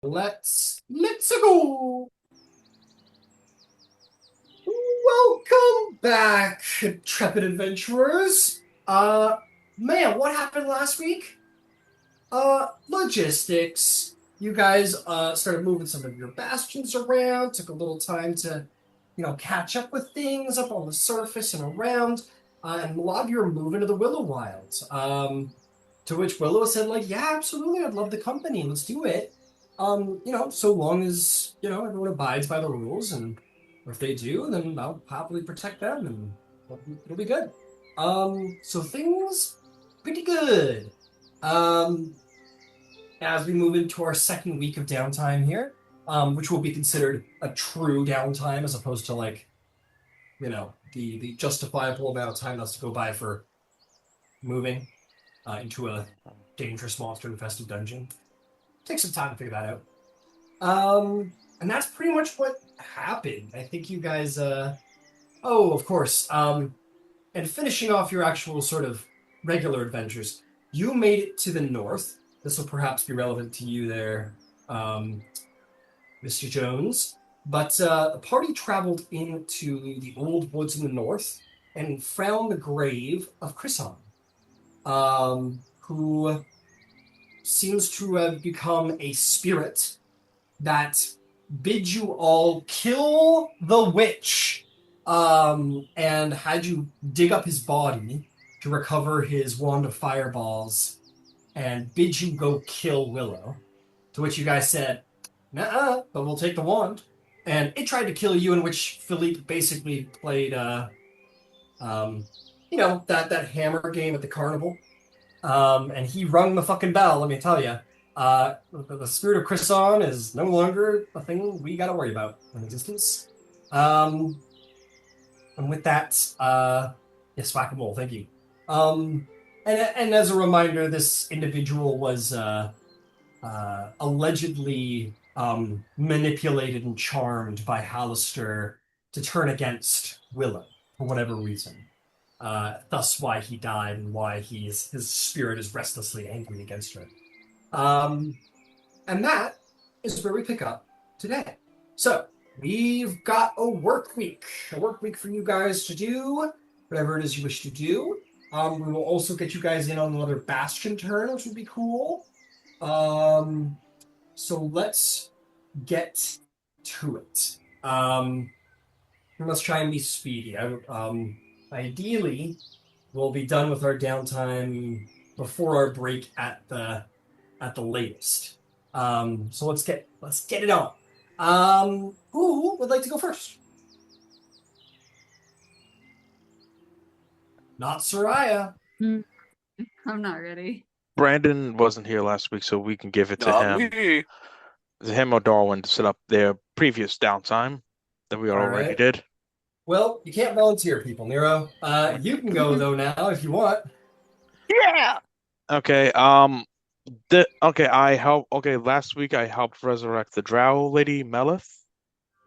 Let's go. Welcome back, intrepid adventurers. Man, what happened last week? Logistics. You guys started moving some of your bastions around. Took a little time to, catch up with things up on the surface and around. And a lot of you are moving to the Willow Wilds. To which Willow said, yeah, absolutely, I'd love the company. Let's do it. So long as, everyone abides by the rules, and if they do, then I'll happily protect them, and it'll be good. So things pretty good. As we move into our second week of downtime here, which will be considered a true downtime as opposed to the justifiable amount of time that's to go by for moving into a dangerous monster-infested dungeon. Take some time to figure that out. And that's pretty much what happened. I think you guys, of course, and finishing off your actual sort of regular adventures, you made it to the north. This will perhaps be relevant to you there, Mr. Jones. But the party traveled into the Wyld Woods in the north and found the grave of Chrison, who seems to have become a spirit that bids you all kill the witch, and had you dig up his body to recover his wand of fireballs and bid you go kill Willow. To which you guys said, "Nuh-uh, but we'll take the wand." And it tried to kill you, in which Philippe basically played, that hammer game at the carnival. And he rung the fucking bell, let me tell you. The spirit of Chrison is no longer a thing we gotta worry about in existence. And with that, yes, whack-a-mole, thank you. And as a reminder, this individual was allegedly manipulated and charmed by Hallister to turn against Willow for whatever reason. Thus why he died and why his spirit is restlessly angry against her. And that is where we pick up today. So, we've got a work week for you guys to do whatever it is you wish to do. We will also get you guys in on another bastion turn, which would be cool. So let's get to it. Let's try and be speedy. Ideally, we'll be done with our downtime before our break at the latest. So let's get it on. Who would like to go first? Not Soraya. Hmm, I'm not ready. Brandon wasn't here last week, so we can give it to Not him. me. Him or Darwin to set up their previous downtime that we All already right. did. Well, you can't volunteer, people, Nero. You can go though now if you want. Yeah. Okay, last week I helped resurrect the Drow lady, Melith.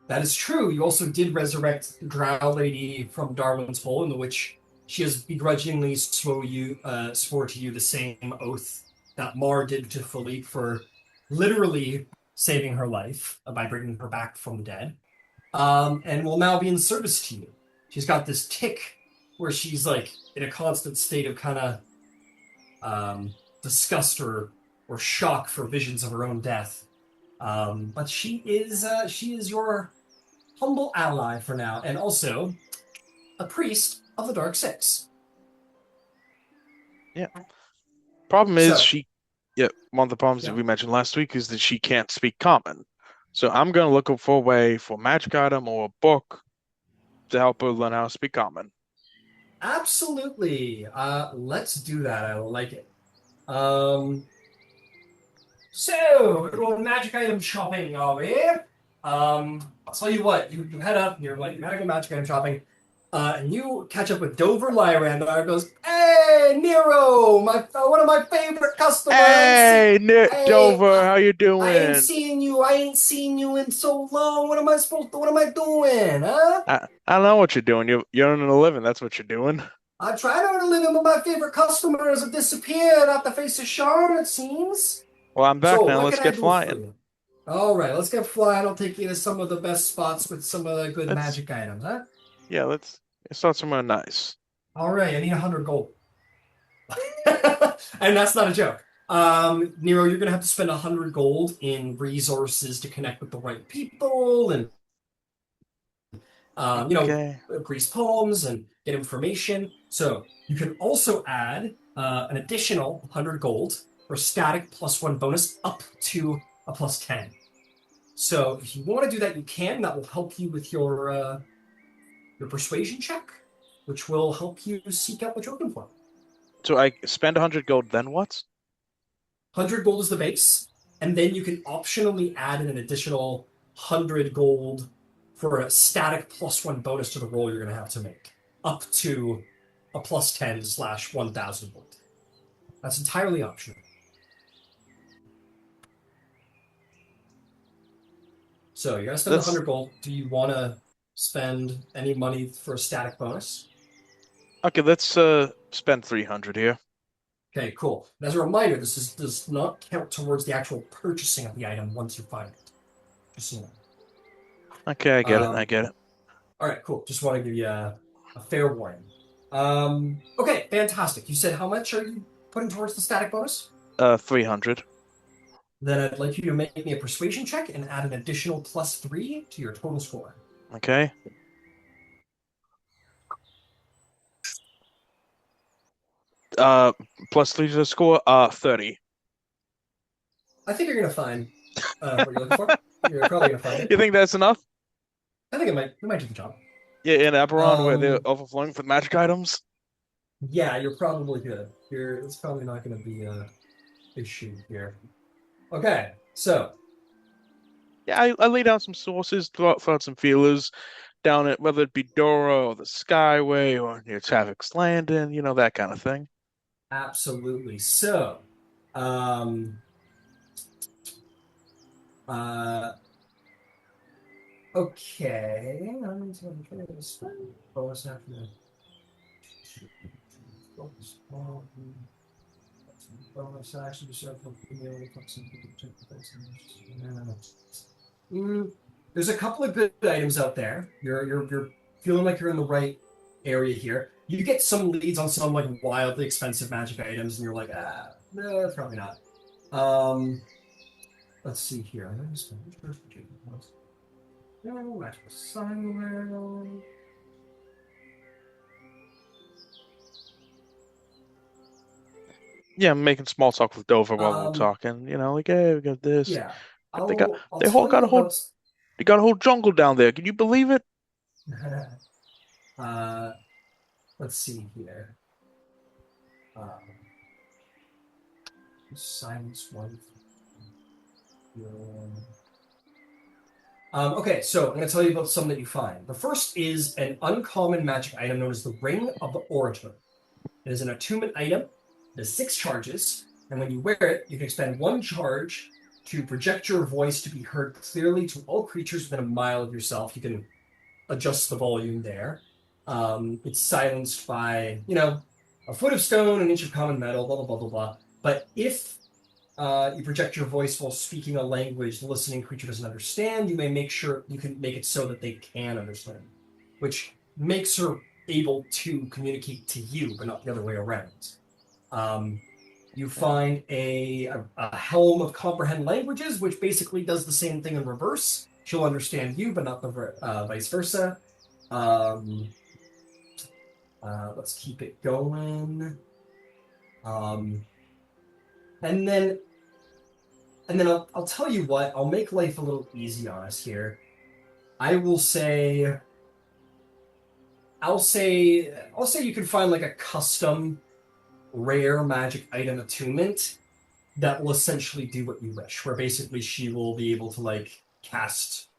That is true. You also did resurrect the Drow lady from Darwin's Hole, in which she has begrudgingly swore to you the same oath that Mar did to Philippe for literally saving her life by bringing her back from the dead, and will now be in service to you. She's got this tick where she's like in a constant state of kind of disgust or shock for visions of her own death. But she is your humble ally for now, and also a priest of the Dark Six. Yeah. Problem is So, one of the problems that yeah, we mentioned last week is that she can't speak common. So I'm gonna look for a way for a magic item or a book to help her learn how to speak common. absolutely. Let's do that. I like it. Um, so, little magic item shopping, are we? I'll tell you what. You head up. You're like, you gotta go magic item shopping. And you catch up with Dover Lyrandar. Goes, hey Nero, one of my favorite customers. Hey, Nick Hey, Dover, how you I ain't doing? seen you. I ain't seen you in so long. What am I supposed to? What am I doing? Huh? I don't know what you're doing. You're earning a living. That's what you're doing. I tried to earn a living, but my favorite customers have disappeared off the face of Sharn, it seems. Well, I'm back So, now. what Let's can I get do for flying. you? All right, let's get flying. I'll take you to some of the best spots with some of the good Let's magic items, huh? yeah, let's start somewhere nice. All right, I need 100 gold. And that's not a joke. Nero, you're gonna have to spend 100 gold in resources to connect with the right people and um, you know, Okay. grease poems and get information. So you can also add an additional 100 gold for static +1 bonus up to a +10. So if you want to do that, you can. That will help you with your persuasion check, which will help you seek out what you're looking for. So I spend 100 gold, then what? 100 gold is the base, and then you can optionally add in an additional 100 gold for a static +1 bonus to the roll you're going to have to make, up to a +10/1,000 gold. That's entirely optional. So you're going to spend the That's 100 gold. Do you want to spend any money for a static bonus? okay. Let's spend 300 here. Okay, cool. And as a reminder, does not count towards the actual purchasing of the item once you find it. Just so you know. Okay, I get it. I Um, get it. All right, cool. Just want to give you a fair warning. Okay, fantastic. You said how much are you putting towards the static bonus? 300. Then I'd like you to make me a persuasion check and add an additional +3 to your total score. Okay. +3 to the score. 30. I think you're gonna find what you're looking for. You're probably gonna find it. You think that's enough? I think it might do the job. Yeah, in Eberron where they're Um, overflowing with magic items. yeah, you're probably good. It's probably not gonna be a issue here. Okay, so Yeah, I lay down some sources, throw out some feelers down at whether it be Dora or the Skyway or near Tavik's Landing, that kind of thing. absolutely. So, um, uh, okay. Bonus after bonus action. There's a couple of good items out there. You're feeling like you're in the right area here. You get some leads on some like wildly expensive magic items, and you're like, no, probably not. Let's see here. No, magical silence. Yeah, I'm making small talk with Dover while we're Um, talking. Like, hey, we got this. yeah, They got I'll they whole tell got you a whole about. they got a whole jungle down there. Can you believe it? uh, let's see here. Um, silence one. Okay, so I'm going to tell you about some that you find. The first is an uncommon magic item known as the Ring of the Orator. It is an attunement item. It has 6 charges, and when you wear it, you can expend 1 charge to project your voice to be heard clearly to all creatures within a mile of yourself. You can adjust the volume there. It's silenced by, a foot of stone, an inch of common metal, blah, blah, blah, blah, blah. But if you project your voice while speaking a language the listening creature doesn't understand, you can make it so that they can understand, which makes her able to communicate to you, but not the other way around. Um, you find a helm of comprehend languages, which basically does the same thing in reverse. She'll understand you, but not the vice versa. Um, let's keep it going. Um, and then I'll tell you what, I'll make life a little easy on us here. I will say I'll say you can find like a custom rare magic item attunement that will essentially do what you wish, where basically she will be able to like cast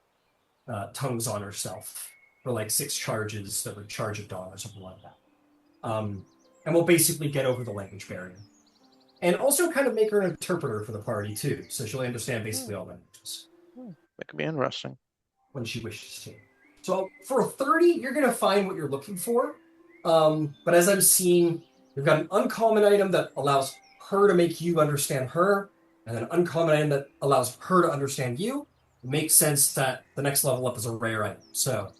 tongues on herself for like 6 charges that would charge at dawn or something like that. And we'll basically get over the language barrier. And also kind of make her an interpreter for the party too, so she'll understand Hmm, basically all languages that could be interesting. when she wishes to. So for a 30, you're gonna find what you're looking for. But as I'm seeing, we've got an uncommon item that allows her to make you understand her, and an uncommon item that allows her to understand you. It makes sense that the next level up is a rare item. So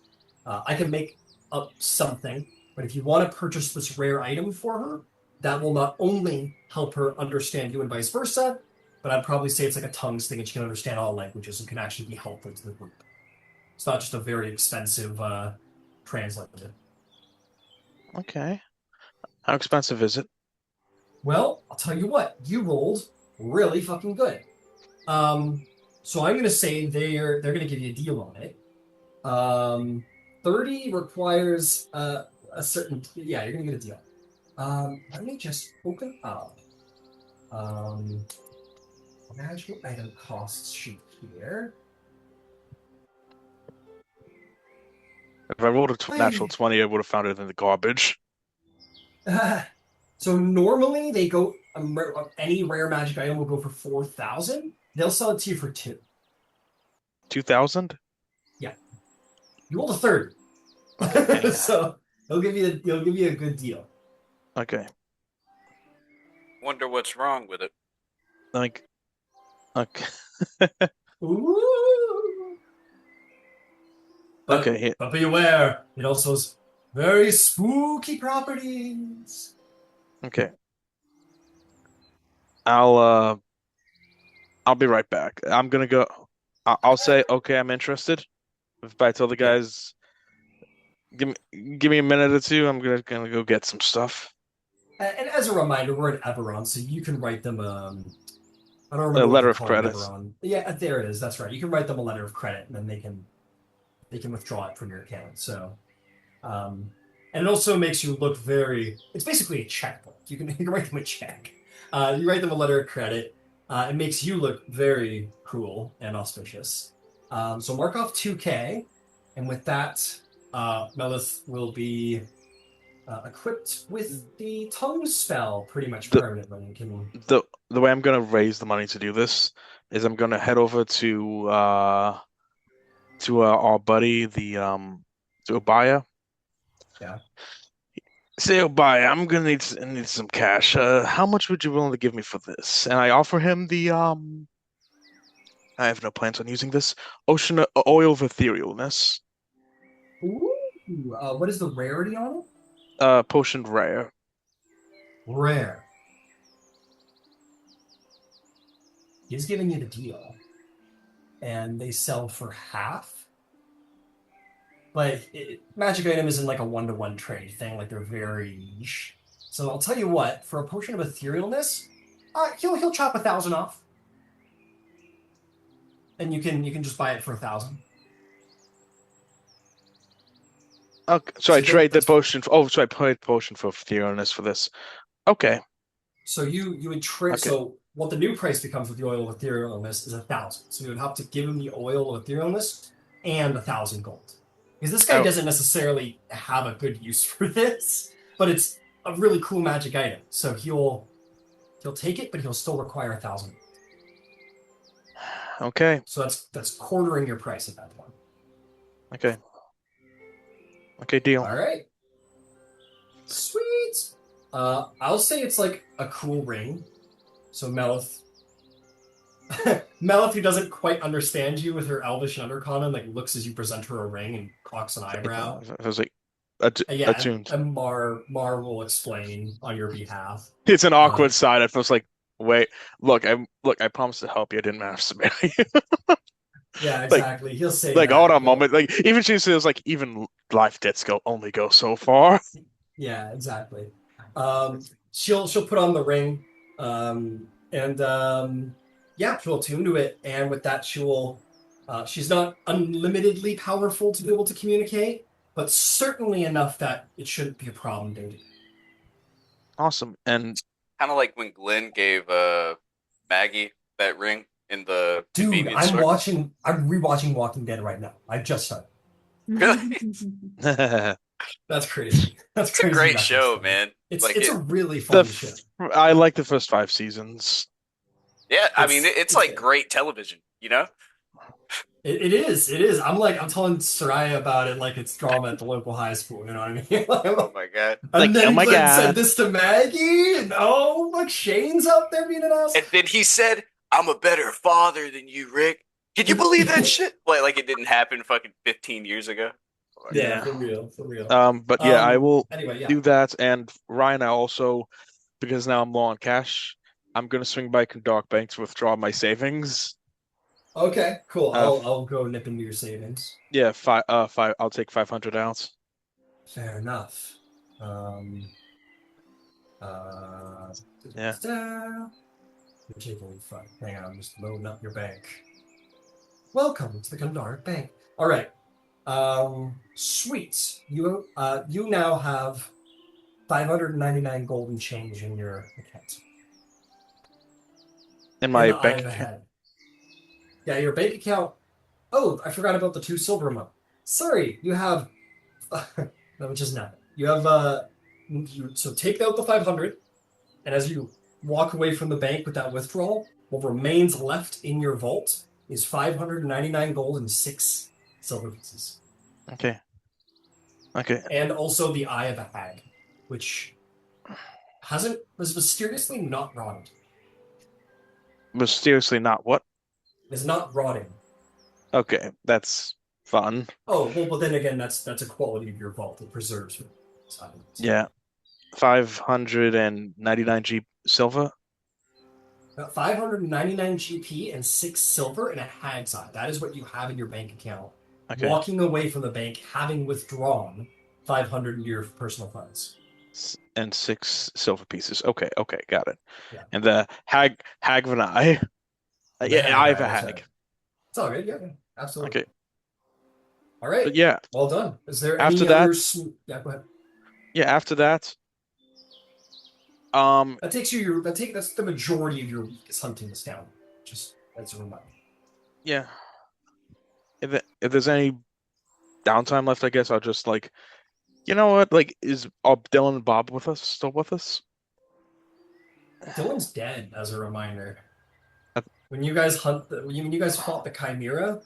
I can make up something, but if you want to purchase this rare item for her, that will not only help her understand you and vice versa, but I'd probably say it's like a tongues thing and she can understand all languages and can actually be helpful to the group. It's not just a very expensive translator. Okay. How expensive is it? Well, I'll tell you what, you rolled really fucking good. Um, so I'm gonna say they're gonna give you a deal on it. 30 requires a certain, yeah, you're gonna get a deal. Let me just open up um magical item costs sheet here. If I rolled a natural 20, I would have found it in the garbage. So normally they go any rare magic item will go for 4,000. They'll sell it to you for 2. 2,000? Yeah, you rolled a 30, Okay. Anyhow. so they'll give you a good deal. Okay. Wonder what's wrong with it. Like, okay. Ooh. But Okay. but be aware, it also has very spooky properties. Okay. I'll be right back. I'm gonna go. I'll say, okay, I'm interested. If I tell the Yeah. guys, give me a minute or two, I'm gonna go get some stuff. And as a reminder, we're in Eberron, so you can write them. I don't A remember what they letter of call it in credit. Eberron. Yeah, there it is. That's right. You can write them a letter of credit, and then they can withdraw it from your account. So, and it also makes you look very. It's basically a checkbook. You can write them a check. You write them a letter of credit. It makes you look very cool and auspicious. So mark off 2K, and with that, Melith will be equipped with the tongue spell pretty much The permanently. And can the way I'm gonna raise the money to do this is I'm gonna head over to our buddy to Obaya. yeah. Say, Obaya, I'm gonna need some cash. How much would you willing to give me for this? And I offer him the I have no plans on using this ocean oil of etherealness, Ooh, what is the rarity on it? potion rare. Rare. He's giving you the deal, and they sell for half. But magic item isn't like a one-to-one trade thing. Like they're very niche. So I'll tell you what, for a potion of etherealness, he'll chop 1,000 off, and you can just buy it for 1,000. Okay, so I So trade the that's potion. So I played potion for etherealness for this. Okay. so you would trade. Okay. So what the new price becomes with the oil of etherealness is 1,000. So you would have to give him the oil of etherealness and 1,000 gold, because this guy Oh, doesn't necessarily have a good use for this, but it's a really cool magic item. So he'll take it, but he'll still require 1,000. okay. So that's quartering your price at that point. Okay. Okay, deal. All right. Sweet. I'll say it's like a cool ring. So Melith, Melith, who doesn't quite understand you with her elvish undercommon, like looks as you present her a ring and cocks an eyebrow. I was like, Yeah, attuned. and Mar will explain on your behalf. It's an Uh, awkward side. I was like, wait, I promised to help you. I didn't manage to marry you. yeah, Like, exactly. He'll say hold that. on a moment. Like, even she says, like, even life debts only go so far. Yeah, exactly. She'll put on the ring, and yeah, she'll attune to it, and with that, she's not unlimitedly powerful to be able to communicate, but certainly enough that it shouldn't be a problem day to day. Awesome. And Kind of like when Glenn gave Maggie that ring in the Dude, convenience store. I'm rewatching Walking Dead right now. I just started. Really? That's crazy. That's It's a crazy. great reference show, for me. man. It's Like it's it, a really fun show. I like the first 5 seasons. yeah. I mean, it's like good. great television, you know? It is. It is. I'm telling Soraya about it like it's drama at the local high school. You know what I mean? Oh my god. And Like, oh then my Glenn said God. this to Maggie, and oh, like Shane's out there being an ass. And then he said, "I'm a better father than you, Rick." Can you believe that shit? Like it didn't happen fucking 15 years ago. Oh my Yeah, Yeah. for real, for real. But yeah, I will Anyway, yeah. do that. And Ryan, I also, because now I'm low on cash, I'm gonna swing by Dark Bank to withdraw my savings. Okay, cool. Uh, I'll go nip into your savings. yeah, five. I'll take 500 out. Fair enough. Um. Uh. Yeah. You're taking fun. Hang on, I'm just loading up your bank. Welcome to the Kandaric Bank. All right. Sweet. You now have 599 golden change in your account. In my In the eye bank of a account. head. Yeah, your bank account. Oh, I forgot about the 2 silver month. Sorry, you have. No, which is nothing. You have so take out the 500, and as you walk away from the bank with that withdrawal, what remains left in your vault is 599 gold and 6 silver pieces. Okay. Okay. And also the Eye of a Hag, which was mysteriously not rotted. Mysteriously not what? Is not rotting. Okay, that's fun. Oh, well, but then again, that's a quality of your vault. It preserves your silence. Yeah. 599 G silver. 599 GP and 6 silver and a hag's eye. That is what you have in your bank account. Okay. Walking away from the bank, having withdrawn 500 into your personal funds. And 6 silver pieces. Okay, got it. Yeah. And the hag of an eye. Yeah, I have a hag. Right. It's all good. Yeah, absolutely. Okay. All right. But yeah. Well done. Is there After any that, others? Yeah, go ahead. Yeah, after that. That takes you that's the majority of your week is hunting this down. Just as a reminder. Yeah. If there's any downtime left, I guess I'll just like, you know what? Like, is Dylan and Bob still with us? Dylan's dead, as a reminder. When you guys when you guys fought the Chimera,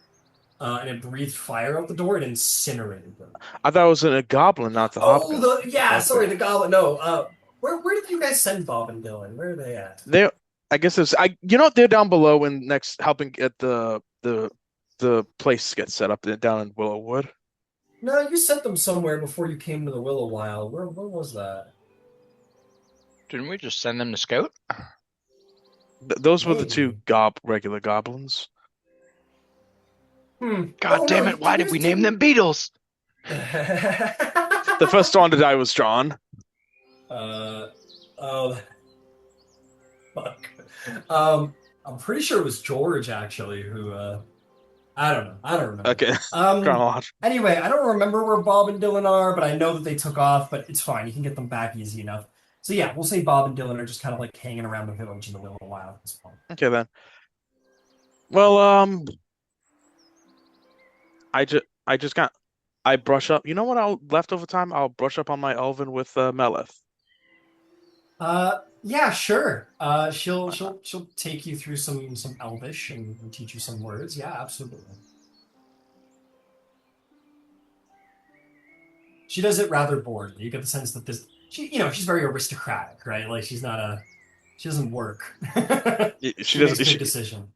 and it breathed fire out the door, it incinerated them. I thought it was a goblin, not the hobgoblin. Sorry, the goblin. No, where did you guys send Bob and Dylan? Where are they at? I guess they're down below and next helping get the place get set up down in Willowwood. No, you sent them somewhere before you came to the Willow Wild. Where was that? Didn't we just send them to scout? Those were the 2 regular goblins. God damn it! Why did we name them Beatles? The first one to die was John. Uh, oh, fuck. I'm pretty sure it was George actually who. I don't know. I don't remember. Okay, Um. chronological. Anyway, I don't remember where Bob and Dylan are, but I know that they took off. But it's fine. You can get them back easy enough. So yeah, we'll say Bob and Dylan are just kind of like hanging around the village in the Willow Wild. It's fine. Okay then. Well, I just got I brush up. You know what? I'll leftover time. I'll brush up on my Elven with Melith. Yeah, sure. She'll Why not? she'll take you through some Elvish and teach you some words. Yeah, absolutely. She does it rather boredly. You get the sense that she's very aristocratic, right? Like she doesn't work. She She makes doesn't. big decisions.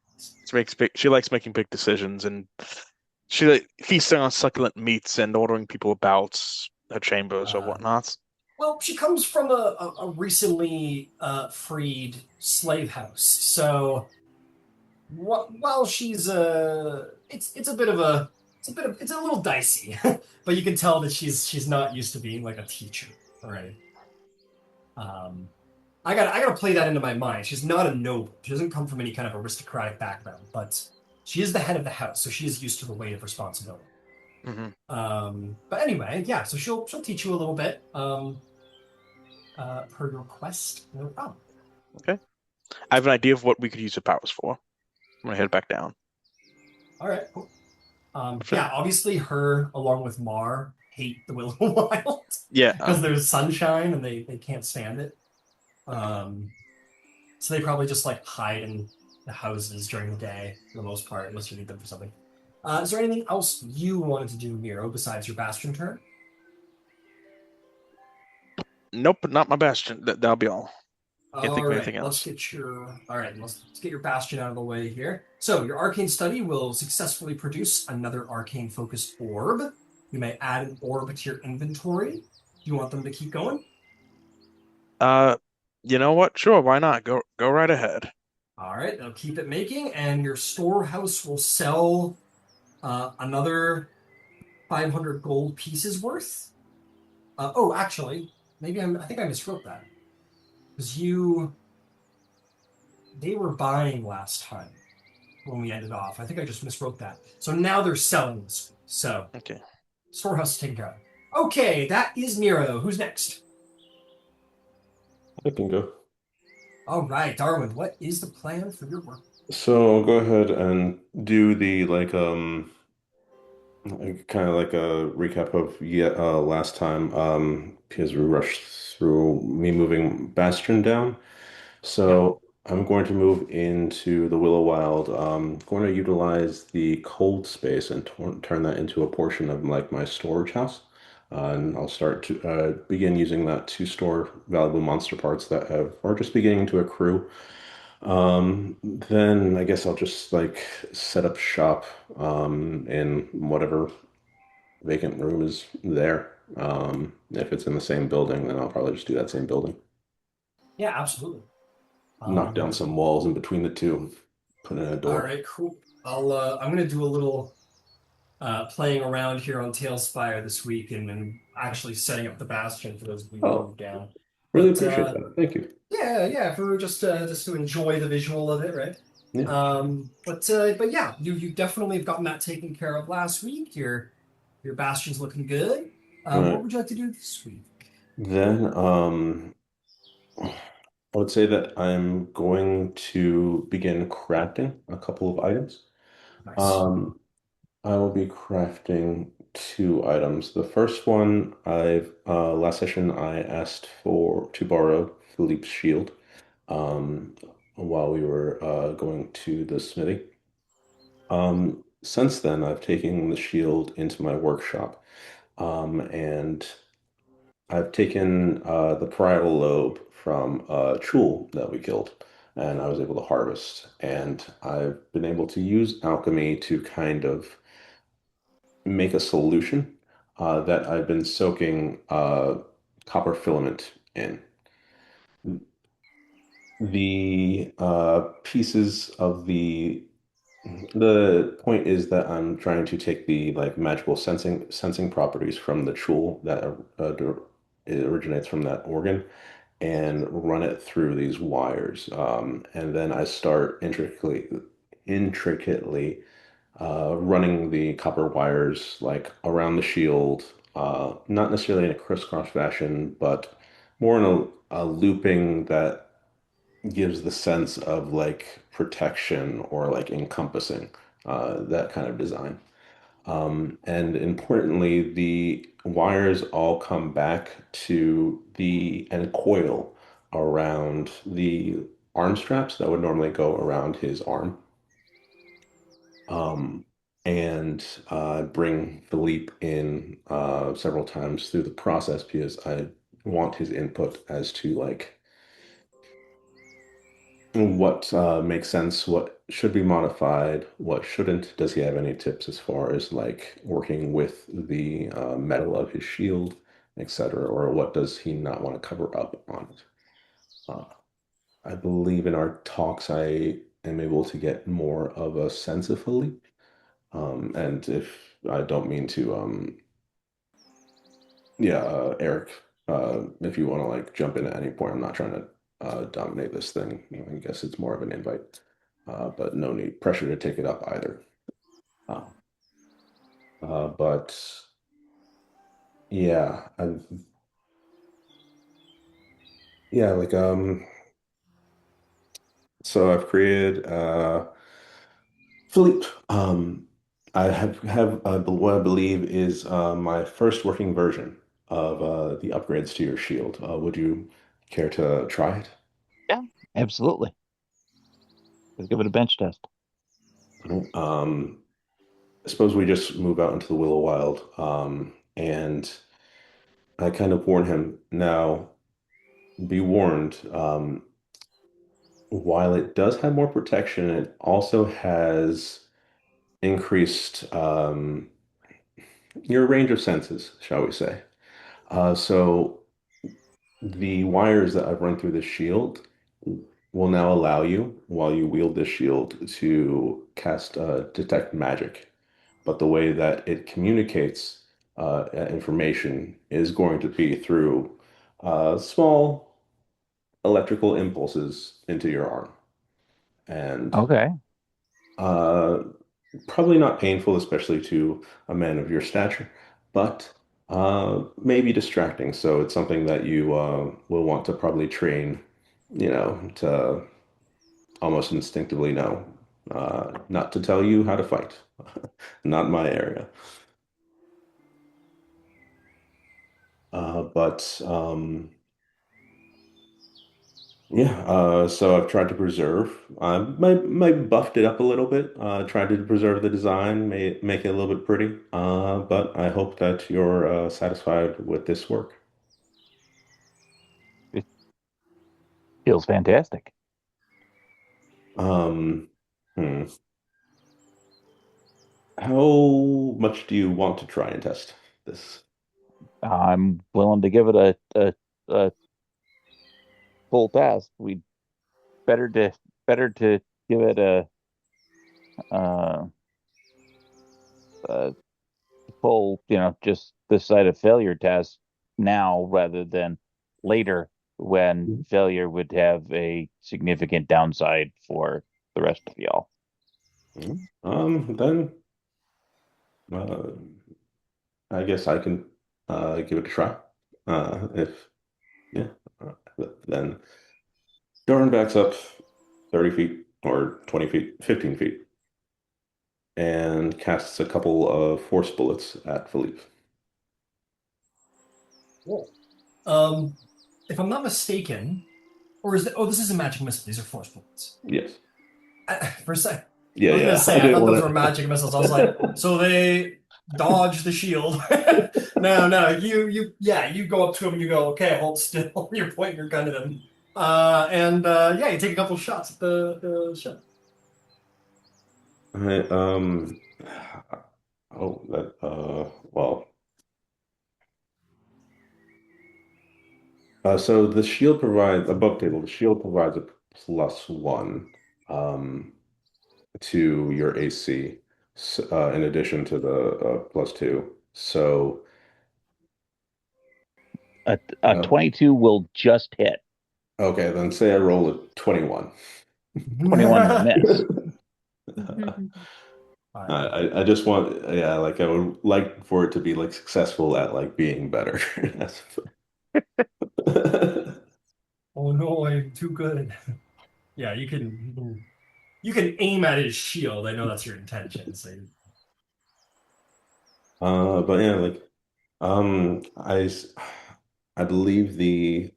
She likes making big decisions, and she like feasting on succulent meats and ordering people about her chambers or Uh, whatnot. well, she comes from a recently freed slave house, so while she's it's a bit of a it's a little dicey, but you can tell that she's not used to being like a teacher, right? Um, I gotta play that into my mind. She's not a noble. She doesn't come from any kind of aristocratic background, but she is the head of the house, so she is used to the weight of responsibility. Hmm. But anyway, yeah. So she'll teach you a little bit. Per your request, no problem. Okay. I have an idea of what we could use the powers for. I'm gonna head back down. All right, cool. Sure. Yeah, obviously her along with Mar hate the Willow Wild Yeah. because there's sunshine and they can't stand it. So they probably just like hide in the houses during the day for the most part, unless you need them for something. Is there anything else you wanted to do, Miro, besides your Bastion turn? Nope, not my bastion. That'll be all. Can't think All of right, anything else. let's get your Bastion out of the way here. So your Arcane Study will successfully produce another arcane focused orb. You may add an orb to your inventory. Do you want them to keep going? Uh, you know what? Sure, why not? Go right ahead. All right, they'll keep it making, and your storehouse will sell another 500 gold pieces worth. Oh, actually, I think I miswrote that because they were buying last time when we ended off. I think I just miswrote that. So now they're selling this week. So Okay. storehouse is taken care of. Okay, that is Miro. Who's next? I can go. All right, Darwin. What is the plan for your work? So go ahead and do the kind of like a recap of last time because we rushed through me moving Bastion down. Yeah. So I'm going to move into the Willow Wild. Going to utilize the cold space and turn that into a portion of like my storage house. And I'll start to begin using that to store valuable monster parts that are just beginning to accrue. Then I guess I'll just like set up shop in whatever vacant room is there. If it's in the same building, then I'll probably just do that same building. Yeah, absolutely. Knock down some walls in between the two, put in a All door. right, cool. I'm gonna do a little playing around here on Tailspire this week and actually setting up the Bastion for those of you who Oh, moved down. really But appreciate that. Thank you. yeah, for just to enjoy the visual of it, right? Yeah. But yeah, you definitely have gotten that taken care of last week. Your Bastion's looking good. All What right. would you like to do this week? Then I would say that I'm going to begin crafting a couple of items. Nice. Um, I will be crafting two items. The first one, I've last session I asked for to borrow Philippe's shield while we were going to the smithy. Since then, I've taken the shield into my workshop, and I've taken the parietal lobe from a Chul that we killed, and I was able to harvest. And I've been able to use alchemy to kind of make a solution that I've been soaking copper filament in. The pieces of the point is that I'm trying to take the like magical sensing properties from the Chul that it originates from that organ, and run it through these wires. And then I start intricately running the copper wires like around the shield, not necessarily in a crisscross fashion, but more in a looping that gives the sense of like protection or like encompassing, that kind of design. And importantly, the wires all come back to the and coil around the arm straps that would normally go around his arm. Um, and bring Philippe in several times through the process because I want his input as to like what makes sense, what should be modified, what shouldn't. Does he have any tips as far as like working with the metal of his shield, etc., or what does he not want to cover up on it? Uh, I believe in our talks, I am able to get more of a sense of Philippe. And if I don't mean to, yeah, Eric, if you want to like jump in at any point, I'm not trying to dominate this thing. I guess it's more of an invite, but no need pressure to take it up either. Uh, but yeah, yeah, like so I've created Philippe. I have what I believe is my first working version of the upgrades to your shield. Would you care to try it? Yeah, absolutely. Let's give it a bench test. Right. I suppose we just move out into the Willow Wild, and I kind of warn him now, be warned, while it does have more protection, it also has increased your range of senses, shall we say. So the wires that I've run through the shield will now allow you, while you wield this shield, to cast detect magic. But the way that it communicates information is going to be through small electrical impulses into your arm. And Okay. uh, probably not painful, especially to a man of your stature, but maybe distracting. So it's something that you will want to probably train, to almost instinctively know, not to tell you how to fight, not my area. But yeah, so I've tried to preserve. Might buffed it up a little bit. Tried to preserve the design, make it a little bit pretty. But I hope that you're satisfied with this work. It feels fantastic. Um, hmm. How much do you want to try and test this? I'm willing to give it a full test. We better to better to give it uh, a full, just this side of failure test now rather than later when failure would have a significant downside for the rest of y'all. Then uh, I guess I can give it a try. If yeah, uh, then Darn backs up 30 feet or 20 feet, 15 feet, and casts a couple of force bullets at Philippe. Cool. If I'm not mistaken, or is it? Oh, this is a magic missile. These are force bullets. Yes. For a sec, Yeah, I was gonna yeah. I say I didn't thought those want were to. magic missiles. I was like, so they dodge the shield. No, no, yeah, you go up to him and you go, okay, hold still. You're pointing your gun at him, yeah, you take a couple shots at the ship. I, oh, that, well, so the shield provides, above table, the shield provides a +1 um, to your AC, in addition to the +2. So A No. 22 will just hit. Okay, then say I roll a 21. 21 will miss. Fine. I just want, yeah, like I would like for it to be like successful at like being better. Oh no, I'm too good. Yeah, you can aim at his shield. I know that's your intention. So But yeah, like um, I s- I believe the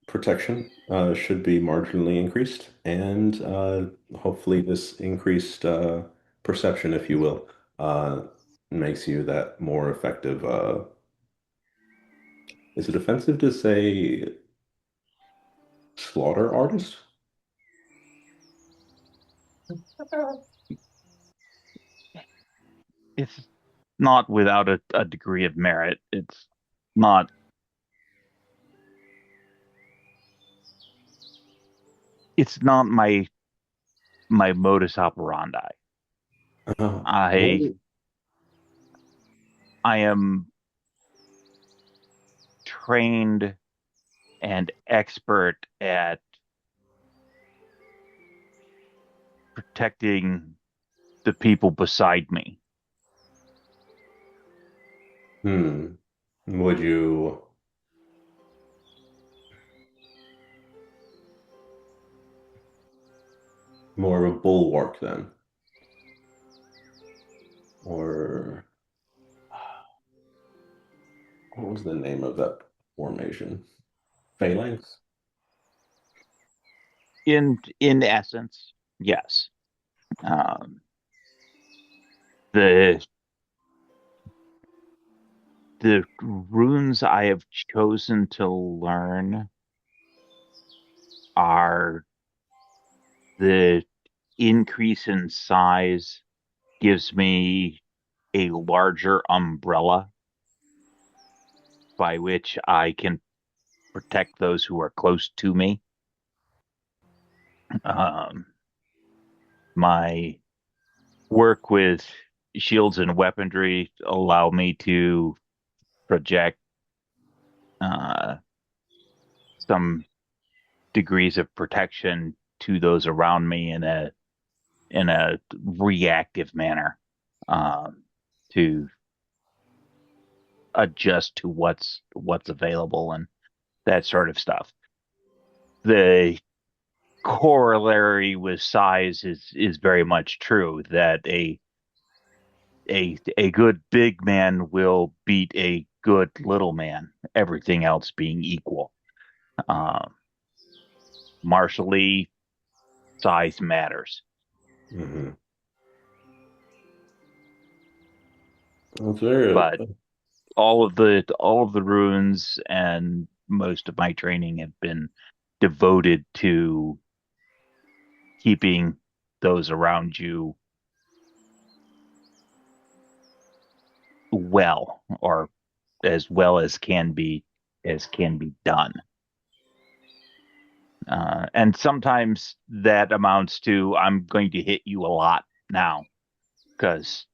protection should be marginally increased, and hopefully this increased perception, if you will, uh, makes you that more effective. Is it offensive to say slaughter artist? It's not without a degree of merit. Not it's not my modus operandi. I Well, I am trained and expert at protecting the people beside me. would you more of a bulwark then, or what was the name of that formation? Phalanx? In essence, yes. Um, the the runes I have chosen to learn are the increase in size gives me a larger umbrella by which I can protect those who are close to me. Um, my work with shields and weaponry allow me to project uh, some degrees of protection to those around me in a reactive manner, um, to adjust to what's available and that sort of stuff. The corollary with size is very much true that a good big man will beat a good little man, everything else being equal. Um, Martially, size matters, Mm-hmm. Well, it's very but all of the runes and most of my training have been devoted to keeping those around you well, or as well as can be done. And sometimes that amounts to I'm going to hit you a lot now, because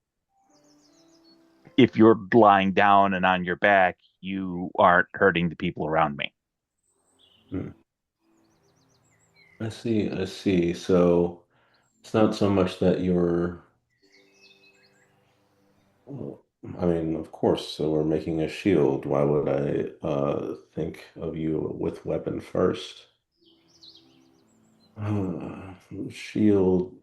if you're lying down and on your back, you aren't hurting the people around me. Hmm. I see, I see. So it's not so much that you're, well, I mean, of course, so we're making a shield. Why would I think of you with weapon first? Shield,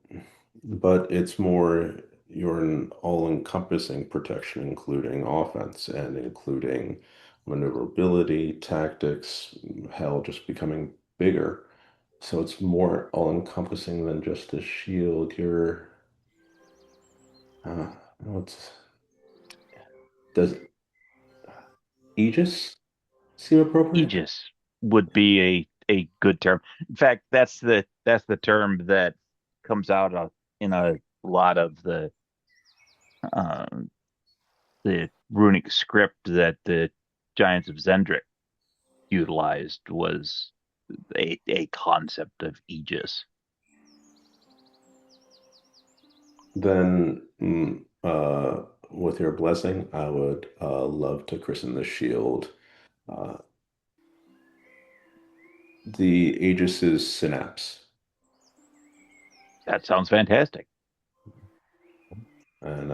but it's more you're an all-encompassing protection, including offense and including maneuverability, tactics, hell, just becoming bigger. So it's more all-encompassing than just a shield. You're, what's, does Aegis seem appropriate? Aegis would be a good term. In fact, that's the term that comes out in a lot of um, the runic script that the Giants of Zendrik utilized was a concept of Aegis. Then, with your blessing, I would love to christen the shield Uh, the Aegis's synapse. That sounds fantastic. And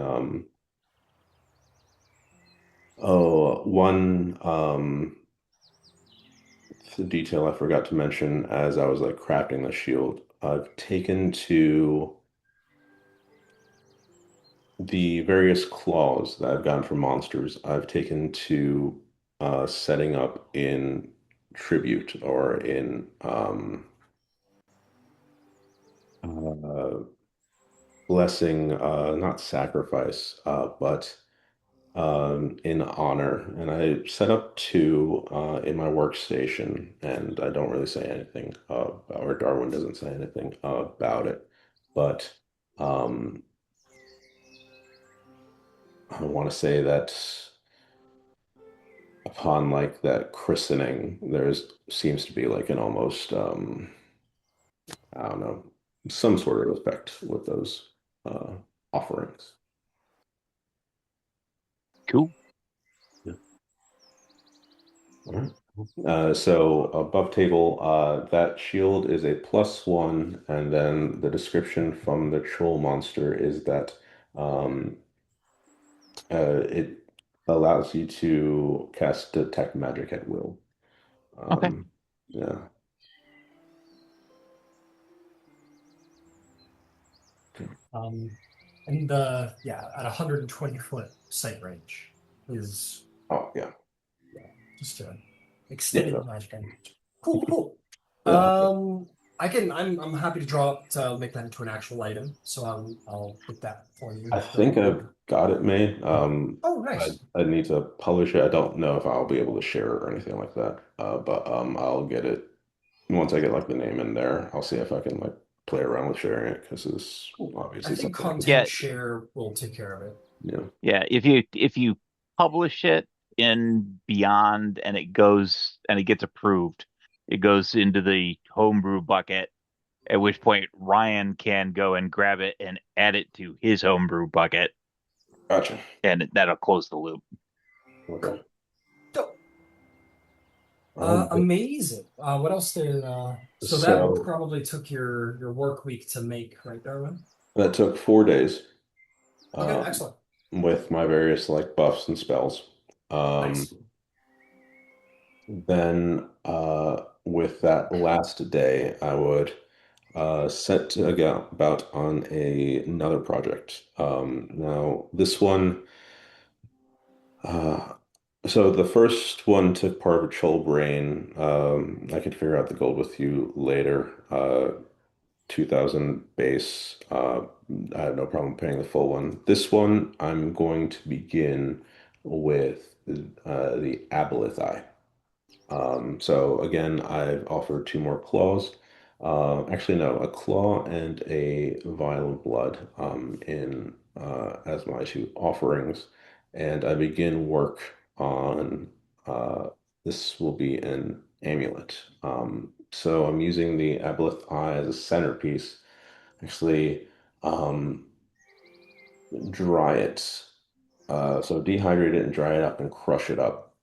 one the detail I forgot to mention as I was like crafting the shield. I've taken to the various claws that I've gotten from monsters. I've taken to setting up in tribute or in uh, blessing, not sacrifice, but in honor. And I set up two in my workstation, and I don't really say anything, or Darwin doesn't say anything about it. But um, I want to say that upon like that christening, there's seems to be like an almost I don't know, some sort of effect with those uh, offerings. Cool. All right. So above table, that shield is a +1, and then the description from the troll monster is that um, it allows you to cast detect magic at will. Okay. Yeah. And yeah, at 120-foot sight range is Oh, yeah. just a Yeah. extended magic range. Cool, cool. Yeah. I'm happy to make that into an actual item, so I'll get that for you. I think I've got it made. Oh, I, nice. I need to publish it. I don't know if I'll be able to share it or anything like that. But I'll get it once I get like the name in there. I'll see if I can like play around with sharing it because it's Cool. I obviously think something I can. Yeah, content share will take care of it. Yeah. yeah. If you publish it in Beyond and it gets approved, it goes into the homebrew bucket. At which point Ryan can go and grab it and add it to his homebrew bucket, Gotcha. and that'll close the loop. Okay. Dope. Um, Amazing. What else did so that so probably took your work week to make, right, Darwin? that took 4 days. Okay, Um, excellent. with my various like buffs and spells. Um, Nice. then with that last day, I would set to go about on another project. Now this one, uh, so the first one took part of a troll brain. I could figure out the gold with you later. 2000 base. I have no problem paying the full one. This one, I'm going to begin with the Aboleth Eye. So again, I've offered two more claws. Actually, no, a claw and a vial of blood in as my two offerings, and I begin work on this will be an amulet. So I'm using the Aboleth Eye as a centerpiece. Actually, um, dry it. So dehydrate it and dry it up and crush it up.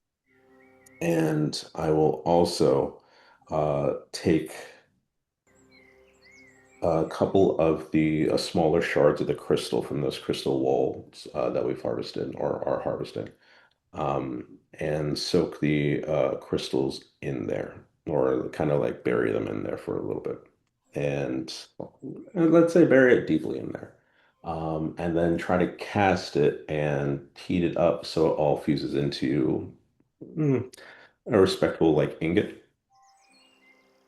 And I will also take a couple of the smaller shards of the crystal from those crystal walls that we've harvested or are harvesting, and soak the crystals in there, or kind of like bury them in there for a little bit. And let's say bury it deeply in there. And then try to cast it and heat it up so it all fuses into a respectable like ingot.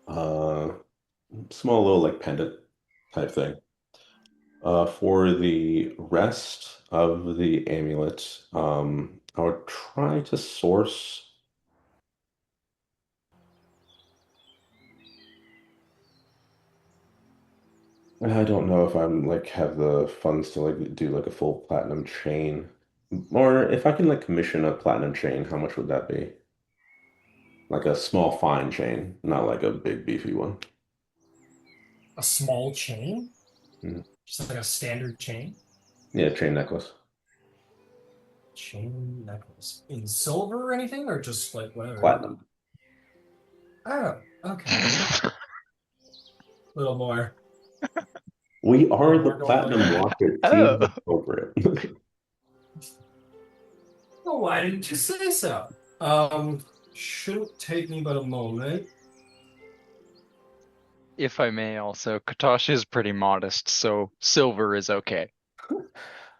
Uh, Small little like pendant type thing. For the rest of the amulet, I would try to source. I don't know if I'm like have the funds to like do like a full platinum chain, or if I can like commission a platinum chain, how much would that be? Like a small fine chain, not like a big beefy one. A small chain, Mhm. just like a standard chain. Yeah, chain necklace. Chain necklace in silver or anything, or just like whatever? Platinum. Oh, okay. A little more. We are the We're going Platinum there. Rocket Oh. team appropriate. Well, why didn't you say so? Shouldn't take me but a moment. If I may also, Katosh is pretty modest, so silver is okay.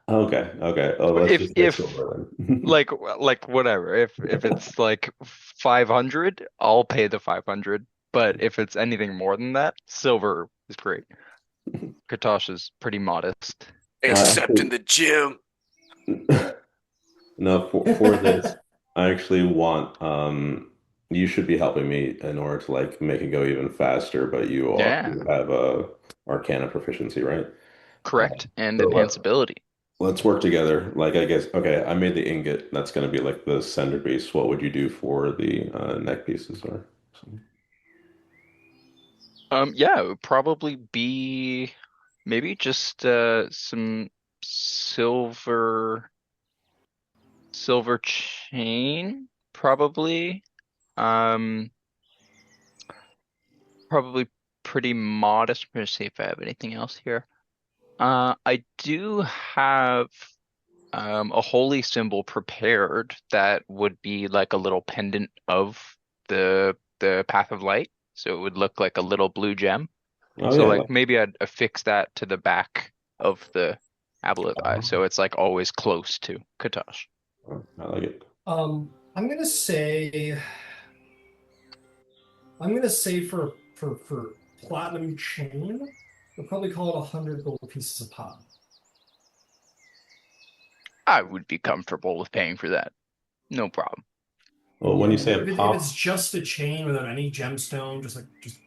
Okay, okay. Oh, let's If just say if silver then. like whatever, if it's like 500, I'll pay the 500. But if it's anything more than that, silver is great. Katosh is pretty modest. Except in the gym. No, for this, I actually want you should be helping me in order to like make it go even faster, but Yeah, you have a Arcana proficiency, right? Uh, correct. And so enhanceability. let's work together. Like I guess okay, I made the ingot. That's gonna be like the centerpiece. What would you do for the neck pieces or something? Yeah, it would probably be maybe just some silver silver chain, probably. Um, Probably pretty modest. I'm gonna see if I have anything else here. I do have a holy symbol prepared that would be like a little pendant of the path of light. So it would look like a little blue gem. Oh So yeah, like maybe I'd affix that to the back of the aboleth eye, so it's like always close to Katosh. I like it. I'm gonna say for platinum chain, we'll probably call it 100 gold pieces a pop. I would be comfortable with paying for that. No problem. Well, when you say a If it's pop, just a chain without any gemstone, just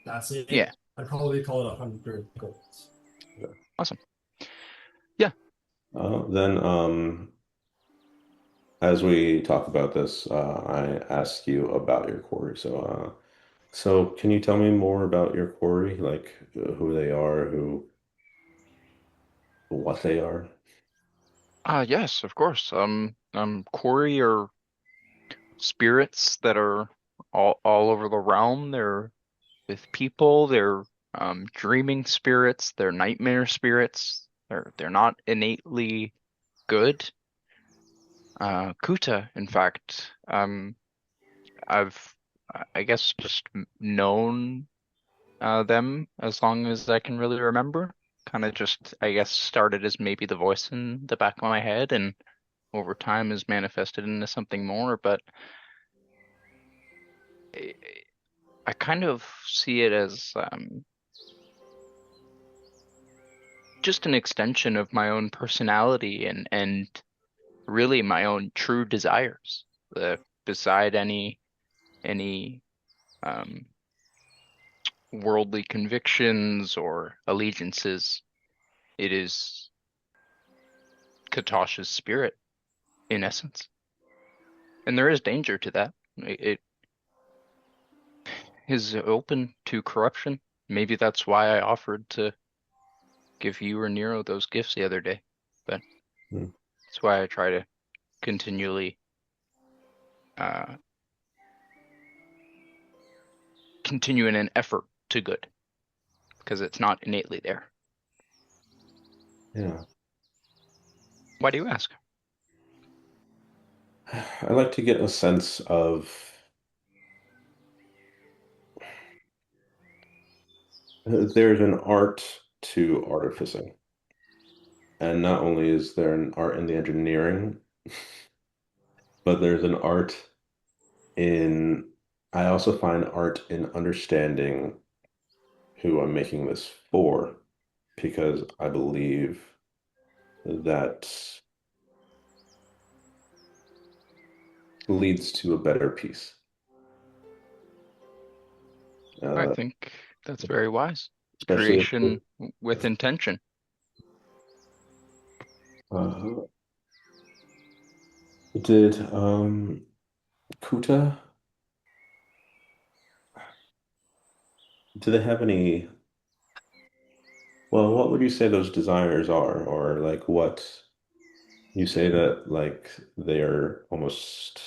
that's it. Yeah, I'd probably call it 100 gold. awesome. Yeah. then as we talk about this, I ask you about your quarry. So can you tell me more about your quarry, like who they are, what they are? Yes, of course. Quarry are spirits that are all over the realm. They're with people. They're dreaming spirits. They're nightmare spirits. They're not innately good. Kuta, in fact, I've I guess just known them as long as I can really remember. Kind of just, I guess, started as maybe the voice in the back of my head, and over time has manifested into something more. But I, I kind of see it as just an extension of my own personality and really my own true desires. Beside any um, worldly convictions or allegiances, it is Katosh's spirit in essence. And there is danger to that. It is open to corruption. Maybe that's why I offered to give you or Nero those gifts the other day. But Hmm. that's why I try to continually uh, continue in an effort to good because it's not innately there. Yeah. Why do you ask? I like to get a sense of there's an art to artificing. And not only is there an art in the engineering, but there's an art in, I also find art in understanding who I'm making this for, because I believe that leads to a better piece. I Uh, think that's very wise. especially Creation with intention. uh, did Kuta, do they have any, well, what would you say those desires are, or like what? You say that like they're almost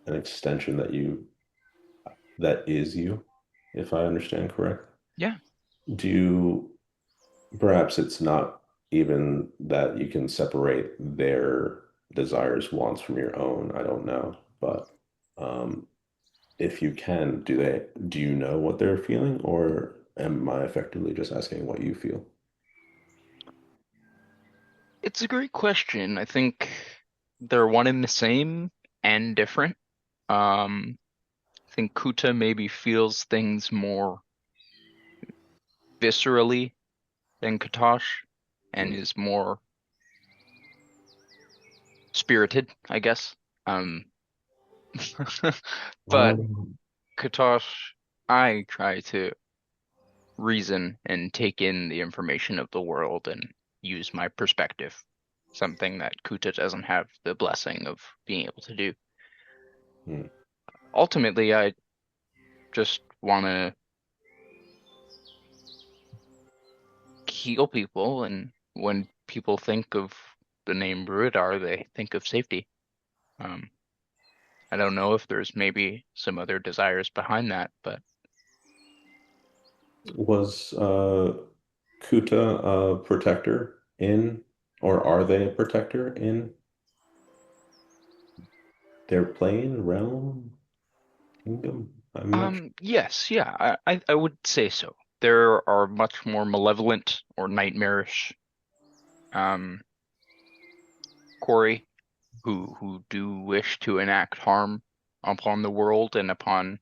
an extension that is you, if I understand correct. Yeah. Do you perhaps it's not even that you can separate their desires, wants from your own. I don't know. But um, if you can, do you know what they're feeling, or am I effectively just asking what you feel? It's a great question. I think they're one and the same and different. I think Kuta maybe feels things more viscerally than Katosh and Hmm. is more spirited, I guess. Um, but Um, Katosh, I try to reason and take in the information of the world and use my perspective, something that Kuta doesn't have the blessing of being able to do. hmm. Ultimately, I just want to heal people, and when people think of the name Ruidar, they think of safety. Um, I don't know if there's maybe some other desires behind that, but Was Kuta a protector in, or are they a protector in their plane, realm, kingdom? I'm not sure. yes, yeah, I would say so. There are much more malevolent or nightmarish um Quarry who do wish to enact harm upon the world and upon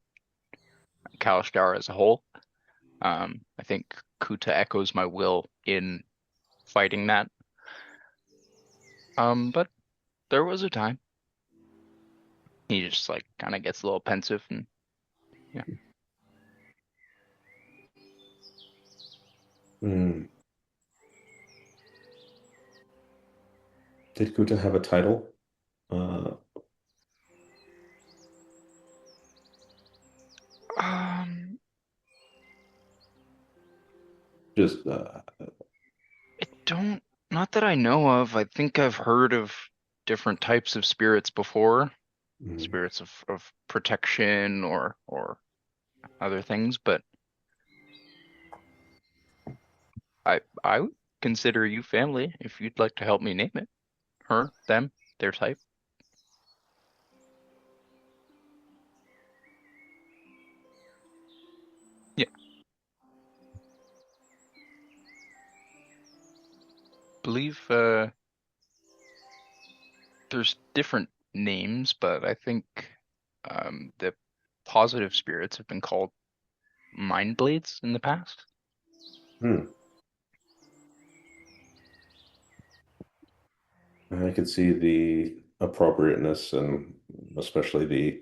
Kalishtar as a whole. I think Kuta echoes my will in fighting that. But there was a time he just like kind of gets a little pensive and yeah. Hmm. Did Kuta have a title? Uh, Um, just I don't, not that I know of. I think I've heard of different types of spirits before, mm. spirits of protection or other things, but I would consider you family if you'd like to help me name it. Her, them, their type. Yeah, believe there's different names, but I think the positive spirits have been called mind blades in the past. Hmm. I could see the appropriateness and especially the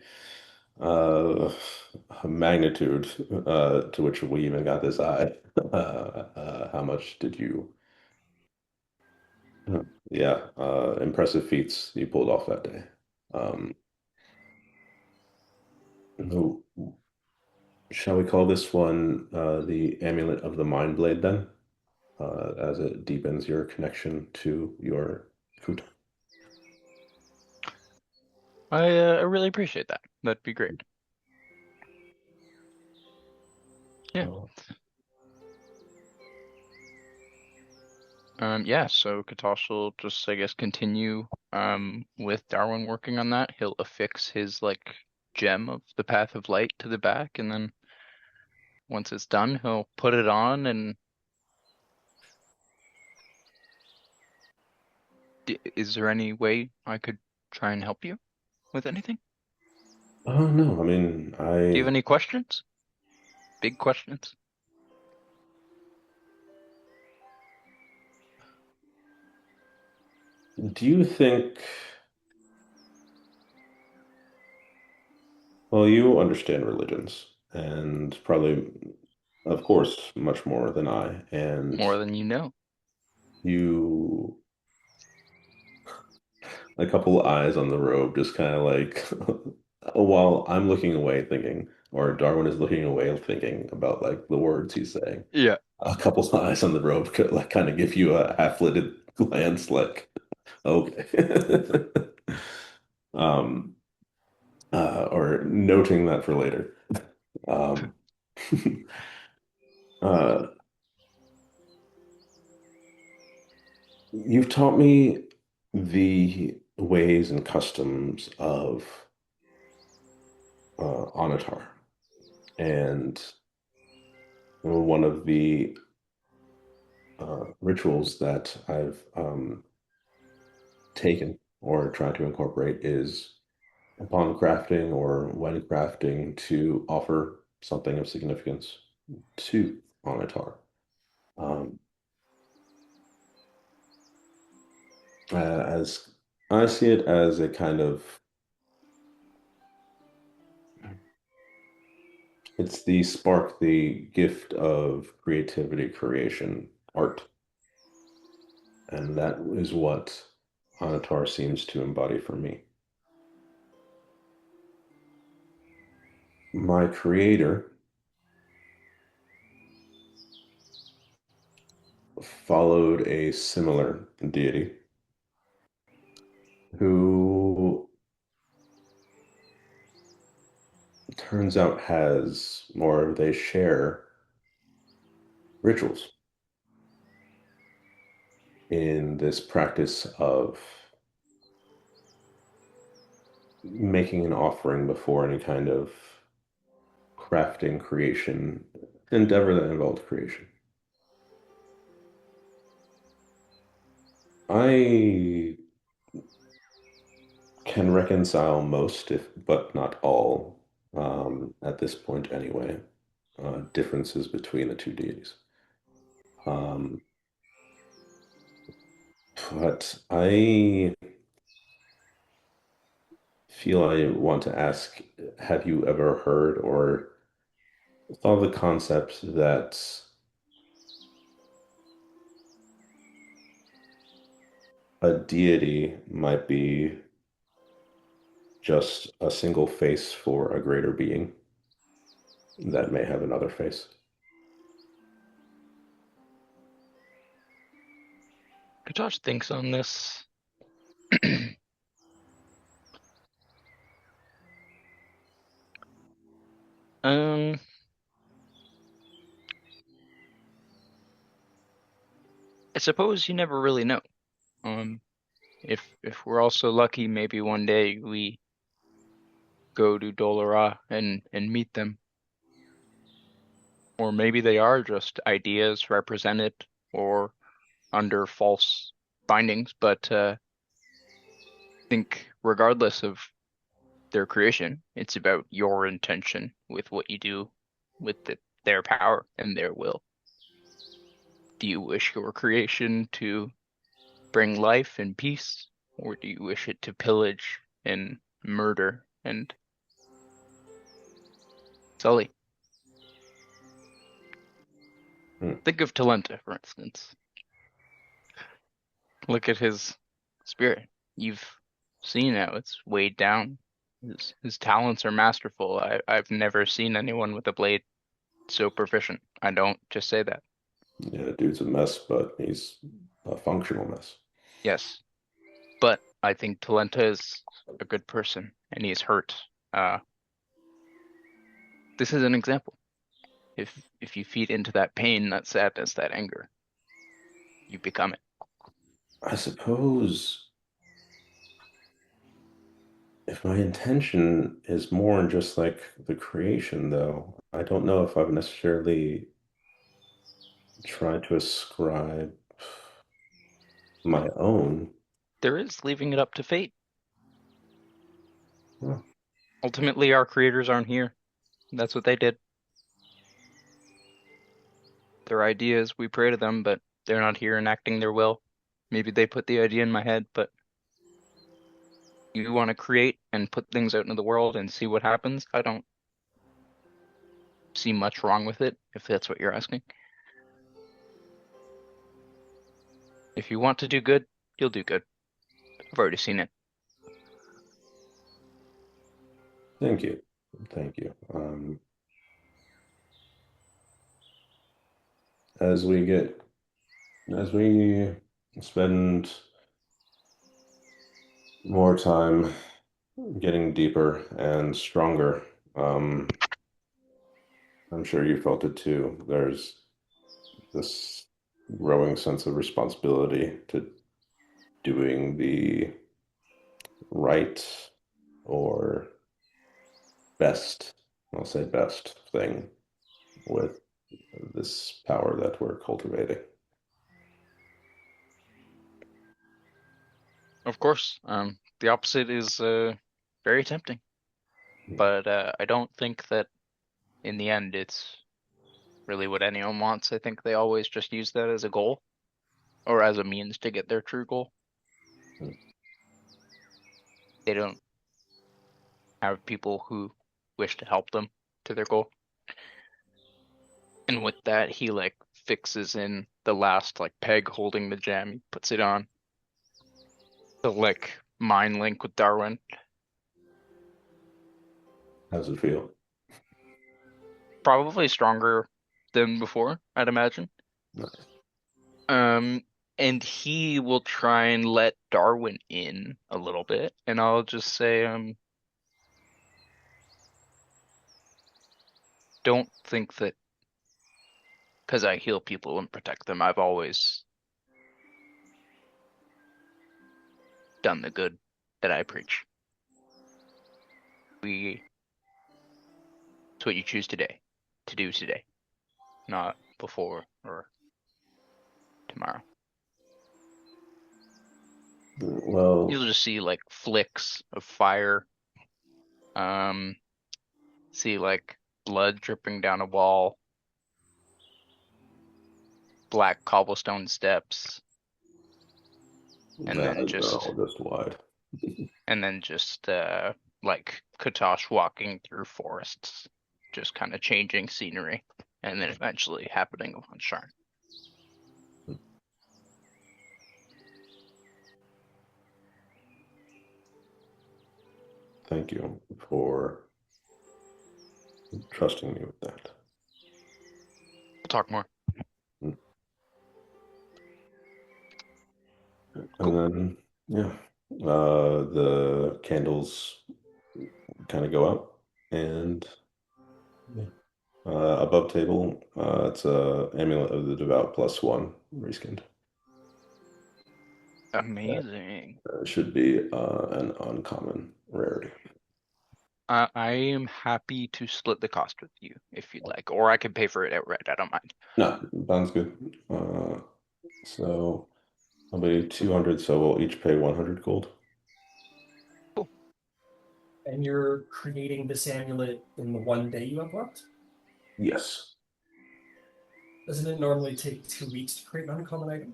uh, magnitude to which we even got this eye. How much did you? Yeah, impressive feats you pulled off that day. Um, who- shall we call this one the Amulet of the Mind Blade then, as it deepens your connection to your Kuta? I really appreciate that. That'd be great. Yeah. Oh, Yeah, so Katosh will just, I guess, continue with Darwin working on that. He'll affix his like gem of the Path of Light to the back, and then once it's done, he'll put it on. And is there any way I could try and help you with anything? oh no, I mean, Do you have any questions? Big questions? do you think? Well, you understand religions, and probably, of course, much more than I. And More than you know. you, a couple eyes on the robe, just kind of like, while I'm looking away thinking, or Darwin is looking away thinking about like the words he's saying. Yeah. A couple eyes on the robe could like kind of give you a half-lidded glance, like, Okay. Um, or noting that for later. Um, uh, you've taught me the ways and customs of Onatar, and one of the rituals that I've taken or tried to incorporate is upon crafting or when crafting to offer something of significance to Onatar. Um, as I see it as a kind of it's the spark, the gift of creativity, creation, art, and that is what Onatar seems to embody for me. My creator followed a similar deity who turns out has more, they share rituals in this practice of making an offering before any kind of crafting, creation, endeavor that involved creation. I can reconcile most, if but not all, at this point anyway, differences between the two deities. Um, but I feel I want to ask, have you ever heard or thought of the concept that a deity might be just a single face for a greater being that may have another face? Katosh thinks on this. Um, I suppose you never really know. Um, if we're also lucky, maybe one day we go to Dolora and meet them, or maybe they are just ideas represented or under false bindings. But I think regardless of their creation, it's about your intention with what you do with their power and their will. Do you wish your creation to bring life and peace, or do you wish it to pillage and murder and sully? Hmm. Think of Talenta, for instance. Look at his spirit. You've seen how it's weighed down. His talents are masterful. I've never seen anyone with a blade so proficient. I don't just say that. Yeah, dude's a mess, but he's a functional mess. Yes, but I think Talenta is a good person, and he's hurt. Uh, this is an example. If you feed into that pain, that sadness, that anger, you become it. I suppose if my intention is more in just like the creation, though, I don't know if I've necessarily tried to ascribe my own. There is leaving it up to fate. Huh. Ultimately, our creators aren't here. That's what they did. Their ideas, we pray to them, but they're not here enacting their will. Maybe they put the idea in my head, but you want to create and put things out into the world and see what happens. I don't see much wrong with it, if that's what you're asking. If you want to do good, you'll do good. I've already seen it. Thank you. Thank you. As we get, as we spend more time getting deeper and stronger. Um, I'm sure you felt it too. There's this growing sense of responsibility to doing the right or best, I'll say best thing with this power that we're cultivating. Of course, the opposite is very tempting, but I don't think that in the end it's really what anyone wants. I think they always just use that as a goal or as a means to get their true goal. They don't have people who wish to help them to their goal. And with that, he like fixes in the last like peg holding the gem. He puts it on the like mind link with Darwin. How's it feel? Probably stronger than before, I'd imagine. Nice. And he will try and let Darwin in a little bit, and I'll just say, don't think that because I heal people and protect them, I've always done the good that I preach. It's what you choose today, to do today, not before or tomorrow. Well, You'll just see like flicks of fire, see like blood dripping down a wall, black cobblestone steps, and they're then all just wide. just like Katosh walking through forests, just kind of changing scenery, and then eventually happening on Sharn. Thank you for trusting me with that. We'll talk more. And then, yeah, the candles kind of go up, and yeah, above table, it's a amulet of the devout +1 reskinned. Amazing. Should be an uncommon rarity. I am happy to split the cost with you if you'd like, or I can pay for it outright. I don't mind. No, sounds good. So I'll be 200, so we'll each pay 100 gold. Cool. And you're creating this amulet in the one day you have left? Yes. Doesn't it normally take 2 weeks to create an uncommon item?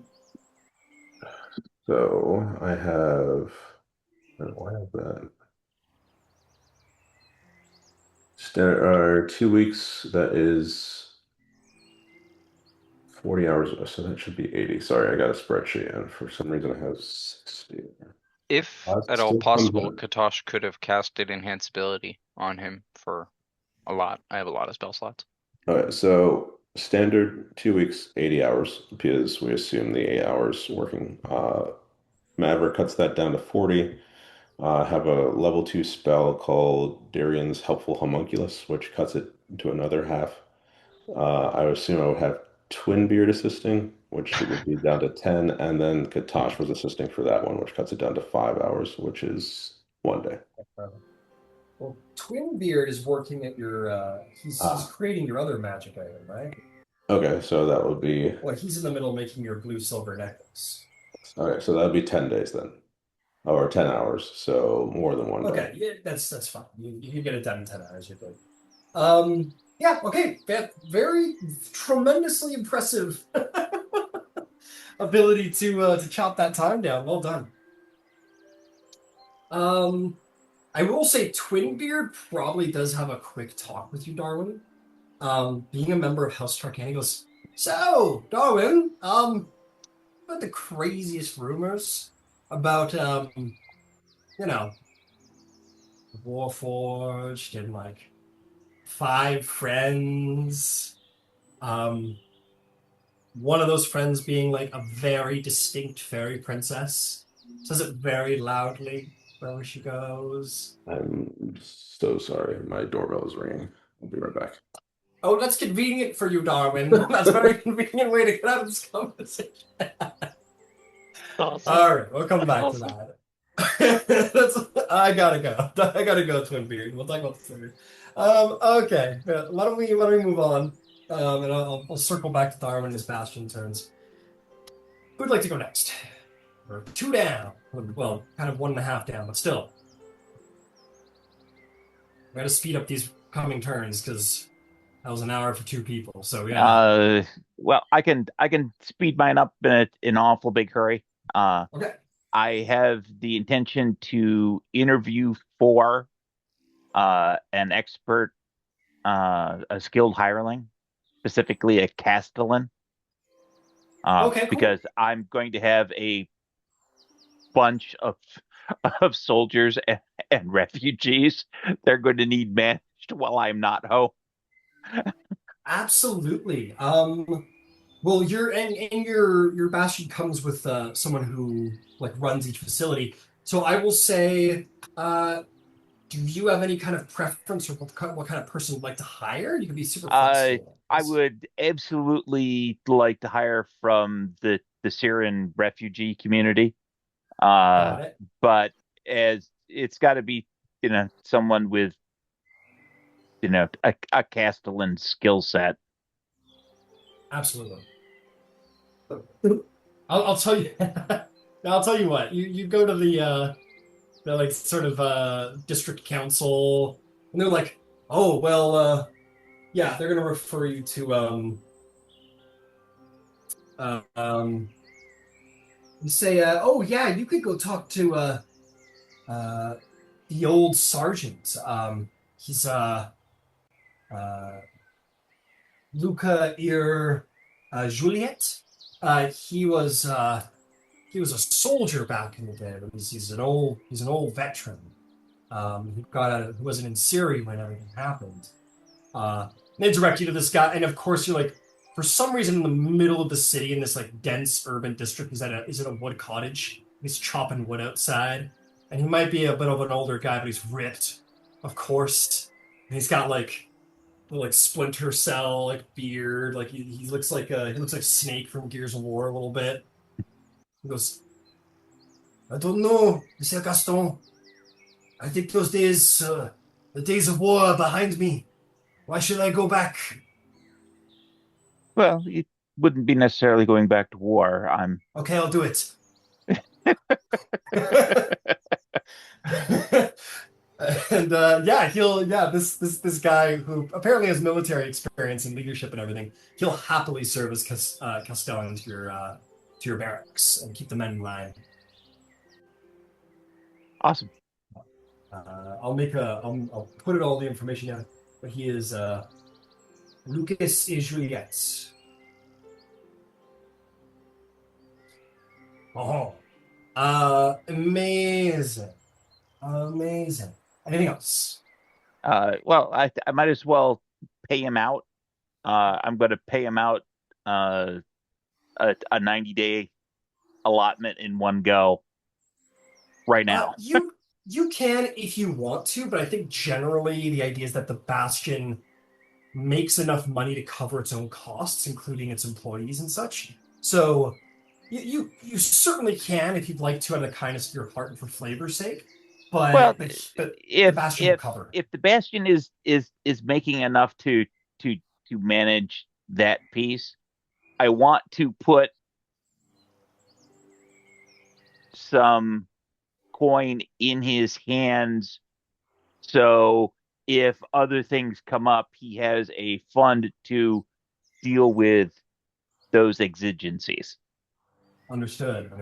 So I have, why have that? There are 2 weeks, that is 40 hours, so that should be 80. Sorry, I got a spreadsheet, and for some reason I have 60. If at all Still comes possible, in. Katosh could have casted Enhanceability on him for a lot. I have a lot of spell slots. Okay, so standard 2 weeks, 80 hours, because we assume the 8 hours working. Maverick cuts that down to 40. Have a level 2 spell called Darian's Helpful Homunculus, which cuts it to another half. I would assume I would have Twinbeard assisting, which would be down to 10, and then Katosh was assisting for that one, which cuts it down to 5 hours, which is 1 day. Well, Twinbeard is working at your, he's creating your other magic item, right? Okay, so that would be, Well, he's in the middle making your blue-silver necklace. okay, so that would be 10 days then. Or 10 hours, so more than 1 day. Okay, yeah, that's fine. You get it done in 10 hours, you're good. Yeah, okay. Very tremendously impressive ability to chop that time down. Well done. I will say Twinbeard probably does have a quick talk with you, Darwin. Being a member of House Tarkanian, he goes, "So, Darwin, about the craziest rumors about Warforged and like 5 friends. One of those friends being like a very distinct fairy princess. Says it very loudly. wherever she goes. I'm so sorry. My doorbell is ringing. I'll be right back. Oh, that's convenient for you, Darwin. That's a very convenient way to get out of this conversation. Awesome. All right, we'll come back Awesome. to that. I gotta go. I gotta go, Twinbeard. We'll talk about this later. Okay. Why don't we move on? And I'll circle back to Darwin as Bastion turns. Who'd like to go next? We're 2 down. Well, kind of 1.5 down, but still. We gotta speed up these coming turns because that was an hour for 2 people. So yeah. Well, I can speed mine up in an awful big hurry. Okay. I have the intention to interview for an expert, a skilled hireling, specifically a castellan. Okay, cool. Because I'm going to have a bunch of soldiers and refugees. They're going to need managed while I'm not home. Absolutely. Well, your bastion comes with someone who like runs each facility. So I will say, do you have any kind of preference or what kind of person you'd like to hire? You can be super flexible. I would absolutely like to hire from the Syrian refugee community. Got it. But as it's got to be, someone with, a castellan skill set. Absolutely. I'll tell you. I'll tell you what. You go to the like sort of district council, and they're like, oh well, yeah, they're gonna refer you to you say, oh yeah, you could go talk to the old sergeant. He's Luca Juliet. He was a soldier back in the day, but he's an old veteran. He wasn't in Syria when everything happened. They direct you to this guy, and of course you're like, for some reason in the middle of the city in this like dense urban district, he's at a wood cottage. He's chopping wood outside, and he might be a bit of an older guy, but he's ripped, of course. And he's got like Splinter Cell like beard, like he looks like Snake from Gears of War a little bit. He goes, I don't know, Monsieur Gaston. I think those days, the days of war are behind me. Why should I go back? Well, it wouldn't be necessarily going back to war. Okay, I'll do it. And this guy who apparently has military experience and leadership and everything, he'll happily serve as Castellan to your barracks and keep the men in line. Awesome. I'll put all the information down. But he is Lucas et Juliet. Oh, amazing. Anything else? Well, I might as well pay him out. I'm going to pay him out a 90-day allotment in one go right now. You can if you want to, but I think generally the idea is that the Bastion makes enough money to cover its own costs, including its employees and such. So you certainly can if you'd like to, out of the kindness of your heart and for flavor's sake. But the Bastion will cover. If the Bastion is making enough to manage that piece, I want to put some coin in his hands, so if other things come up, he has a fund to deal with those exigencies. Understood.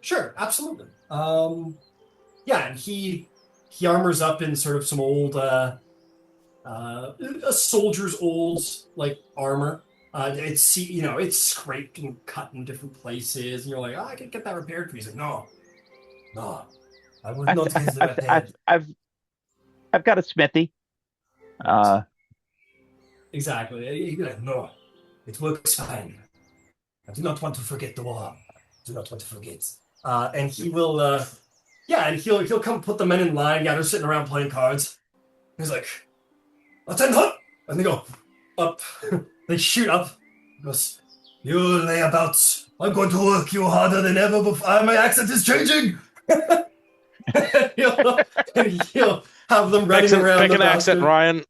Sure, absolutely. Yeah, and he armors up in sort of some old a soldier's old like armor. It's scraped and cut in different places, and you're like, I can get that repaired for you. He's like, no, I would not get that repaired. I've got a smithy. Exactly. He'd be like, no, it works fine. I do not want to forget the war. Do not want to forget. And he will Yeah, and he'll come put the men in line. Yeah, they're sitting around playing cards. He's like, "Attend hunt!" And they go up. They shoot up. He goes, "You layabouts, I'm going to work you harder than ever before. My accent is changing." and he'll have them running around Pick the an accent, bastion. Ryan.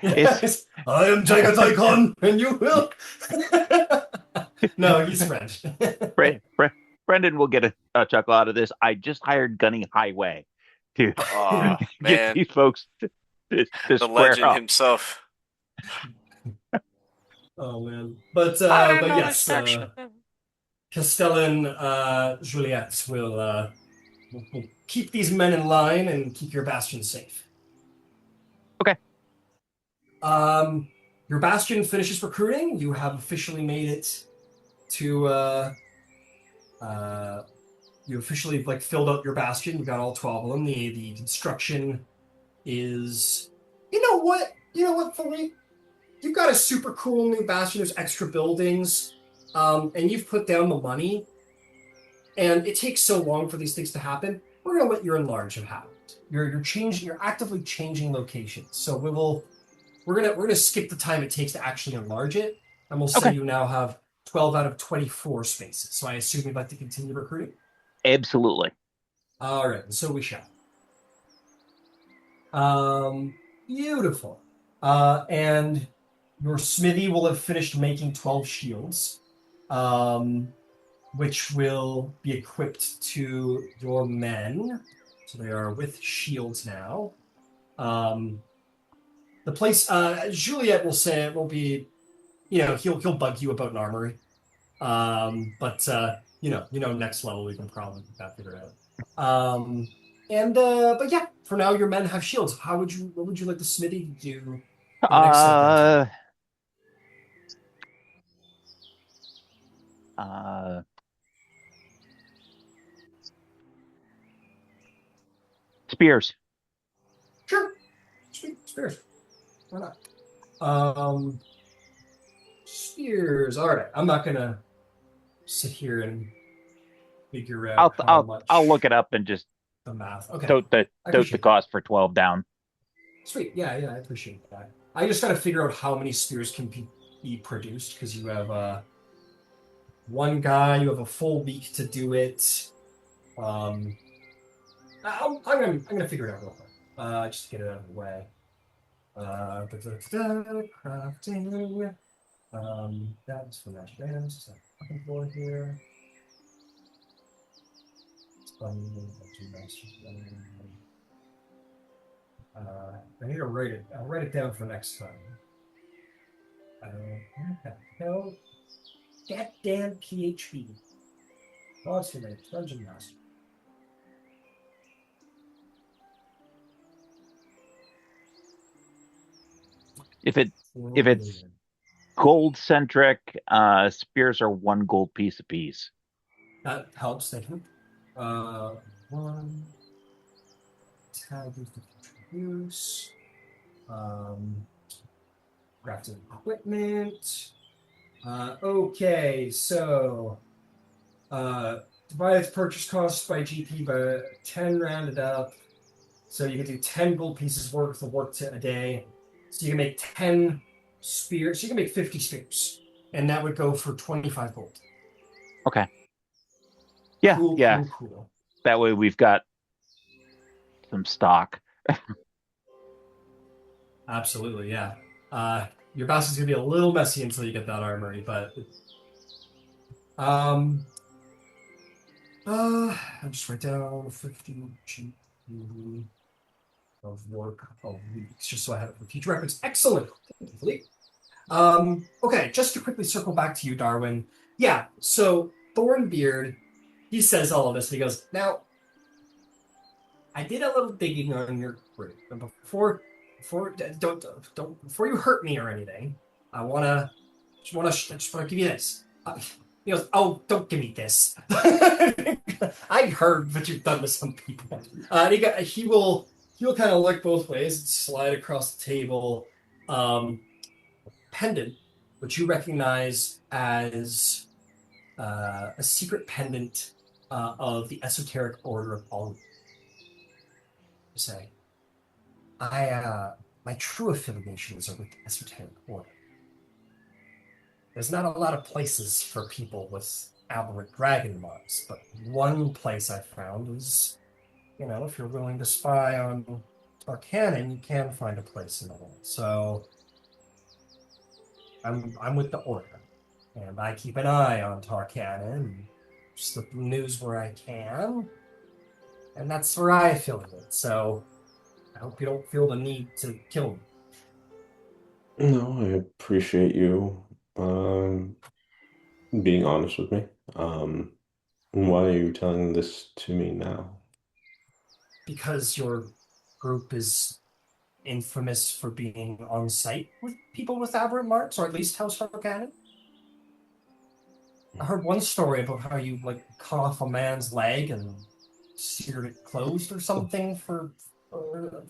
Yes, I am Jagat Icon, and you will. No, he's French. Brendan will get a chuckle out of this. I just hired Gunny Highway to Oh get man, these folks to the square legend up. himself. Oh man, but yes, Castellan Juliet will keep these men in line and keep your bastion safe. Okay. Your bastion finishes recruiting. You have officially made it to. You officially filled out your bastion. You got all 12 of them. The construction is. You know what? Philippe? You've got a super cool new bastion. There's extra buildings, and you've put down the money. And it takes so long for these things to happen. We're gonna let your enlarge have happened. You're changing. You're actively changing locations. So we're gonna skip the time it takes to actually enlarge it, and we'll say Okay. you now have 12 out of 24 spaces. So I assume you'd like to continue recruiting. Absolutely. All right, so we shall. Beautiful. And your smithy will have finished making 12 shields, which will be equipped to your men. So they are with shields now. The place, Juliet will say it will be, he'll bug you about an armory. But next level we can probably get that figured out. But yeah, for now your men have shields. What would you like the smithy to do? For the next set Spears. Sure. Spears. Why not? Spears. All right. I'm not gonna sit here and figure out how much. I'll look it up and just the math. Okay. tote the appreciate cost for 12 down. Sweet. Yeah, I appreciate that. I just got to figure out how many spears can be produced because you have one guy, you have a full week to do it. I'm gonna figure it out real quick. Just to get it out of the way. Crafting. That's for magic items. So I'm looking for here. I need to write it. I'll write it down for next time. No, goddamn PHP. What's your name? Dungeon Master. If it's gold centric, spears are 1 gold piece apiece. That helps, thank you. 1 tag used to use. Crafting equipment. Okay, so divide its purchase costs by GP by 10 rounded up. So you can do 10 gold pieces worth of work a day. So you can make 10 spears. So you can make 50 spears. And that would go for 25 gold. Okay. Yeah, Cool. That way we've got some stock. Absolutely, yeah. Your boss is gonna be a little messy until you get that armory, but I'll just write down 50 GP of work of weeks, just so I have it for future reference. Excellent. Okay, just to quickly circle back to you, Darwin. Yeah, so Thornbeard, he says all of this, and he goes, now, I did a little digging on your group, and before you hurt me or anything, I just wanna give you this. He goes, oh, don't give me this. I heard what you've done with some people. He'll kind of look both ways and slide across the table. Pendant, which you recognize as a secret pendant of the esoteric order of all. say. My true affiliations are with the Esoteric Order. There's not a lot of places for people with aberrant dragon marks, but one place I found is, if you're willing to spy on Tarkanan, you can find a place in the world. So I'm with the Order, and I keep an eye on Tarkanan and slip news where I can, and that's where I affiliate. So I hope you don't feel the need to kill me. No, I appreciate you being honest with me. Why are you telling this to me now? Because your group is infamous for being on site with people with aberrant marks, or at least House Tarkanan. I heard one story about how you cut off a man's leg and seared it closed or something for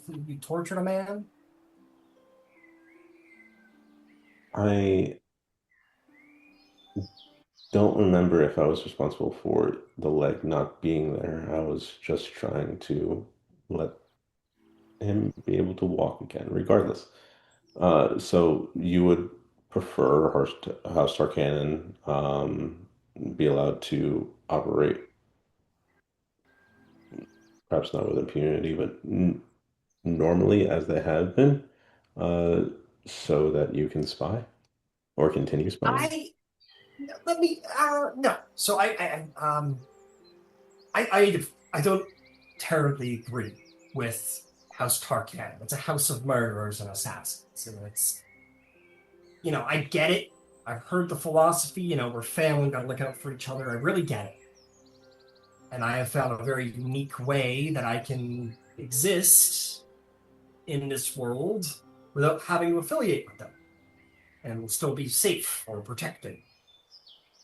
you tortured a man. I don't remember if I was responsible for the leg not being there. I was just trying to let him be able to walk again, regardless. So you would prefer House Tarkanan be allowed to operate, perhaps not with impunity, but normally as they have been, uh, so that you can spy or continue spying? Let me no. So I don't terribly agree with House Tarkanan. It's a house of murderers and assassins, and it's I get it. I've heard the philosophy. We're family, gotta look out for each other. I really get it, and I have found a very unique way that I can exist in this world without having to affiliate with them, and still be safe or protected.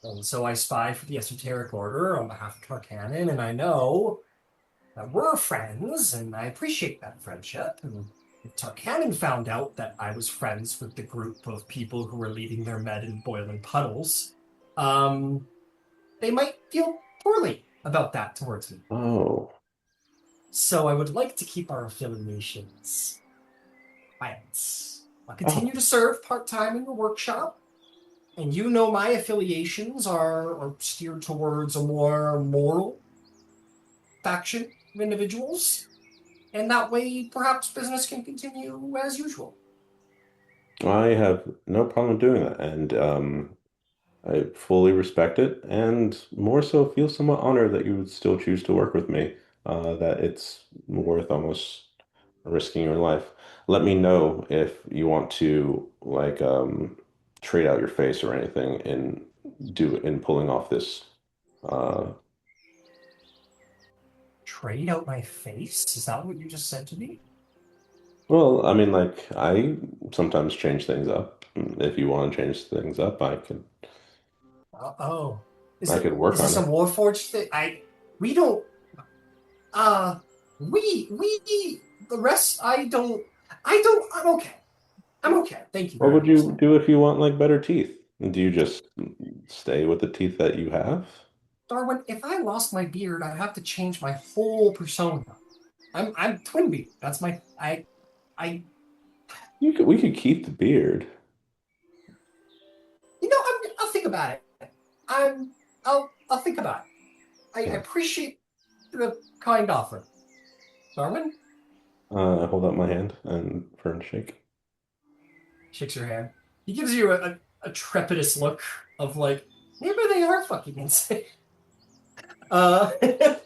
And so I spy for the Esoteric Order on behalf of Tarkanan, and I know that we're friends, and I appreciate that friendship. And if Tarkanan found out that I was friends with the group of people who were leaving their med in boiling puddles, they might feel poorly about that towards me. Oh, So I would like to keep our affiliations quiet. I'll continue to serve part-time in the workshop, and my affiliations are steered towards a more moral faction of individuals, and that way perhaps business can continue as usual. I have no problem doing that, and I fully respect it, and more so feel somewhat honored that you would still choose to work with me. That it's worth almost risking your life. Let me know if you want to trade out your face or anything in pulling off this. Uh, Trade out my face? Is that what you just said to me? well, I mean, I sometimes change things up. If you want to change things up, Oh. I could work Is on this a it. Warforged thing? We don't, uh, the rest, I'm okay. I'm okay. Thank you What very would much. you do if you want better teeth? Do you just stay with the teeth that you have? Darwin, if I lost my beard, I'd have to change my whole persona. I'm twin beard. That's I We could keep the beard. I'll think about it. I'll think about it. I Yeah. appreciate the kind offer. Darwin I hold out my hand and Fern shake. shakes your hand. He gives you a trepidous look of maybe they are fucking insane. Uh, but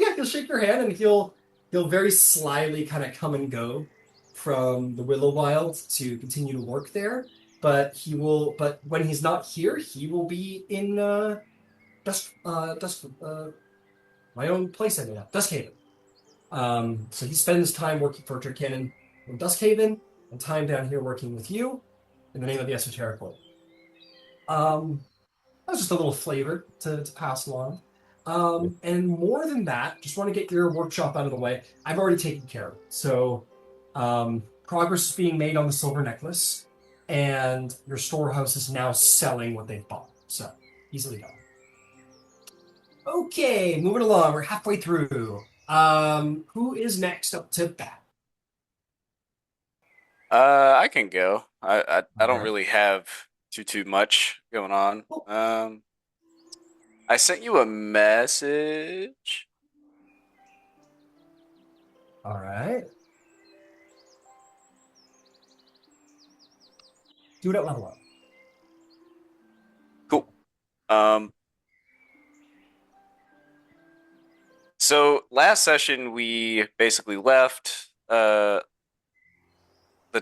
yeah, he'll shake your hand and he'll very slyly kind of come and go from the Willow Wild to continue to work there. But when he's not here, he will be in my own place I made up, Duskhaven. So he spends time working for Turkanon in Duskhaven and time down here working with you in the name of the Esoteric Order. That was just a little flavor to pass along. And more than that, just want to get your workshop out of the way. I've already taken care of it. So progress is being made on the silver necklace, and your storehouse is now selling what they've bought. So easily done. Okay, moving along. We're halfway through. Who is next up to bat? I can go. I don't Alright. really have too much going on. I sent you a message. All right. Do it at level up. Cool. So last session we basically left the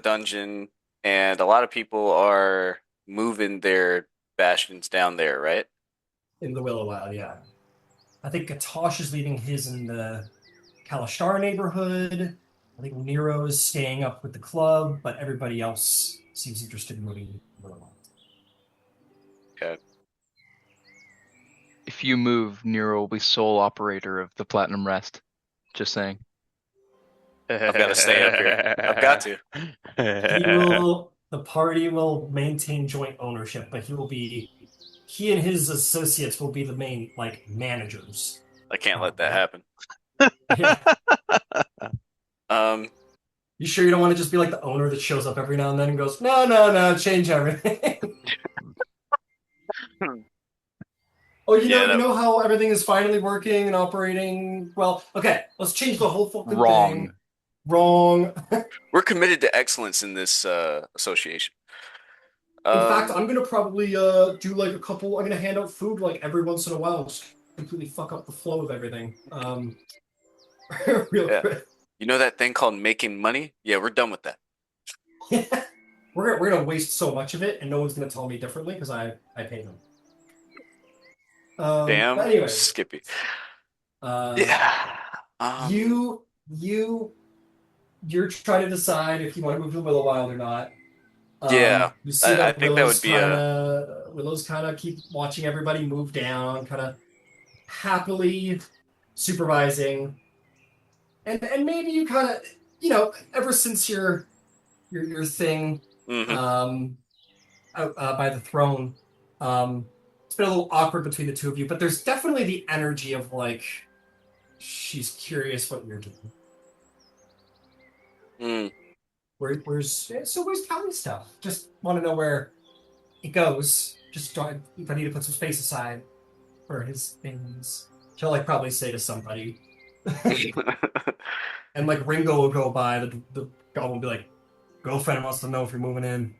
dungeon, and a lot of people are moving their bastions down there, right? In the Willow Wild, yeah. I think Katosh is leading his in the Kalashtar neighborhood. I think Nero is staying up with the club, but everybody else seems interested in moving to the Willow Wild. Okay. If you move, Nero will be sole operator of the Platinum Rest. Just saying. I've got to stay up here. I've got to. The party will maintain joint ownership, but he and his associates will be the main, like, managers. I can't let that happen. Yeah. Um, You sure you don't want to just be like the owner that shows up every now and then and goes, no, change everything? Oh, Yeah, you know how everything is finally working and operating well? Okay, let's change the whole fucking Wrong. thing. Wrong. we're committed to excellence in this association. In fact, I'm gonna probably do like a couple. I'm gonna hand out food like every once in a while, just completely fuck up the flow of everything. Real Yeah. quick. You know that thing called making money? Yeah, we're done with that. We're gonna waste so much of it, and no one's gonna tell me differently because I pay them. Damn, But anyway, Skippy. yeah. You're trying to decide if you want to move to Willow Wild or not. Yeah, You see I that think that would be Willow's kind of keep watching everybody move down, kind of happily supervising, and maybe you kind of ever since your thing Mhm. out by the throne, it's been a little awkward between the two of you, but there's definitely the energy of like she's curious what you're doing. Mm. Where's Callie stuff? Just want to know where it goes. Just if I need to put some space aside for his things. She'll like probably say to somebody, and like Ringo will go by. The goblin will be like, "Girlfriend wants to know if you're moving in."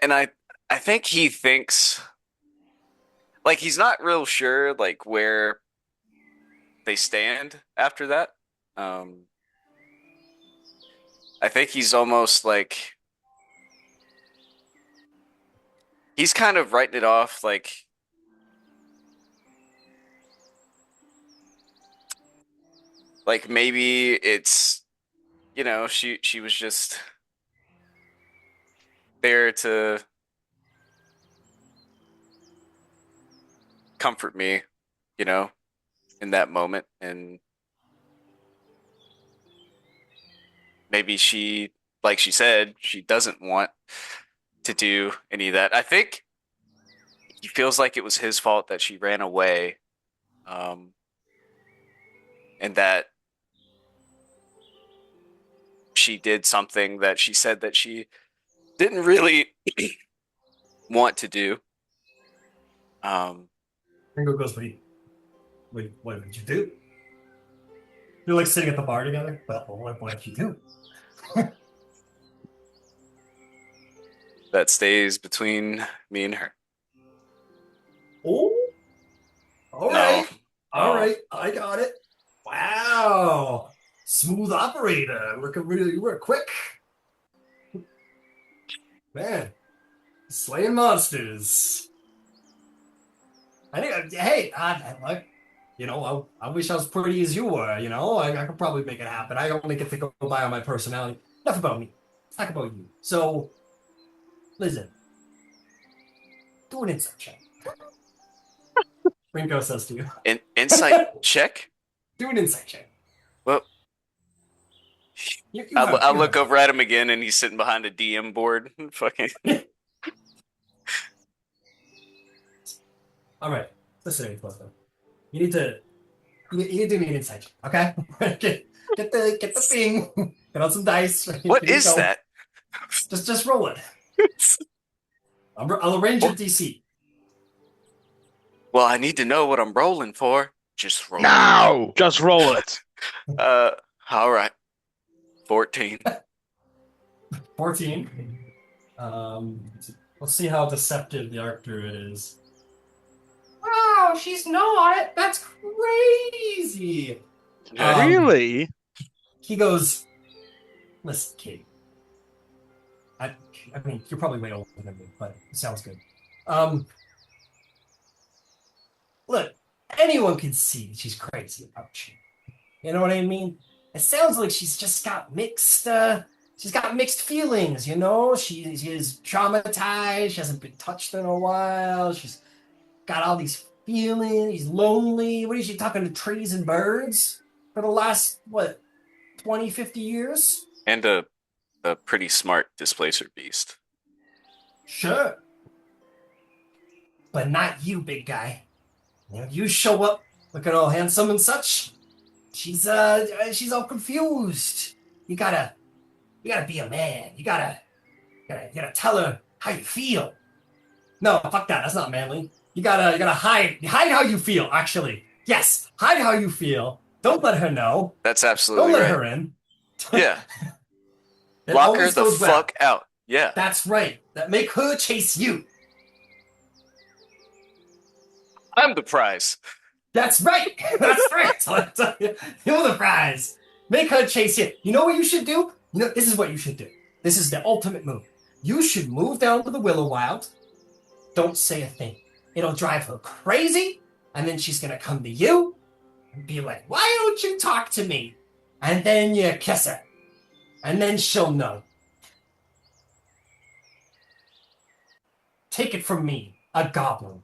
And I think he thinks like he's not real sure like where they stand after that. I think he's almost like he's kind of writing it off like maybe it's she was just there to comfort me, in that moment, and maybe she, like she said, she doesn't want to do any of that. I think he feels like it was his fault that she ran away, and that she did something that she said that she didn't really want to do. Ringo goes, "Wait, what did you do?" You're like sitting at the bar together. Well, what did you do? That stays between me and her. Oh, all No. right. All No. right, I got it. Wow. Smooth operator. You work quick. Man, slaying monsters. I think, hey, like, I wish I was pretty as you were, I could probably make it happen. I only get to go by on my personality. Enough about me. Talk about you. So, listen. Do an insight check. Rinko says to you. Insight check? Do an insight check. Well, I look over at him again, and he's sitting behind a DM board. Fucking. All right. Listen to me, Clifton. You need to do me an insight check, okay? get the thing. Get on some dice. Right? What Here you is go. that? Just roll it. I'll arrange your DC. Well, I need to know what I'm rolling for. Just roll. Now, just roll it. All right. 14. 14. Let's see how deceptive the Arc Druid is. Wow, she's not. That's crazy. Really? He goes, listen, kid. I mean, you're probably way older than me, but it sounds good. Look, anyone can see that she's crazy about you. You know what I mean? It sounds like she's just got mixed feelings, you know? She is traumatized, she hasn't been touched in a while, she's got all these feelings, she's lonely. What is she talking to trees and birds for the last, 20, 50 years? And a pretty smart displacer beast. Sure. But not you, big guy. You know, you show up looking all handsome and such. She's all confused. You gotta be a man. You gotta tell her how you feel. No, fuck that. That's not manly. You gotta hide how you feel. Actually, yes, hide how you feel. Don't let her know. That's Don't absolutely let right. her in. Yeah. It Lock her always the goes well. fuck out. Yeah. That's right. That make her chase you. I'm the prize. That's right. That's right. You're the prize. Make her chase you. You know what you should do? You know, this is what you should do. This is the ultimate move. You should move down to the Willow Wild. Don't say a thing. It'll drive her crazy, and then she's gonna come to you and be like, "Why don't you talk to me?" And then you kiss her, and then she'll know. Take it from me, a goblin.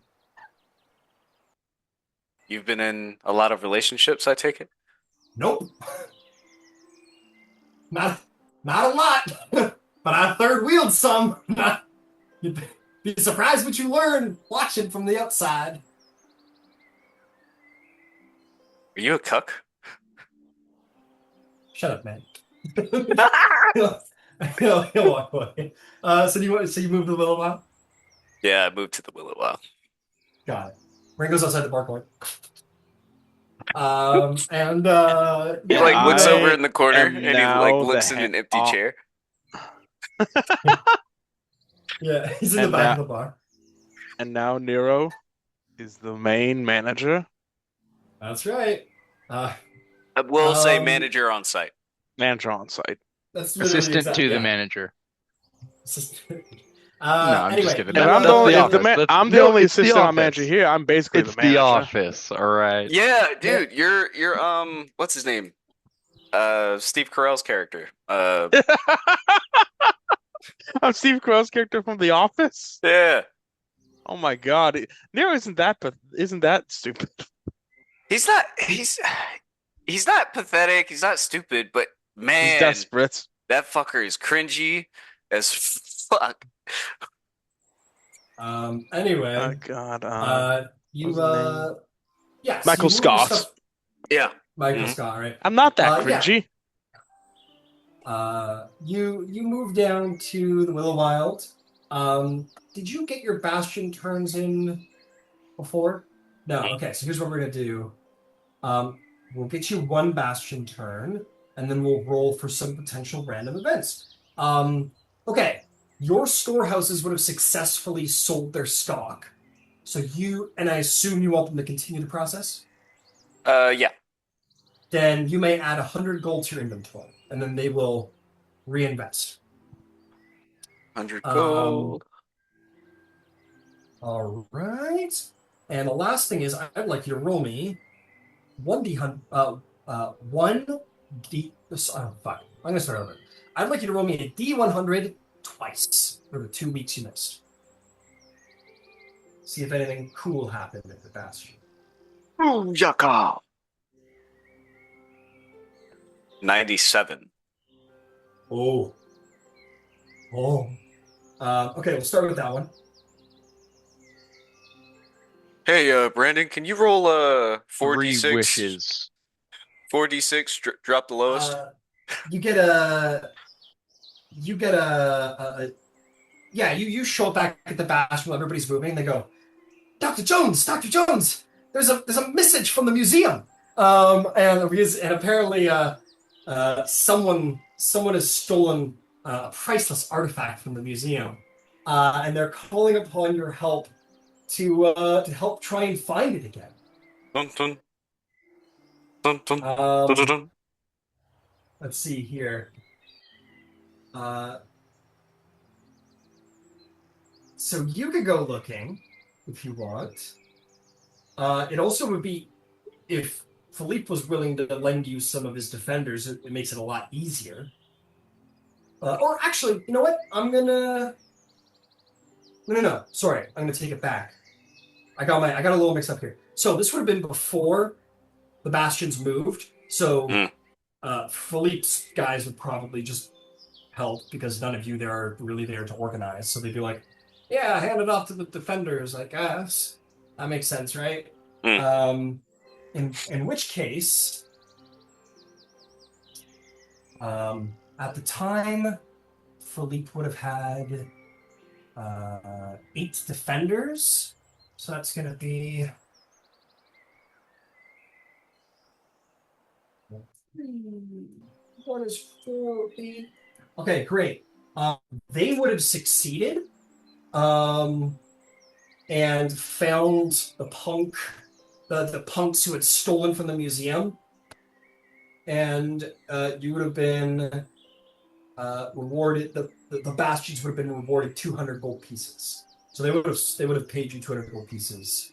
You've been in a lot of relationships, I take it? Nope. Not a lot, but I third wheeled some. You'd be surprised what you learn watching from the outside. Are you a cuck? Shut up, man. He'll walk away. So you moved to the Willow Wild? Yeah, I moved to the Willow Wild. Got it. Ring goes outside the bar going. He yeah, looks I over in the corner am and he now looks the in an head- empty chair. yeah, he's in the And back now- of the bar. And now Nero is the main manager. That's right. I will say Um, manager on site. Manager on site. That's literally Assistant exactly, to the yeah. manager. Assistant. No, I'm just Anyway, kidding. If That- I'm that's the only, the if the office. man, That's- I'm the no, only it's the assistant office. manager here, I'm basically It's the manager. the office, all right. Yeah, dude, you're what's his name? Steve Carell's character. I'm Steve Carell's character from The Office. Yeah. Oh my God, Nero isn't that stupid? He's not pathetic, he's not stupid, but He's man, desperate. that fucker is cringy as fuck. Anyway, Oh God. you what's his name? yeah, so Michael you move your Scott. stuff- Yeah. Michael Mhm. Scott, right? I'm not that Yeah. cringy. You move down to the Willow Wild. Did you get your bastion turns in before? No. Okay, so here's what we're gonna do. We'll get you one bastion turn, and then we'll roll for some potential random events. Okay, your storehouses would have successfully sold their stock. So I assume you want them to continue the process? Yeah. Then you may add 100 gold to your inventory, and then they will reinvest. 100 Um, gold. All right. And the last thing is, I'd like you to roll me 1d100. 1d. Oh, fuck. I'm gonna start over. I'd like you to roll me a d100 twice for the 2 weeks you missed. See if anything cool happened at the bastion. Ooh, yaka. 97. Oh. Okay, we'll start with that one. Hey, Brandon, can you roll 3 4d6? wishes. 4d6, drop the lowest. You get a yeah, you show up back at the bash while everybody's moving. They go, Dr. Jones, Dr. Jones, there's a message from the museum. And apparently someone has stolen a priceless artifact from the museum. And they're calling upon your help to help try and find it again. Dun, dun, dun, dun, dun, Um, dun, dun. let's see here. So you could go looking if you want. It also would be, if Philippe was willing to lend you some of his defenders, it makes it a lot easier. Or actually, you know what? I'm gonna. No. Sorry, I'm gonna take it back. I got a little mixed up here. So this would have been before the bastions moved. So Philippe's guys would probably just help because none of you there are really there to organize. So they'd be like, "Yeah, hand it off to the defenders." I guess that makes sense, right? In which case, at the time, Philippe would have had 8 defenders. So that's going to be 1 is 4, 8. Okay, great. They would have succeeded and found the punks who had stolen from the museum, and you would have been rewarded. The bastions would have been rewarded 200 gold pieces. So they would have paid you 200 gold pieces.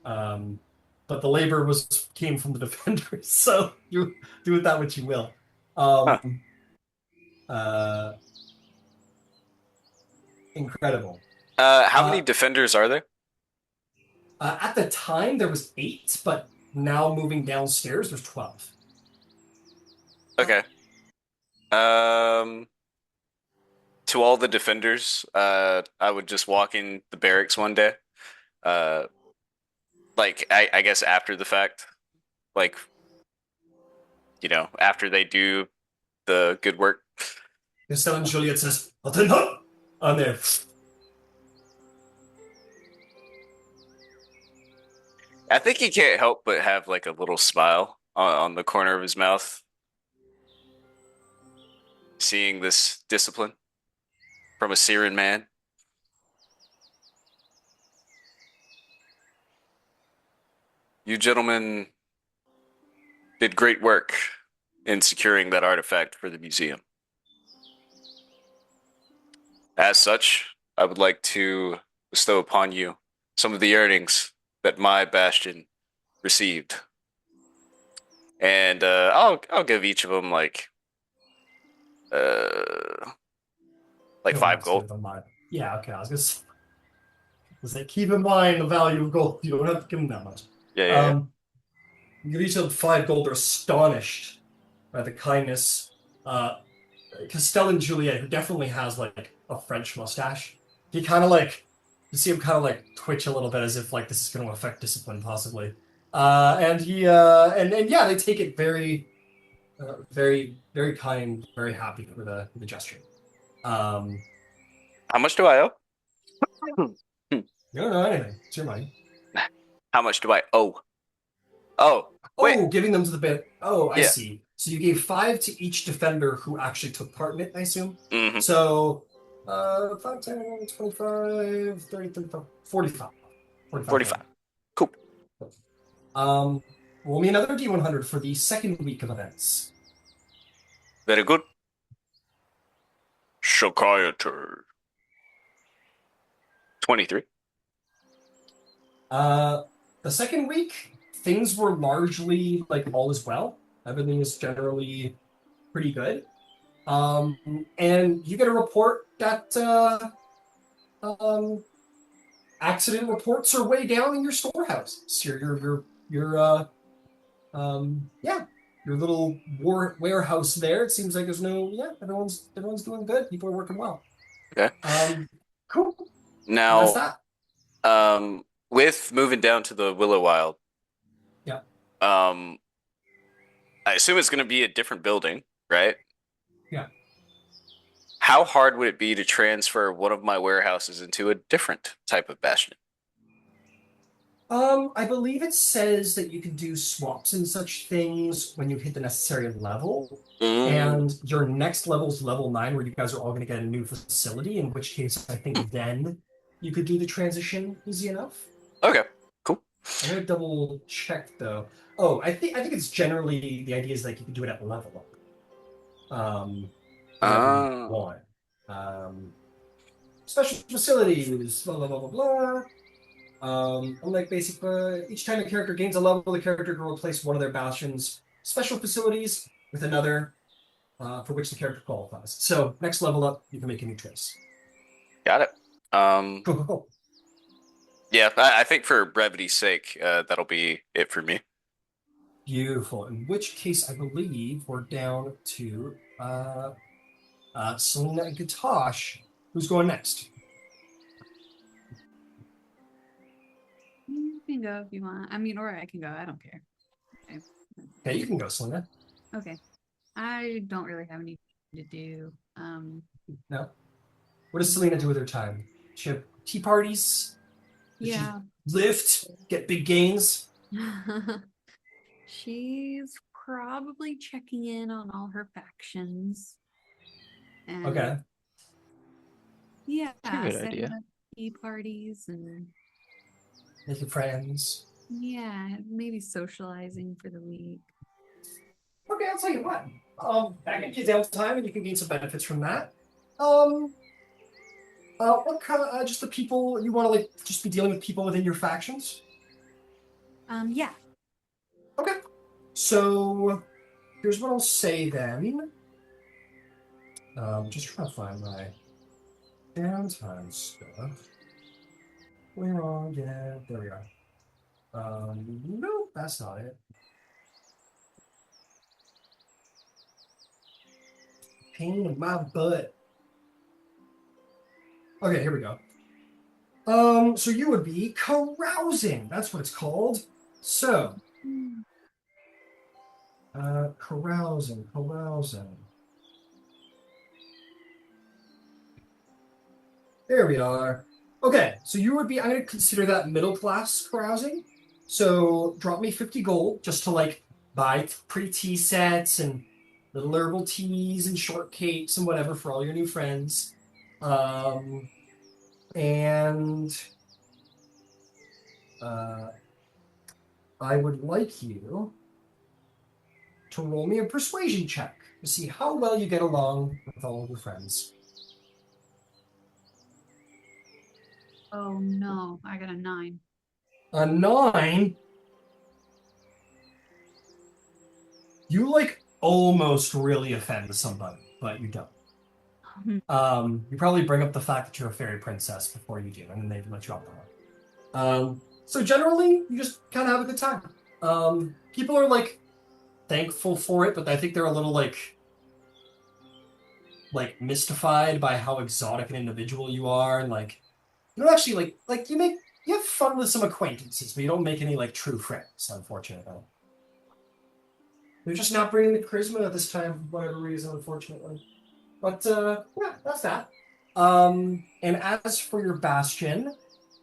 But the labor came from the defenders, so you do with that what you will. Incredible. How many defenders are there? At the time, there was 8, but now moving downstairs, there's 12. Okay. To all the defenders, I would just walk in the barracks one day. Like I guess after the fact, like after they do the good work. Estelle and Juliet says, "Attends!" on there. I think he can't help but have like a little smile on the corner of his mouth, seeing this discipline from a Syrian man. You gentlemen did great work in securing that artifact for the museum. As such, I would like to bestow upon you some of the earnings that my bastion received, and I'll give each of them like 5 gold. Yeah, okay. I was gonna say, keep in mind the value of gold. You don't have to give them that much. Yeah. You give each of them 5 gold. They're astonished by the kindness. Castell and Juliet, who definitely has like a French mustache, he kind of like, you see him kind of like twitch a little bit as if like this is going to affect discipline possibly. And he and yeah, they take it very, very, very kind, very happy for the gesture. How much do I owe? You don't know anything. It's your money. How much do I owe? Oh, wait. Oh, giving them to the bit. Oh, I Yeah. see. So you gave 5 to each defender who actually took part in it, I assume? Mm-hmm. So, 5, 10, 25, 30, 35, 45. 45. Cool. Roll me another D100 for the second week of events. Very good. Psychiater. 23. The second week, things were largely like all is well. Everything is generally pretty good. And you get a report that accident reports are way down in your storehouse. So your little warehouse there. It seems like there's everyone's doing good. People are working well. Okay. Cool. Now, That's that. with moving down to the Willow Wild, Yeah. I assume it's going to be a different building, right? Yeah. How hard would it be to transfer one of my warehouses into a different type of bastion? I believe it says that you can do swaps and such things when you hit the necessary level. And your next level is level 9, where you guys are all going to get a new facility, in which case I think then you could do the transition easy enough. Okay, cool. I'm going to double check, though. Oh, I think it's generally, the idea is like you can do it at level up. Whatever you want. Special facilities, blah, blah, blah, blah, blah. Unlike basic, each time a character gains a level, the character can replace one of their bastions' special facilities with another for which the character qualifies. So next level up, you can make a new choice. Got it. Cool. Yeah, I think for brevity's sake, that'll be it for me. Beautiful. In which case, I believe we're down to Selena and Gatosh. Who's going next? You can go if you want. I mean, or I can go. I don't care. Okay, you can go, Selena. Okay. I don't really have anything to do. No. What does Selena do with her time? She have tea parties? Does Yeah. she lift? Get big gains? She's probably checking in on all her factions. And Okay. yeah, That's a good setting idea. up tea parties and Making friends. yeah, maybe socializing for the week. Okay, I'll tell you what. Back into your downtime, and you can gain some benefits from that. What kind of just the people you want to like just be dealing with people within your factions? Yeah. Okay. So here's what I'll say then. Just trying to find my downtime stuff. Where are you? There we are. Nope, that's not it. Pain in my butt. Okay, here we go. So you would be carousing. That's what it's called. So, carousing. There we are. Okay, so you would be, I'm going to consider that middle class carousing. So drop me 50 gold just to like buy pretty tea sets and little herbal teas and shortcakes and whatever for all your new friends. And I would like you to roll me a persuasion check to see how well you get along with all of your friends. Oh no, I got a 9. A 9? You like almost really offend somebody, but you don't. You probably bring up the fact that you're a fairy princess before you do, and then they let you off the hook. So generally, you just kind of have a good time. People are like thankful for it, but I think they're a little like mystified by how exotic an individual you are, and like you don't actually like you have fun with some acquaintances, but you don't make any like true friends, unfortunately. They're just not bringing the charisma at this time for whatever reason, unfortunately. But yeah, that's that. And as for your bastion,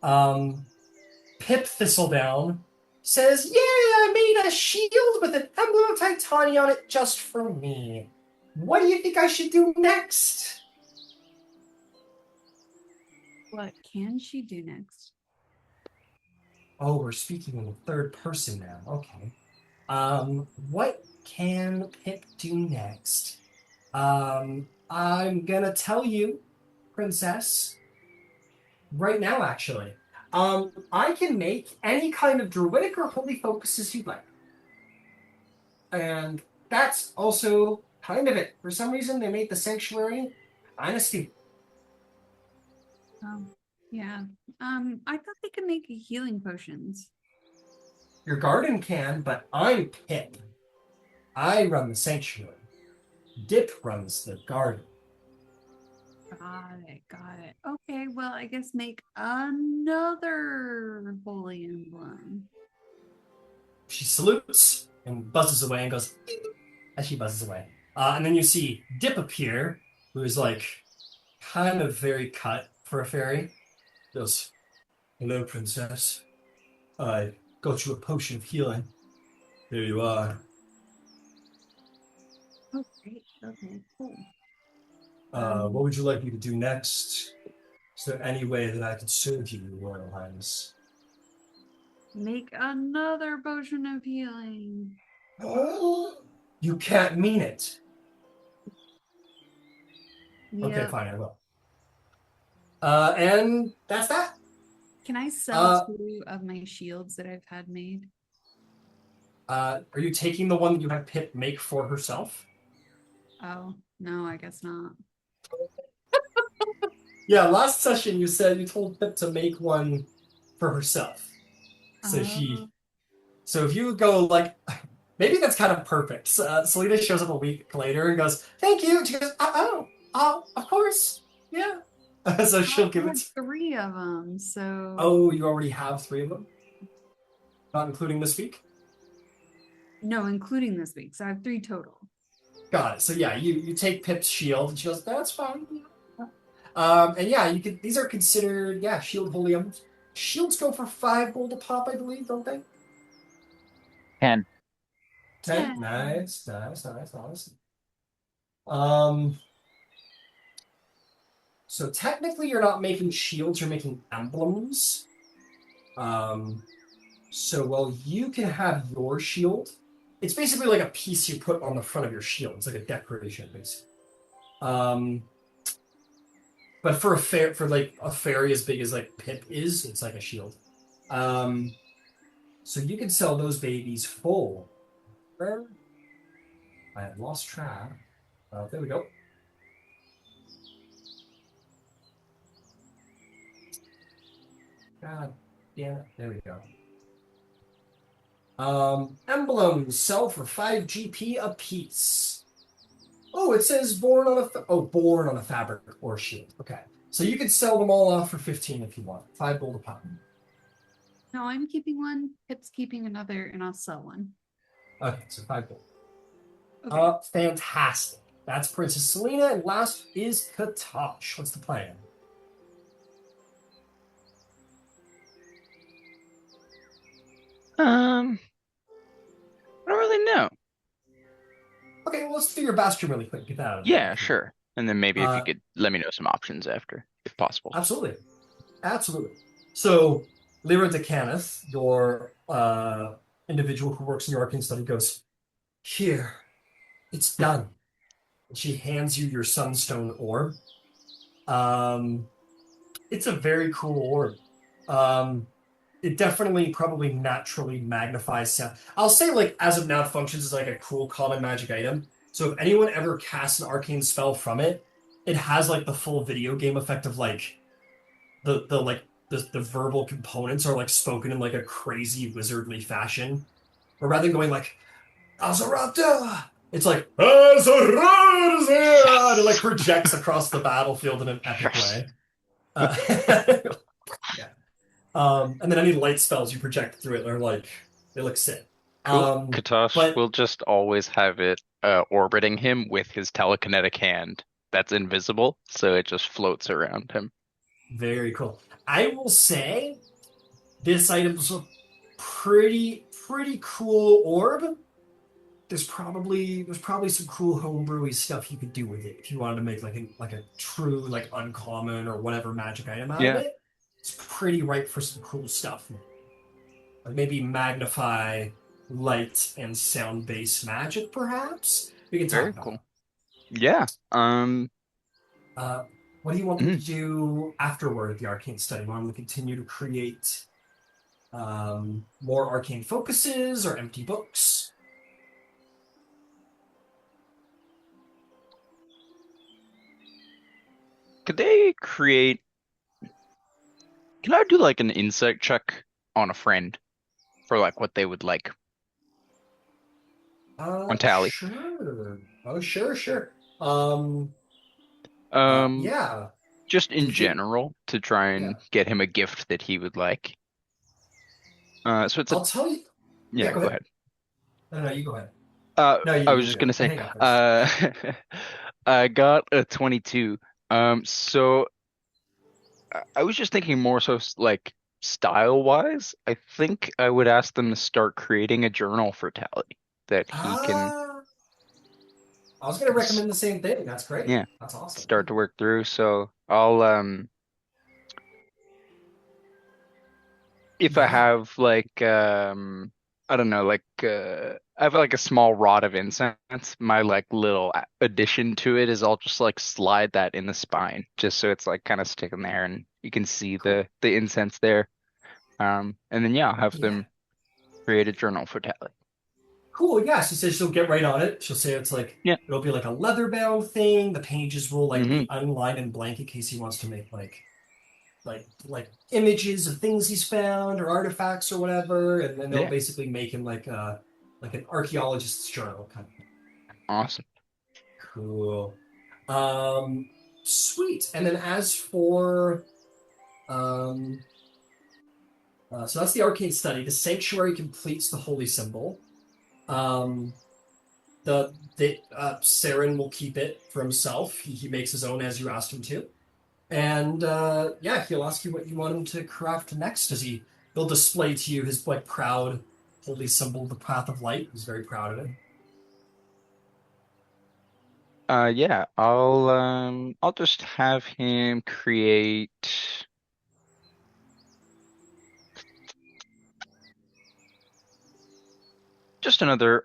Pip Thistledown says, "Yeah, I made a shield with an emblem of Titania on it just for me. What do you think I should do next?" What can she do next? Oh, we're speaking in the third person now. Okay. What can Pip do next? I'm gonna tell you, Princess, right now, actually. I can make any kind of druidic or holy focuses you'd like. And that's also kind of it. For some reason, they made the sanctuary kind of stupid. Yeah. I thought they could make healing potions. Your garden can, but I'm Pip. I run the sanctuary. Dip runs the garden. Got it. Okay, well, I guess make another holy emblem. She salutes and buzzes away and goes as she buzzes away. And then you see Dip appear, who is like kind of very cut for a fairy. Goes, hello, princess. I got you a potion of healing. Here you are. Oh, great. Okay, cool. What would you like me to do next? Is there any way that I can serve you, Your Royal Highness? Make another potion of healing. You can't mean it. Okay, Yep. fine, I will. And that's that. Can I sell 2 of my shields that I've had made? Are you taking the one that you had Pip make for herself? Oh, no, I guess not. Yeah, last session you said you told Pip to make one for herself. So Oh. so if you go like, maybe that's kind of perfect. Selena shows up a week later and goes, "Thank you." And she goes, "Oh, of course, yeah." So she'll give I it. had 3 of them, so. Oh, you already have 3 of them, not including this week. No, including this week. So I have 3 total. Got it. So yeah, you take Pip's shield, and she goes, "That's fine." And yeah, you could. These are considered shield holy emblems. Shields go for 5 gold a pop, I believe, don't they? 10. 10. 10. Nice. Um. So technically, you're not making shields; you're making emblems. So while you can have your shield, it's basically like a piece you put on the front of your shield. It's like a decoration, basically. But for like a fairy as big as like Pip is, it's like a shield. So you can sell those babies full. I have lost track. There we go. God damn it. There we go. Emblems sell for 5 GP a piece. Oh, it says born on a fabric or shield. Okay. So you could sell them all off for 15 if you want. 5 gold a pop. No, I'm keeping one. Pip's keeping another, and I'll sell one. Okay, so 5 gold. Okay. Fantastic. That's Princess Selena, and last is Katosh. What's the plan? I don't really know. Okay, well, let's do your bastion really quick. Get that out of the Yeah, way. sure. And then maybe if you Uh, could let me know some options after, if possible. Absolutely. So, Lyra DeCaneth, your individual who works in your arcane study, goes, "Here, it's done." And she hands you your sunstone orb. It's a very cool orb. It definitely probably naturally magnifies sound. I'll say like as of now it functions as like a cool common magic item. So if anyone ever casts an arcane spell from it, it has like the full video game effect of like the verbal components are like spoken in like a crazy wizardly fashion. Or rather than going like Azarata, it's like Azarata, and it like projects across the battlefield in an epic Yes. way. Uh, yeah. And then any light spells you project through it are like they look sick. Cool. Katosh But will just always have it orbiting him with his telekinetic hand that's invisible, so it just floats around him. very cool. I will say this item's a pretty cool orb. There's probably some cool homebrewy stuff you could do with it if you wanted to make like a true like uncommon or whatever magic item out of Yeah. it. It's pretty ripe for some cool stuff. Like maybe magnify light and sound based magic, perhaps. We can talk Very about cool. Yeah. what do you want me to do afterward the arcane study? Want me to continue to create more arcane focuses or empty books? Could they create? Can I do like an insight check on a friend for like what they would like on Tally? Sure. Oh, sure. Um, Yeah. Just Do in you think? general to try Yeah. and get him a gift that he would like. So it's a I'll tell you. Yeah, yeah, go go ahead. ahead. No, you go ahead. No, I was you just go. gonna say, Hang on first. uh, I got a 22. So I was just thinking more so like style wise. I think I would ask them to start creating a journal for Tally that he can, Ah, I was gonna s- recommend the same thing. That's great. yeah, That's awesome. start to work through. So I'll if I Yeah. have like I don't know, like I have like a small rod of incense. My like little addition to it is I'll just like slide that in the spine just so it's like kind of sticking there and you can see Cool. the incense there. And then yeah, I'll have Yeah. them create a journal for Tally. Cool. Yeah. She says she'll get right on it. She'll say it's like Yeah. it'll be like a leather bound thing. The pages will like Hmm. be unlined and blank in case he wants to make like images of things he's found or artifacts or whatever, and then they'll Yeah. basically make him like an archaeologist's journal kind of thing. Awesome. Cool. Um, Sweet. And then as for um, so that's the arcane study. The sanctuary completes the holy symbol. Um, the Saren will keep it for himself. He makes his own as you asked him to. And yeah, he'll ask you what you want him to craft next as he'll display to you his like proud holy symbol, the path of light. He's very proud of it. Yeah, I'll just have him create just another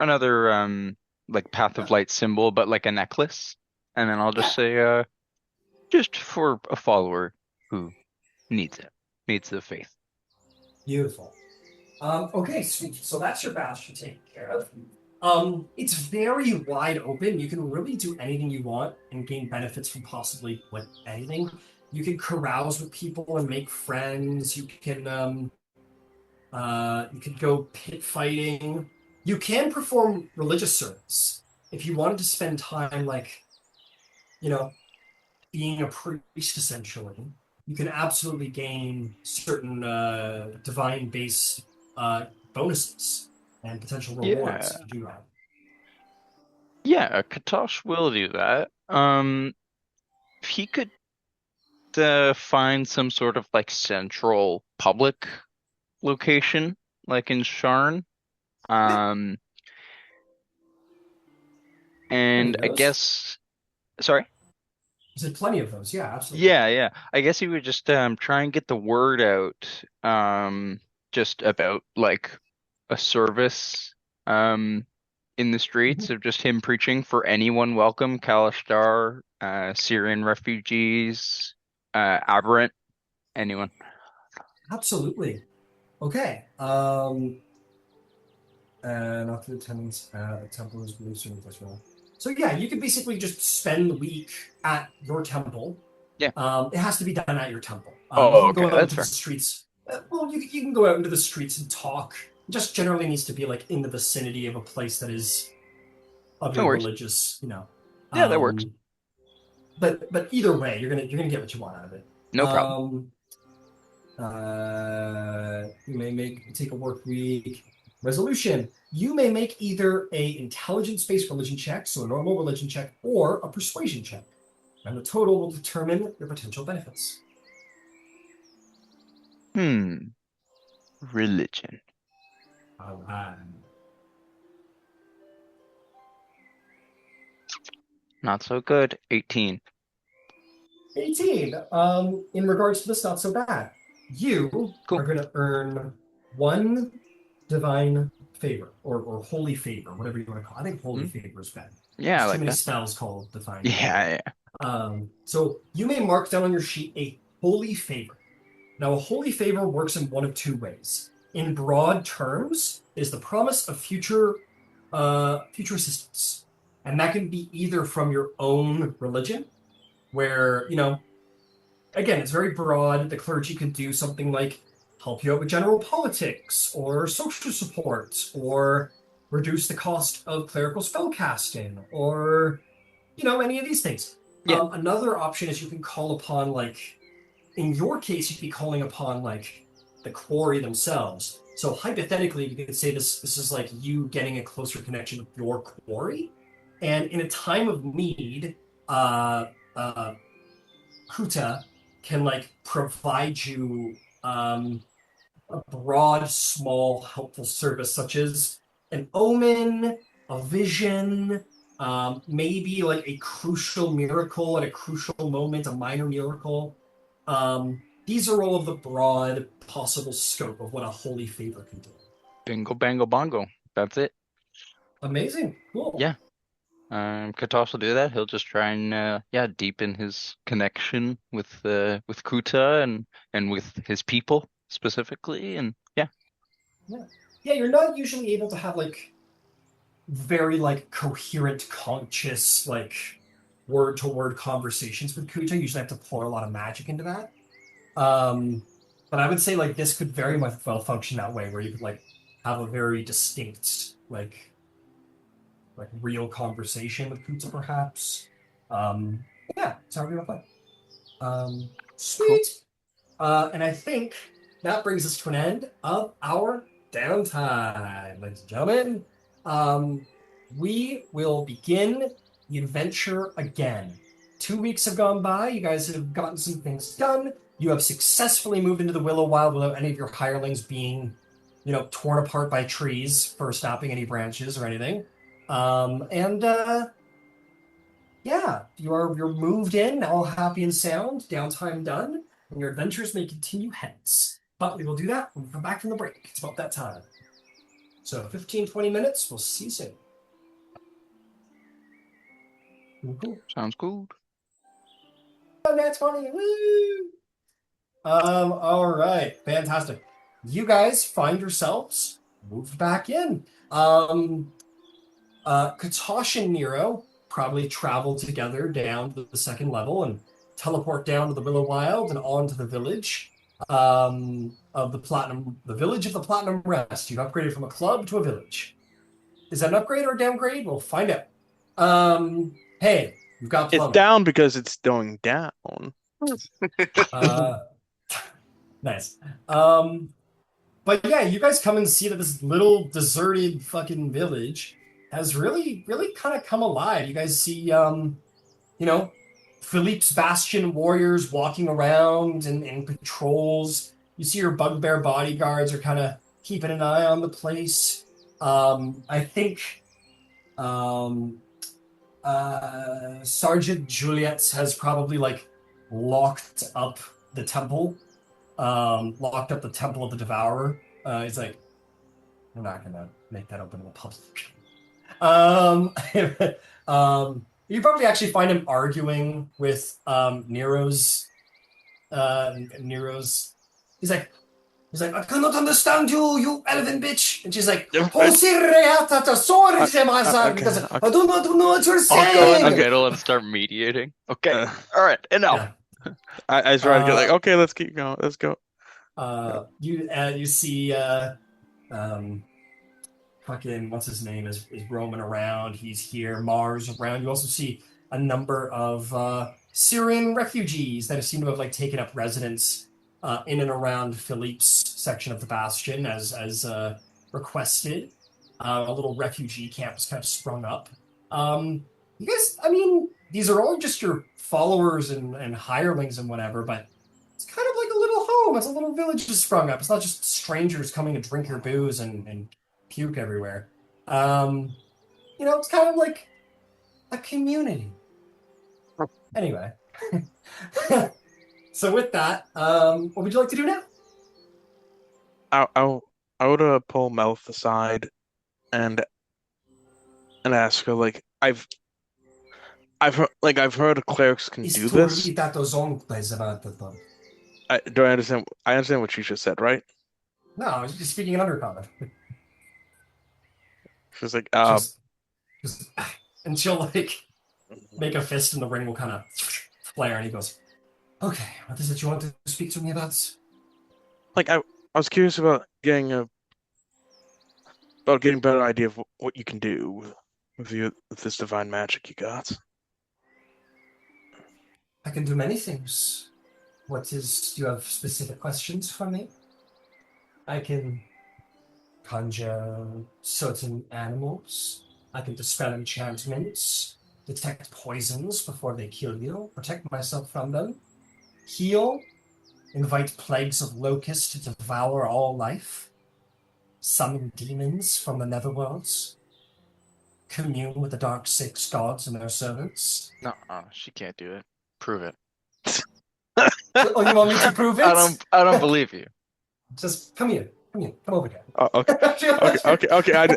like path Yeah, of light symbol, but like a necklace. And then I'll just yeah, say just for a follower who needs it, needs the faith. beautiful. Okay, sweet. So that's your bastion taken care of. It's very wide open. You can really do anything you want and gain benefits from possibly what anything. You can carouse with people and make friends. You can go pit fighting. You can perform religious service if you wanted to spend time like you know being a priest essentially. You can absolutely gain certain divine based bonuses and potential rewards Yeah, if you do that. yeah, Katosh will do that. If he could find some sort of like central public location, like in Sharn, Yeah, um, plenty and of I those. guess, sorry. There's plenty of those. Yeah, absolutely. Yeah, yeah. I guess he would just try and get the word out just about like a service in the streets Mhm. of just him preaching for anyone welcome, Kalashtar, Syrian refugees, Aberrant, anyone. Absolutely. Okay. Not the attendance at a temple is believed to as well. So yeah, you could basically just spend the week at your temple. Yeah. It has to be done at your temple. You Oh, can okay, go out that's into the fair. streets. Well, you can go out into the streets and talk. It just generally needs to be like in the vicinity of a place that is of No your worries. religious. Yeah, that works. Um, but either way, you're gonna get what you want out of it. No problem. You may take a work week resolution. You may make either a intelligence-based religion check, so a normal religion check, or a persuasion check, and the total will determine your potential benefits. Hmm. Religion. All right. Not so good. 18. 18. In regards to this, not so bad. You Cool. are going to earn one divine favor or holy favor, whatever you want to call it. I think holy Hmm? favor is better. Yeah, I There's too like many that. spells called divine favor. Yeah, yeah. So you may mark down on your sheet a holy favor. Now, a holy favor works in one of two ways. In broad terms, is the promise of future assistance, and that can be either from your own religion, where again, it's very broad. The clergy can do something like help you out with general politics or social support or reduce the cost of clerical spellcasting or any of these things. Yeah. Another option is you can call upon, like, in your case, you'd be calling upon, like, the quarry themselves. So hypothetically, you could say this is like you getting a closer connection with your quarry. And in a time of need, uh, uh, Kuta can like provide you a broad, small, helpful service, such as an omen, a vision, maybe like a crucial miracle at a crucial moment, a minor miracle. These are all of the broad possible scope of what a holy favor can do. Bingo, bango, bongo. That's it. Amazing, cool. Yeah. Katosh will do that. He'll just try and deepen his connection with Kuta and with his people specifically. And yeah. Yeah, you're not usually able to have like very like coherent, conscious, like word to word conversations with Kuta. You usually have to pour a lot of magic into that. But I would say like this could very much well function that way, where you could like have a very distinct like real conversation with Kuta, perhaps. Um, yeah, it's how we want to play. Cool. Sweet. And I think that brings us to an end of our downtime, ladies and gentlemen. We will begin the adventure again. 2 weeks have gone by. You guys have gotten some things done. You have successfully moved into the Willow Wild without any of your hirelings being, torn apart by trees for snapping any branches or anything. Yeah, you're moved in, all happy and sound, downtime done, and your adventures may continue hence. But we will do that when we come back from the break. It's about that time. So 15, 20 minutes, we'll see you soon. Cool. Sounds good. Oh, that's funny. Woo! All right, fantastic. You guys find yourselves moved back in. Katosh and Nero probably travel together down to the second level and teleport down to the Willow Wild and on to the village of the village of the Platinum Rest. You've upgraded from a club to a village. Is that an upgrade or a downgrade? We'll find out. Hey, you've got It's plumbing. down because it's going down. Nice. But yeah, you guys come and see that this little deserted fucking village has really, really kind of come alive. You guys see, Philippe's Bastion warriors walking around in patrols. You see your bugbear bodyguards are kind of keeping an eye on the place. I think Sergeant Juliet has probably like locked up the temple. Locked up the Temple of the Devourer. He's like, we're not gonna make that open to the public. You probably actually find him arguing with Nero's. He's like, I cannot understand you, you elven bitch. And she's like, Okay. because I do not know what you're saying. Okay, let's start mediating. Okay. All right. Enough. Yeah. I try to get like, okay, let's keep going. Let's go. You see fucking what's his name is roaming around. He's here. Mars around. You also see a number of Syrian refugees that have seemed to have like taken up residence in and around Philippe's section of the Bastion as requested. A little refugee camp has kind of sprung up. You guys, I mean, these are all just your followers and hirelings and whatever, but it's kind of like a little home. It's a little village just sprung up. It's not just strangers coming to drink your booze and puke everywhere. It's kind of like a community. Anyway. So with that, what would you like to do now? I would pull Melf aside and ask her like I've heard clerics can do this. I understand. I understand what you just said, right? No, I was just speaking in undercommon. She's like, and she'll like make a fist, and the ring will kind of flare, and he goes, "Okay, what is it you want to speak to me about?" like I was curious about getting a better idea of what you can do with this divine magic you got. I can do many things. Do you have specific questions for me? I can conjure certain animals. I can dispel enchantments, detect poisons before they kill you, protect myself from them, heal, invite plagues of locusts to devour all life, summon demons from the netherworlds, commune with the Dark Six gods and their servants. No, she can't do it. Prove it. Oh, you want me to prove it? I don't believe you. Just come here. Come over here. Okay. Okay.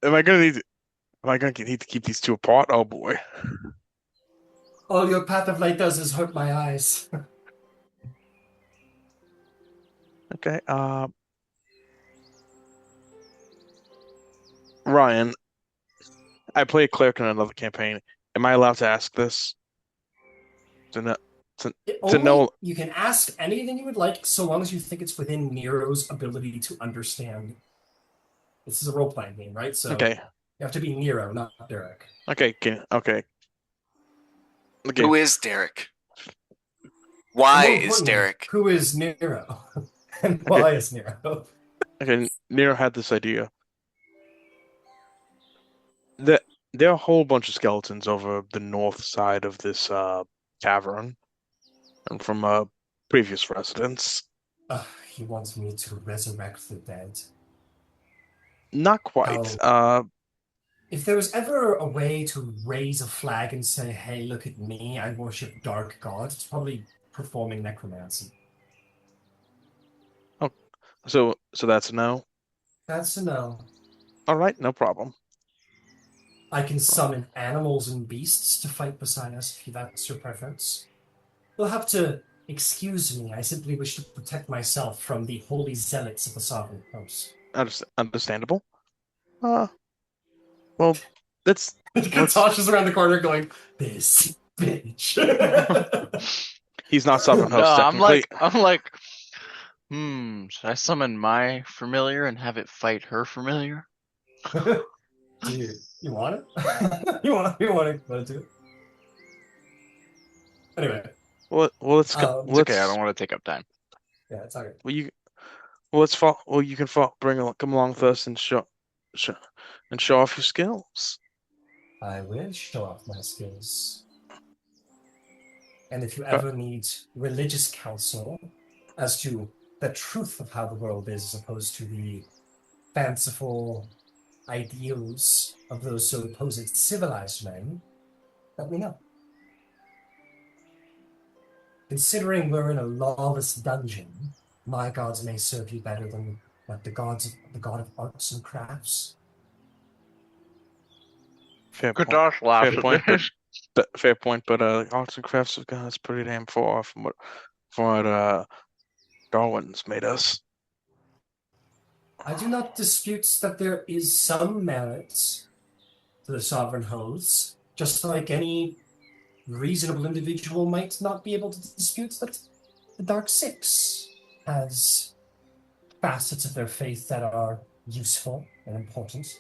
Am I gonna need to keep these two apart? Oh boy. All your path of light does is hurt my eyes. Okay. Ryan, I play a cleric in another campaign. Am I allowed to ask this? You can ask anything you would like, so long as you think it's within Nero's ability to understand. This is a role-playing game, right? So Okay. you have to be Nero, not Derek. Okay. Okay. Who is Derek? Why is Derek? Who is Nero? And why is Nero? Okay, Nero had this idea. There are a whole bunch of skeletons over the north side of this cavern, and from previous residents. He wants me to resurrect the dead. Not quite. If there was ever a way to raise a flag and say, "Hey, look at me, I worship dark gods," it's probably performing necromancy. Oh, so that's a no? That's a no. All right, no problem. I can summon animals and beasts to fight beside us if that's your preference. You'll have to excuse me. I simply wish to protect myself from the holy zealots of the Sovereign Host. Understandable. Well, let's. Katosh is around the corner going, "This bitch." He's not Sovereign Host. No, technically. I'm like, should I summon my familiar and have it fight her familiar? Dude, you want it? you want to do it? Anyway. Well, let's go. It's okay. I don't want to take up time. Yeah, it's okay. Well, you can come along with us and show off your skills. I will show off my skills. And if you ever need religious counsel as to the truth of how the world is, as opposed to the fanciful ideals of those supposed civilized men, let me know. Considering we're in a lawless dungeon, my gods may serve you better than the god of arts and crafts. Fair Katosh laughs at this. Fair point, but arts and crafts of God is pretty damn far from what Darwin's made us. I do not dispute that there is some merit to the sovereign hosts, just like any reasonable individual might not be able to dispute that the Dark Six has facets of their faith that are useful and important.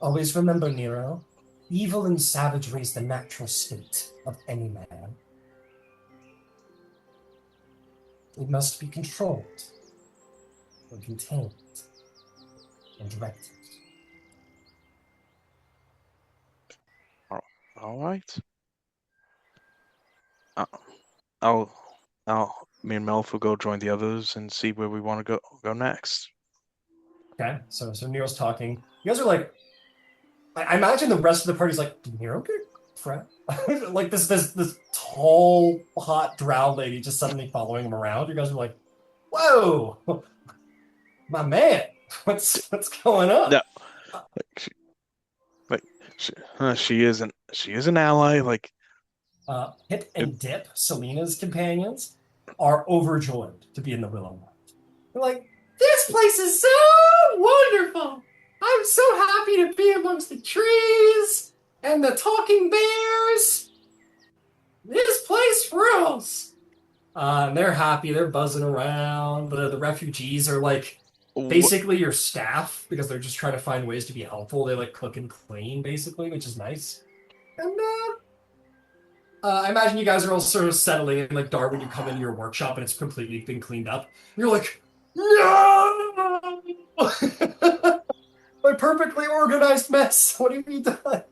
Always remember, Nero, evil and savagery is the natural state of any man. It must be controlled, or contained, and directed. All right. Me and Melf will go join the others and see where we want to go next. Okay, so Nero's talking. You guys are like, I imagine the rest of the party's like, did Nero get Fred? Like this tall, hot drow lady just suddenly following him around. You guys are like, whoa, my man, what's going on? No, she is an ally. Like, Hip and Dip, Selena's companions, are overjoyed to be in the Willowmont. They're like, this place is so wonderful. I'm so happy to be amongst the trees and the talking bears. This place rules. And they're happy. They're buzzing around. The refugees are like basically your staff because they're just trying to find ways to be helpful. They like cook and clean basically, which is nice. And I imagine you guys are all sort of settling in like Darwin. You come into your workshop and it's completely been cleaned up. You're like, no, my perfectly organized mess. What have you done?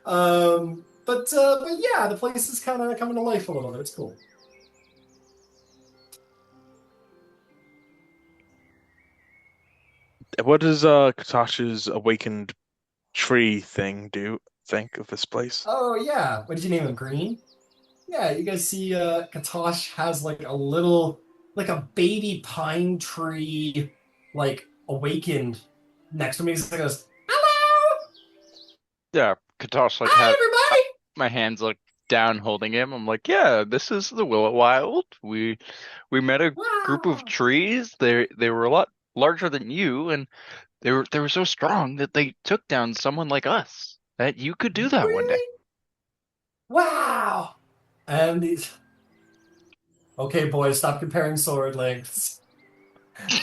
But yeah, the place is kind of coming to life a little bit. It's cool. What does Katash's awakened tree thing think of this place? Oh yeah, what did you name him? Green? Yeah, you guys see Katash has like a little like a baby pine tree like awakened next to me. He's like goes, hello! Yeah, Katosh like Hi had everybody! my hands like down holding him. I'm like, yeah, this is the Wyld. We met a group of Wow! trees. They were a lot larger than you, and they were so strong that they took down someone like us. That you could do that one day. Really? Wow! And he's okay, boys, stop comparing sword lengths.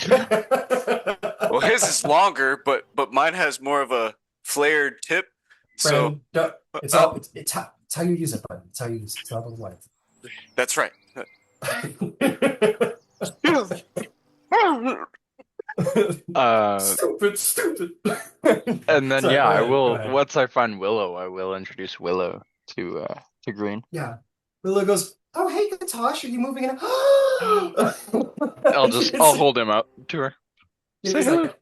Well, his is longer, but mine has more of a flared tip. So Brandon, it's all it's how you use it, buddy. It's how you use it. It's not the that's right. Stupid. And then Sorry, yeah, go I ahead, go will ahead. once I find Willow, I will introduce Willow to Green. Yeah. Willow goes, oh, hey, Katosh, are you moving in? I'll hold him up to her. Say He's hello. like,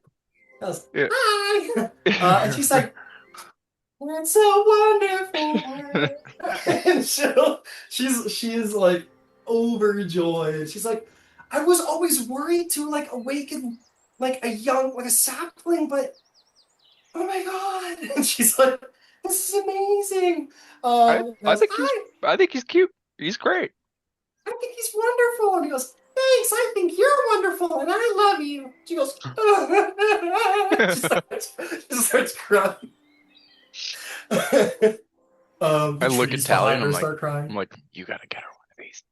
goes, Yeah. hi. And she's like, it's so wonderful. And she's like overjoyed. She's like, I was always worried to like awaken like a sapling, but oh my god. And she's like, this is amazing. He I goes, I think he's cute. He's great. I think he's wonderful. And he goes, thanks, I think you're wonderful, and I love you. She goes, she starts crying. The I look at trees Tally behind and her start crying. I'm like, you gotta get her one of these.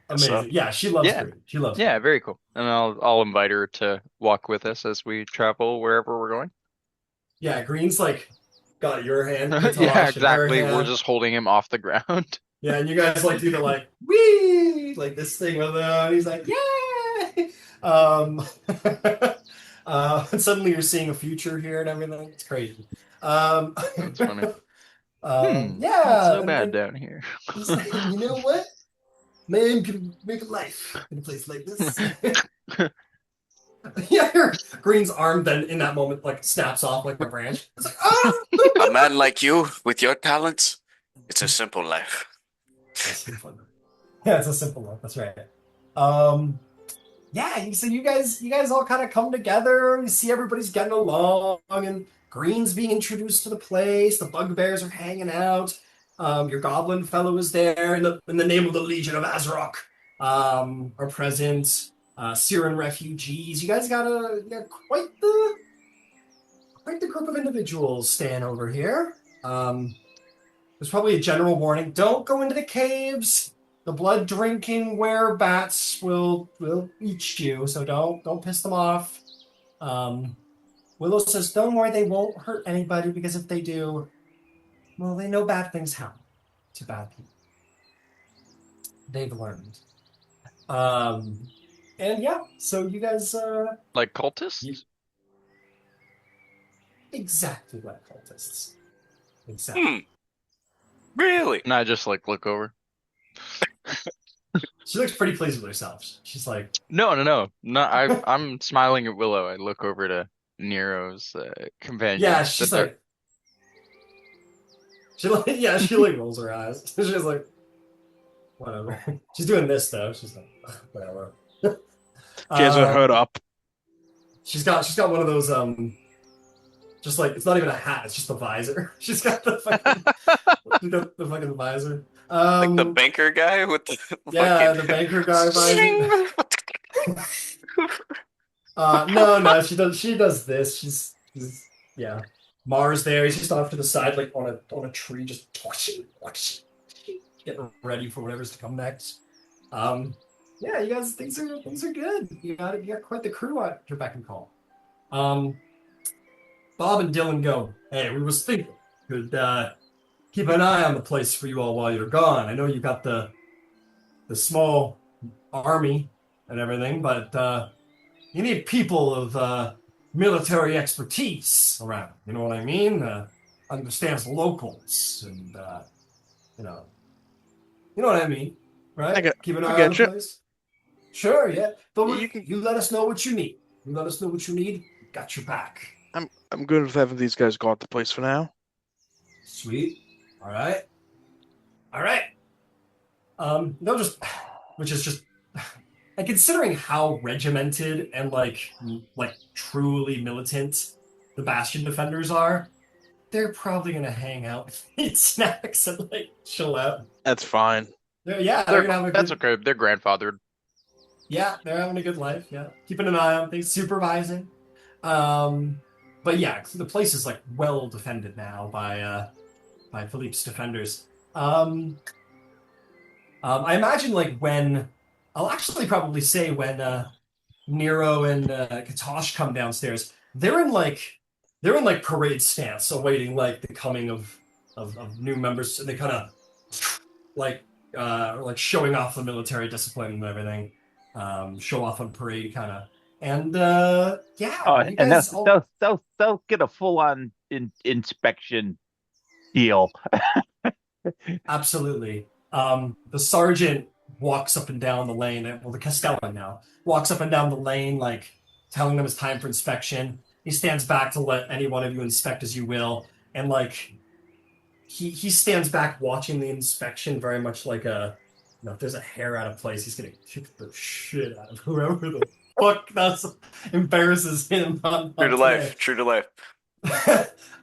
Amazing. Yeah, she loves Yeah. green. She loves Yeah, green. very cool. And I'll invite her to walk with us as we travel wherever we're going. Yeah, green's like got your hand, Katosh, Yeah, and her exactly. We're hand. just holding him off the ground. Yeah, and you guys like do the like wee like this thing with him. And he's like, yay! And suddenly you're seeing a future here and everything. It's crazy. That's funny. Yeah, Not so and bad down here. he's like, you know what? Man can make a life in a place like this. Yeah, Green's arm then in that moment like snaps off like a branch. It's like, ah! A man like you, with your talents, it's a simple life. Yeah, it's a simple one. That's right. Yeah, so you guys all kind of come together. You see everybody's getting along, and Green's being introduced to the place. The bugbears are hanging out. Your goblin fellow is there in the name of the Legion of Azrock. Are present. Syrian refugees. You guys got quite the group of individuals staying over here. There's probably a general warning: don't go into the caves. The blood drinking werebats will eat you, so don't piss them off. Willow says, don't worry, they won't hurt anybody, because if they do, well, they know bad things happen to bad people. They've learned. And yeah, so you guys Like cultists? Exactly like cultists. Exactly. Really? And I just like look over. She looks pretty pleased with herself. She's like, No. I'm smiling at Willow. I look over to Nero's companion. yeah, she's like, she rolls her eyes. She's like, whatever. She's doing this though. She's like, whatever. She has her hood up. She's got one of those just like, it's not even a hat, it's just a visor. She's got the fucking visor. Like the banker guy with the Yeah, fucking... the banker guy visor. No, she does this. She's yeah. Mars there, he's just off to the side, like on a tree, just getting ready for whatever's to come next. Yeah, you guys, things are good. You got quite the crew at your beck and call. Bob and Dylan go, hey, we was thinking, could keep an eye on the place for you all while you're gone. I know you got the small army and everything, but you need people of military expertise around. You know what I mean? Understands locals and you know, you know what I mean, right? Keep an I eye on get the you. place. Sure, yeah. But You can. you let us know what you need. You let us know what you need. Got your back. I'm good with having these guys guard the place for now. Sweet. All right. All right. No, just which is just and considering how regimented and like truly militant the Bastion defenders are, they're probably gonna hang out, eat snacks, and like chill out. That's fine. They're gonna have a That's good. okay. They're grandfathered. Yeah, they're having a good life. Yeah, keeping an eye on things, supervising. Um, but yeah, the place is like well defended now by Philippe's defenders. I imagine like when I'll actually probably say when Nero and Katosh come downstairs, they're in like parade stance, awaiting like the coming of new members. And they kind of like showing off the military discipline and everything, show off on parade kind of. And yeah, Oh, you and guys all they'll get a full on inspection deal. absolutely. The sergeant walks up and down the lane. Well, the Castellan now walks up and down the lane, like telling them it's time for inspection. He stands back to let any one of you inspect as you will, and like he stands back watching the inspection, very much like if there's a hair out of place, he's gonna kick the shit out of whoever the fuck that's embarrasses him on True to today. life. True to life.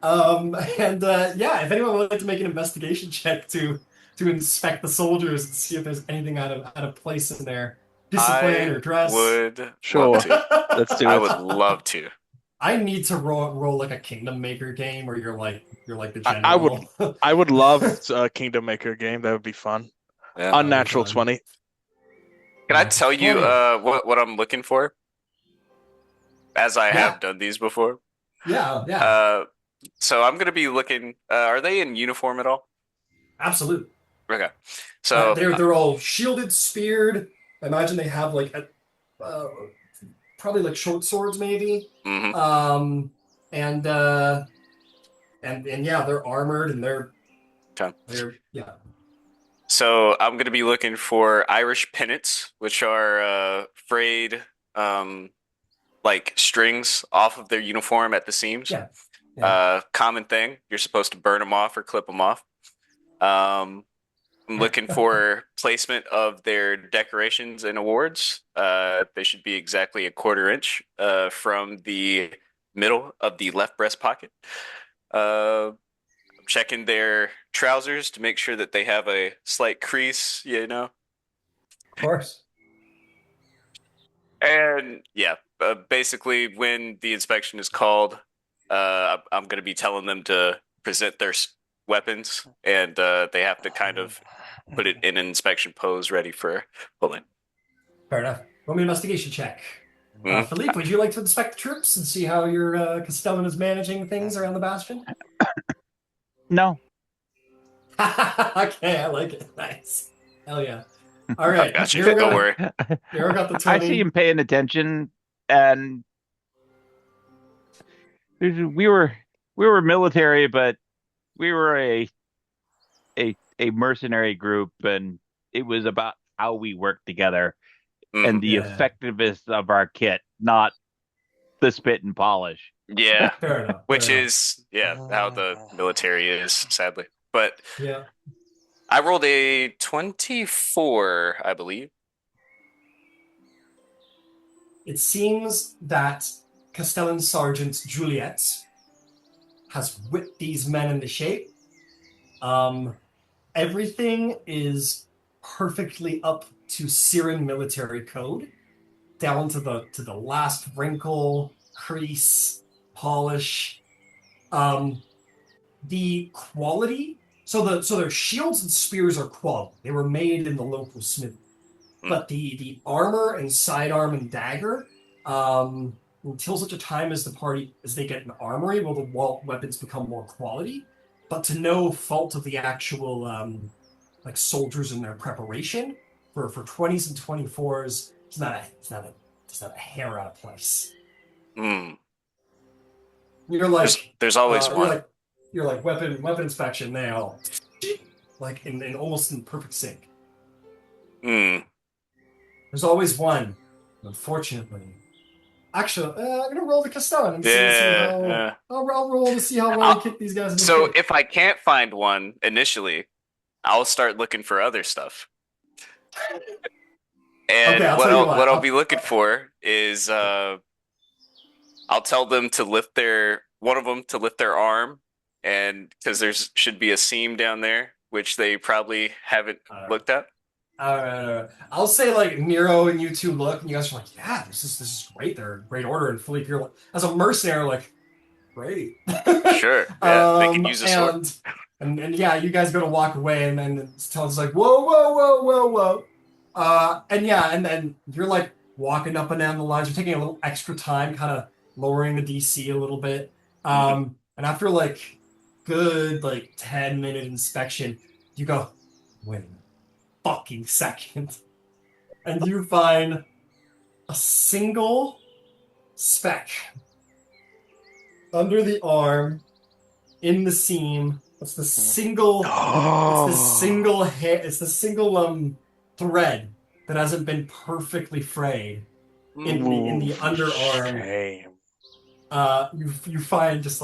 And yeah, if anyone would like to make an investigation check to inspect the soldiers and see if there's anything out of place in their discipline or dress. Would Sure. love to. Let's do I it. would love to. I need to roll like a Kingdom Maker game where you're like the general. I would love a Kingdom Maker game. That would be fun. Yeah. Unnatural fun. 20. Can I tell you 20. what I'm looking for? As I Yeah. have done these before. Yeah, So I'm gonna be looking. Are they in uniform at all? absolutely. Okay. So they're all shielded, speared. I imagine they have like probably like short swords, maybe. mhm. And yeah, they're armored and they're yeah. So I'm gonna be looking for Irish pennants, which are frayed like strings off of their uniform at the seams. Yeah. Common thing. You're supposed to burn them off or clip them off. I'm looking for placement of their decorations and awards. They should be exactly a quarter inch from the middle of the left breast pocket. I'm checking their trousers to make sure that they have a slight crease, Of course. And yeah, basically when the inspection is called, I'm going to be telling them to present their weapons, and they have to kind of put it in an inspection pose ready for pulling. Fair enough. Roll me an investigation check. Mhm. Philippe, would you like to inspect the troops and see how your Castellan is managing things around the Bastion? No. Okay, I like it. Nice. Hell yeah. All right. Got you. Nero Don't got- worry. Nero got the I 20. see him paying attention, and we were military, but we were a mercenary group, and it was about how we work together and the Yeah. effectiveness of our kit, not the spit and polish. Yeah, Fair enough. which fair is how the military is, sadly. But enough. I rolled a 24, I believe. It seems that Castellan Sergeant Juliet has whipped these men into shape. Everything is perfectly up to Syrian military code, down to the last wrinkle, crease, polish. The quality. So their shields and spears are quality. They were made in the local smithy. But the armor and sidearm and dagger, until such a time as they get an armory, will the weapons become more quality. But to no fault of the actual like soldiers in their preparation for 20s and 24s, it's not a hair out of place. Hmm. You're like There's always you're one. like you're like weapon inspection. They all like in almost in perfect sync. Hmm. There's always one. Unfortunately, actually, I'm gonna roll the Castellan and see Yeah, how yeah. I'll roll to see how well I'll- you kick these guys in the So face. if I can't find one initially, I'll start looking for other stuff. And Okay, I'll tell you what. what I'll be looking for is I'll tell them to lift one of them to lift their arm, and because should be a seam down there, which they probably haven't looked at. All right. I'll say like Nero and you two look, and you guys are like, yeah, this is great. They're in great order. And Philippe, you're like, as a mercenary, like, great. Sure, yeah, they can use a sword. And yeah, you guys go to walk away, and then Talon's like, whoa. And then you're like walking up and down the lines. You're taking a little extra time, kind of lowering the DC a little bit. And after like good like 10-minute inspection, you go, wait a fucking second, and you find a single speck under the arm in the seam. It's the single. Oh. It's the single hair. It's the single thread that hasn't been perfectly frayed in the underarm. Shame. You find just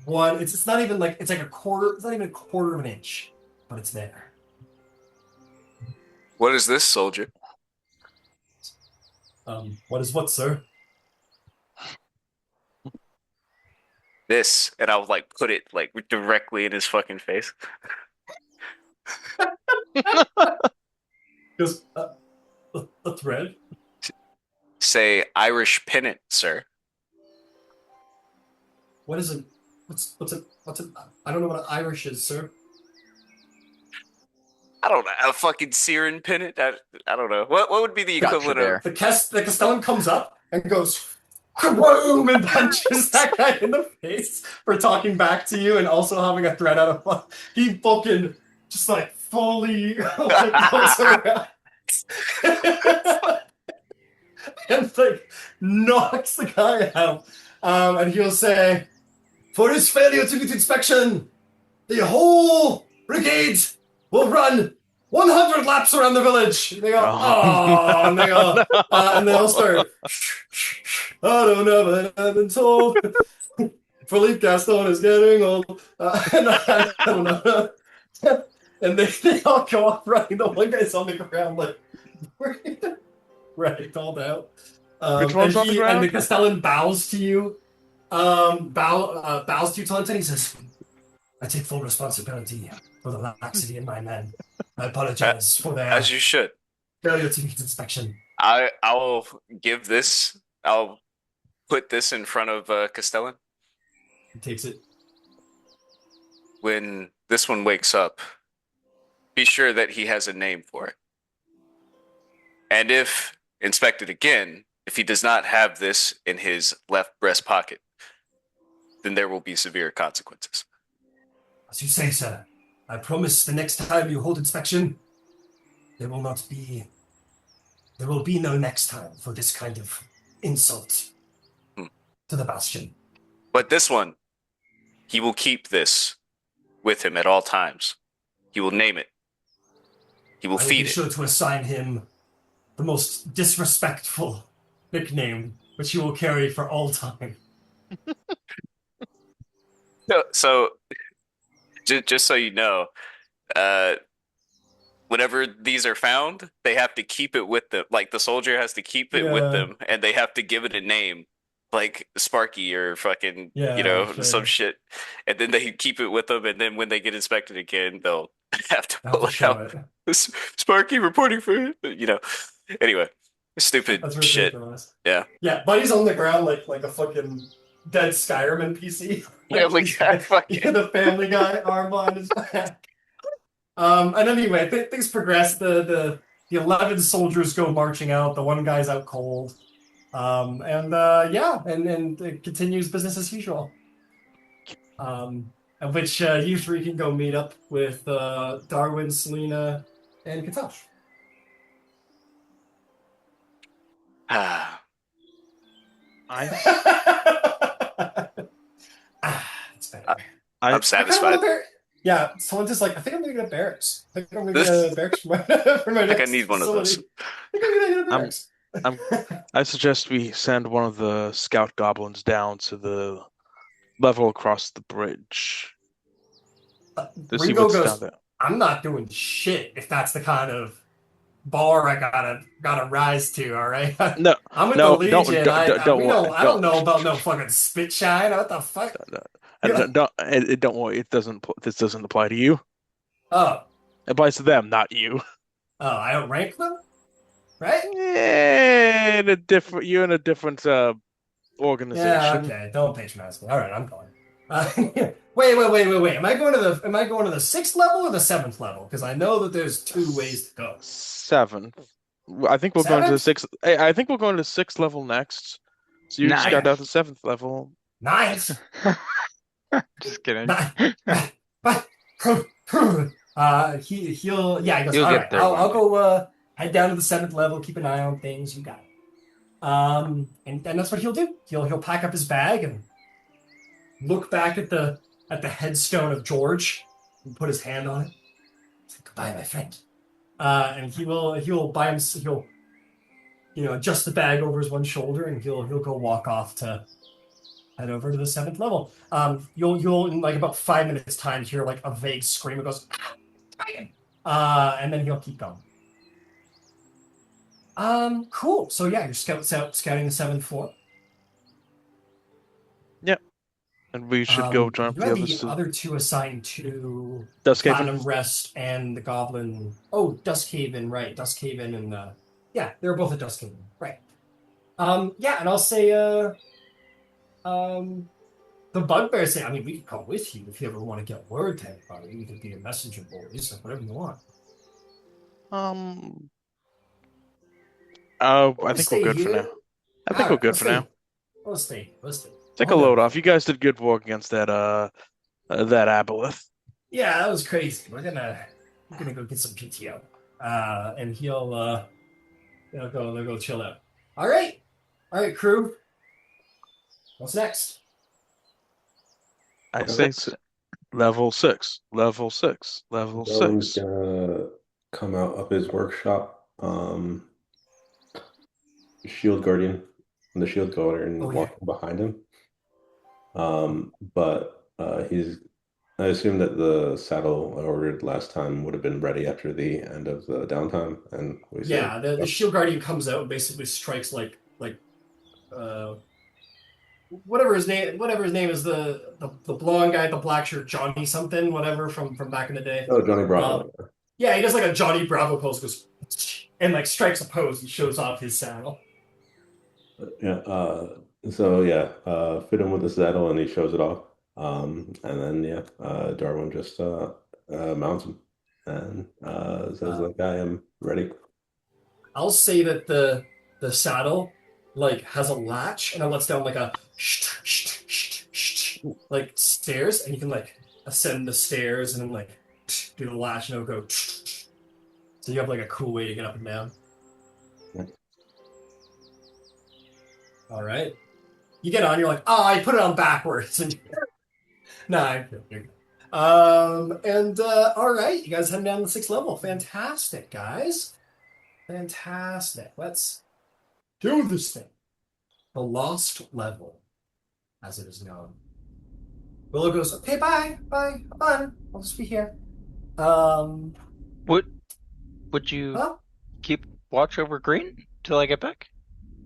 one. It's not even like it's like a quarter. It's not even a quarter of an inch, but it's there. What is this, soldier? What is what, sir? This, and I'll like put it like directly in his fucking face. Just a thread. Say Irish pennant, sir. What is it? What's it? I don't know what an Irish is, sir. I don't know, a fucking Siren pennant. I don't know. What would be the Gotcha equivalent there. of? The Castellan comes up and goes, kaboom, and punches that guy in the face for talking back to you and also having a threat out of fun. He fucking just like fully like, goes around and like knocks the guy out. And he'll say, for his failure to meet inspection, the whole brigade will run 100 laps around the village. And they go, oh, and they go, and they all start, I don't know, but I've been told Philippe Gaston is getting old. And I don't know. And they all go off running. The one guy's on the ground, like, right, called out. Which one's on the ground? And the Castellan bows to you. Bows to you, Taunton. He says, I take full responsibility for the laxity in my men. I apologize for their As you should. failure to meet inspection. I'll give this. I'll put this in front of Castellan. He takes it. When this one wakes up, be sure that he has a name for it. And if inspected again, if he does not have this in his left breast pocket, then there will be severe consequences. As you say, sir, I promise the next time you hold inspection, there will be no next time for this kind of insult to the Bastion. But this one, he will keep this with him at all times. He will name it. He will I will feed be it. sure to assign him the most disrespectful nickname, which he will carry for all time. So just so you know, whenever these are found, they have to keep it with them. Like the soldier has to keep it with them, and they have to give it a name, like Sparky or fucking, some shit. And then they keep it with them, and then when they get inspected again, they'll have to pull it out. Sparky reporting for it, Anyway, stupid That's shit. ridiculous. Yeah. Yeah, Buddy's on the ground like a fucking dead Skyrim NPC. Yeah, like that fucking the Family Guy arm on his back. And anyway, things progress. The 11 soldiers go marching out. The one guy's out cold. and it continues business as usual. At which you three can go meet up with Darwin, Selena, and Katash. Ah, That's better. I I'm I kind of satisfied. want a bear. Yeah, someone just like, I think I'm gonna get a barracks. I think I'm gonna get a barracks for my, for my I think I next need one of those. facility. I think I'm gonna get a barracks. I suggest we send one of the scout goblins down to the level across the bridge to see Ringo what's down goes, there. I'm not doing shit if that's the kind of bar I gotta rise to, all right? No, I'm with the no, Legion. We don't I don't know about don't, no fucking spit shine. What the fuck? don't worry. It doesn't. This doesn't apply to you. Oh, It applies to them, not you. I don't rank them, right? Yeah, you're in a different Yeah, organization. okay. Don't patronize me. All right, I'm going. Wait. Am I going to the 6th level or the 7th level? Because I know that there's 2 ways to go. Seventh. I think we're going to the 7th? sixth. I think we're going to 6th level next. So you just got down to 7th level. 9th? Just kidding. But he'll he goes, You'll all get right, there I'll one go head down to the 7th level, keep an eye on things, you got it. And that's what he'll do. He'll pack up his bag and look back at the headstone of George and put his hand on it. Say, goodbye, my friend. And he'll buy him he'll adjust the bag over his one shoulder and he'll go walk off to head over to the 7th level. You'll in like about 5 minutes time hear like a vague scream. It goes, ah, dragon. And then he'll keep going. Cool. So yeah, you're scouting the 7th floor. Yep. And we should go join up You the had others. the other 2 assigned to Duskhaven. Platinum Rest and the Goblin. Oh, Duskhaven, right? Duskhaven and yeah, they were both at Duskhaven, right? Yeah, and I'll say the Bugbear say, I mean, we can come with you if you ever want to get word to anybody. We could be a messenger boys, or whatever you want. I think we're good for now. I think we're good for now. Let's stay. Take a load off. You guys did good work against that that aboleth. Yeah, that was crazy. We're gonna go get some PTO. And he'll go chill out. All right, crew. What's next? I say level 6, level 6, level Darwin's 6. gonna come out of his workshop. Shield Guardian, and the Shield Guardian walking behind him. But I assume that the saddle I ordered last time would have been ready after the end of the downtime, and the Shield Guardian comes out and basically strikes like whatever his name is, the blonde guy, the black shirt, Johnny something, whatever from back in the day. Oh, Johnny Bravo. Yeah, he does like a Johnny Bravo pose, goes and like strikes a pose and shows off his saddle. Yeah. Fit him with the saddle and he shows it off. And then Darwin just mounts him and says like, I am ready. I'll say that the saddle like has a latch and it lets down like a like stairs, and you can like ascend the stairs and then like do the latch and it'll go. So you have like a cool way to get up and down. Yeah. All right. You get on, you're like, oh, I put it on backwards. And you're good. All right, you guys heading down to the 6th level. Fantastic, guys. Fantastic. Let's do this thing. The Lost Level, as it is known. Willow goes, okay, bye. I'm done. I'll just be here. Would you keep watch over Green till I get back?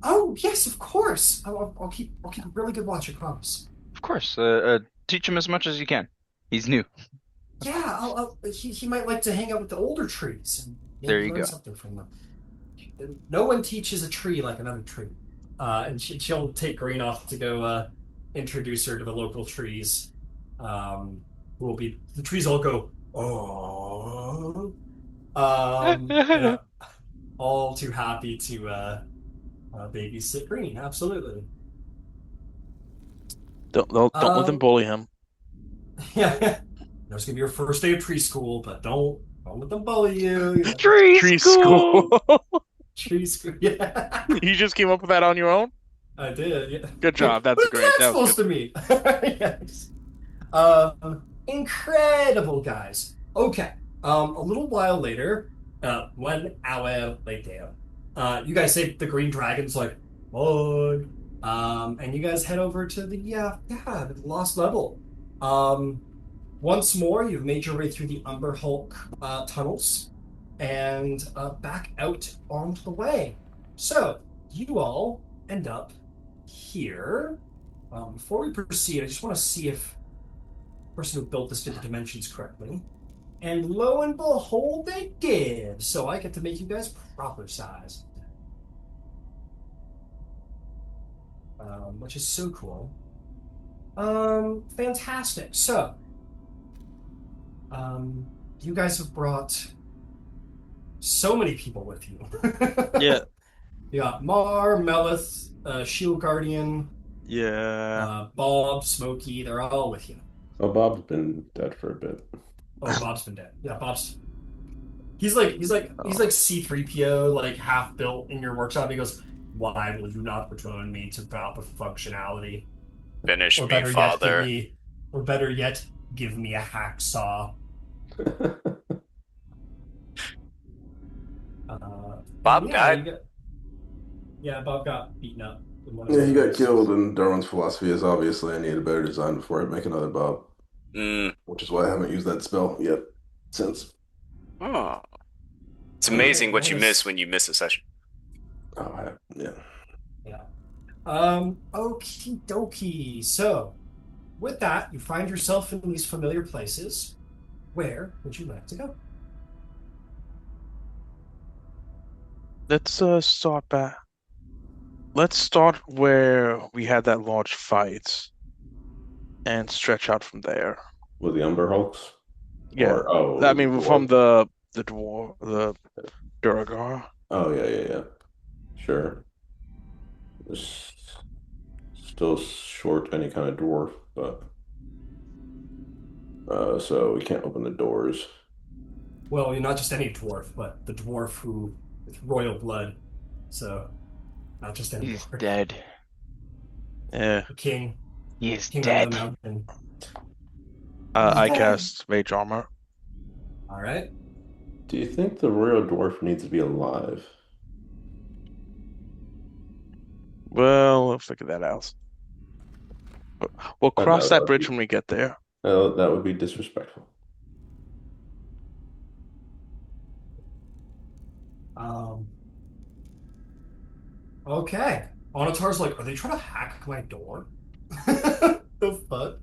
Oh, yes, of course. I'll keep a really good watch, I promise. Of course. Teach him as much as you can. He's new. Yeah, he might like to hang out with the older trees and There you learn go. something from them. No one teaches a tree like another tree. And she'll take Green off to go introduce her to the local trees. Who will be the trees all go, oh, all too happy to Babysit Green, absolutely. Don't let them Um, bully him. yeah, there's gonna be your first day of tree school, but don't let them bully you. You know, Tree Tree school. school. tree school. Yeah, You just came up with that on your own? I did. Yeah. Good job. What That's is great. that That was supposed good. to mean? Yes. Incredible, guys. Okay. A little while later, 1 hour later, you guys say the green dragon's like, "Lord," and you guys head over to the lost level. Um, once more, you've made your way through the Umberhulk tunnels and back out onto the way. So you all end up here. Before we proceed, I just want to see if person who built this did the dimensions correctly. And lo and behold, they did. So I get to make you guys proper size, which is so cool. Fantastic. So, you guys have brought so many people with you. Yeah. You got Mar, Melith, Shield Guardian, Yeah. Bob, Smokey. They're all with you. Oh, Bob's been dead for a bit. Oh, Bob's been dead. Yeah, Bob's. He's like C3PO, like half built in your workshop. He goes, "Why will you not return me to proper functionality? Finish Or me, better yet, father. give me a hacksaw." Bob yeah, died? yeah, Bob got beaten up in one of Yeah, his he got battles. killed, and Darwin's philosophy is obviously I need a better design before I make another Bob, Mm. which is why I haven't used that spell yet since. Oh. It's All right, amazing what you miss when you miss a session. Oh, yeah. Yeah. Okie dokie. So, with that, you find yourself in these familiar places. Where would you like to go? Let's start back. Let's start where we had that large fight and stretch out from there. With the Umberhulks? Yeah. I With the mean, from dwarf? the Duergar. Oh, yeah. Sure. It's still short any kind of dwarf, but so we can't open the doors. Well, you're not just any dwarf, but the dwarf who with royal blood. So, not just any He's dwarf. dead. Yeah. The king, He is king of dead. the mountain. I Dead. cast Mage Armor. All right. Do you think the royal dwarf needs to be alive? Well, let's figure that out. We'll cross No, that bridge when we get there. that would be disrespectful. Um. Okay. Onatar's like, are they trying to hack my door? The fuck?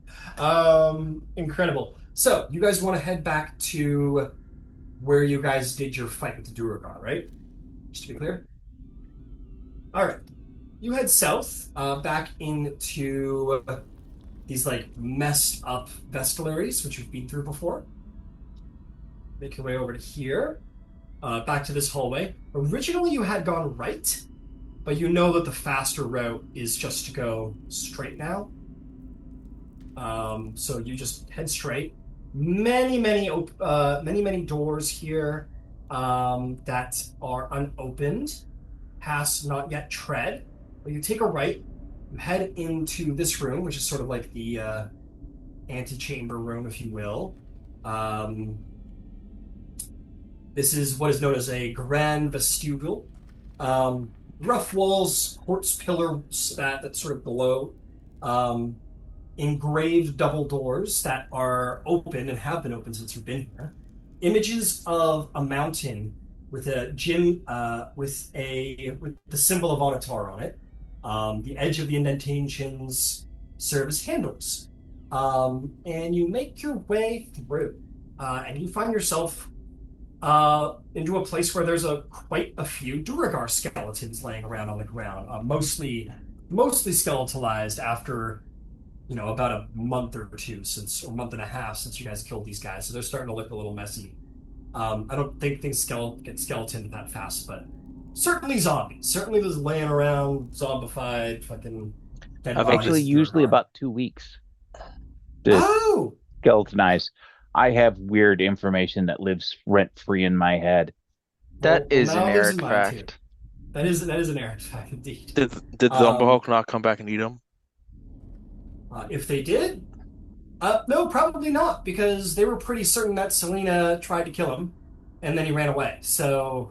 Incredible. So, you guys want to head back to where you guys did your fight with the Duergar, right? Just to be clear. All right. You head south, back into these like messed up vestilaries, which you've been through before. Make your way over to here, back to this hallway. Originally, you had gone right, but you know that the faster route is just to go straight now. So you just head straight. Many doors here that are unopened. Pass not yet tread. But you take a right. You head into this room, which is sort of like the antechamber room, if you will. This is what is known as a grand vestibule. Rough walls, quartz pillars that sort of glow. Engraved double doors that are open and have been open since you've been here. Images of a mountain with a gym with the symbol of Onatar on it. The edge of the indentations serve as handles. And you make your way through, and you find yourself into a place where there's quite a few Duergar skeletons laying around on the ground, mostly skeletalized after about a month or two or month and a half since you guys killed these guys. So they're starting to look a little messy. I don't think things get skeleton that fast, but Certainly zombies. Certainly those laying around, zombified, fucking dead I thought bodies Actually, of usually Duergar. about 2 weeks to Oh! skeletonize. I have weird information that lives rent free in my head. That Well, is now an it lives in Eric mine too. fact. That is an errant fact indeed. Did the Um, Umberhulk not come back and eat him? if they did, no, probably not, because they were pretty certain that Selena tried to kill him, and then he ran away. So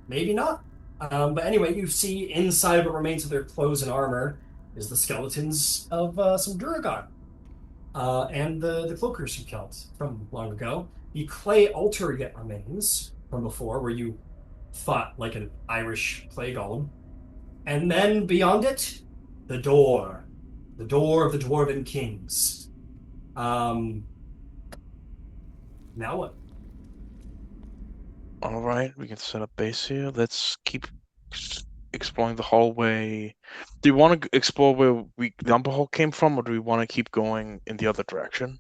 maybe not. But anyway, you see inside what remains of their clothes and armor is the skeletons of some Duergar, and the cloakers you killed from long ago. The clay altar yet remains from before, where you fought like an Irish clay golem. And then beyond it, the door of the Dwarven kings. Um, now what? All right, we can set up base here. Let's keep exploring the hallway. Do you want to explore where the Umberhulk came from, or do we want to keep going in the other direction?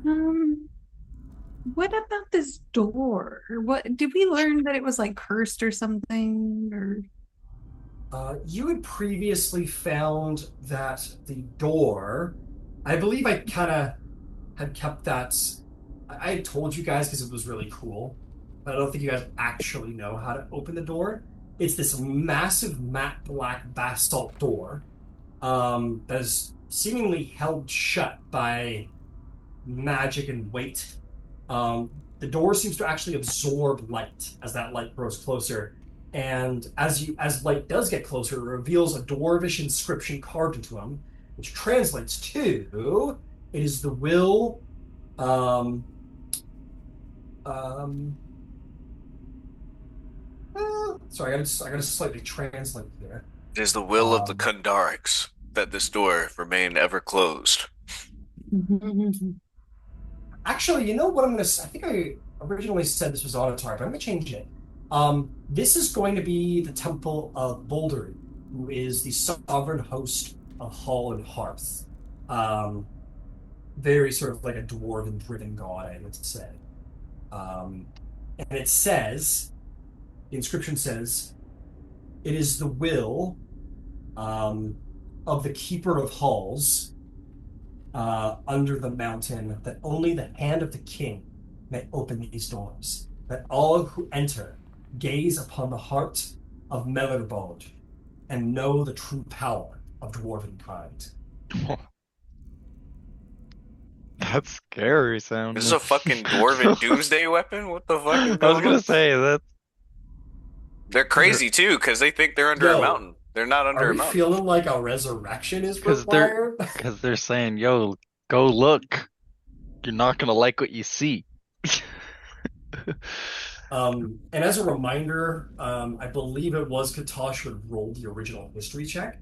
Um, what about this door? What did we learn that it was like cursed or something? Or You had previously found that the door. I believe I kind of had kept that. I had told you guys because it was really cool, but I don't think you guys actually know how to open the door. It's this massive matte black basalt door that is seemingly held shut by magic and weight. The door seems to actually absorb light as that light grows closer. And as light does get closer, it reveals a dwarvish inscription carved into them, which translates to it is the will. Um, um, sorry, I gotta slightly translate here. It is the will of the Um, Kandarics that this door remain ever closed. Actually, you know what I'm gonna say? I think I originally said this was Auditar, but I'm gonna change it. This is going to be the Temple of Boulder, who is the sovereign host of Hall and Hearth. Um, very sort of like a dwarven driven god, I would say. And it says, the inscription says, it is the will um, of the keeper of halls under the mountain that only the hand of the king may open these doors, that all who enter gaze upon the heart of Melerbode and know the true power of dwarven kind. That's scary This sounding. is a fucking dwarven doomsday weapon? What the fuck is I was going gonna on? say that They're crazy too, because they think they're under a Yo, mountain. They're not under are a we mountain. feeling like a resurrection is because they're required? because they're saying, "Yo, go look. You're not gonna like what you see." And as a reminder, I believe it was Katosh who rolled the original history check.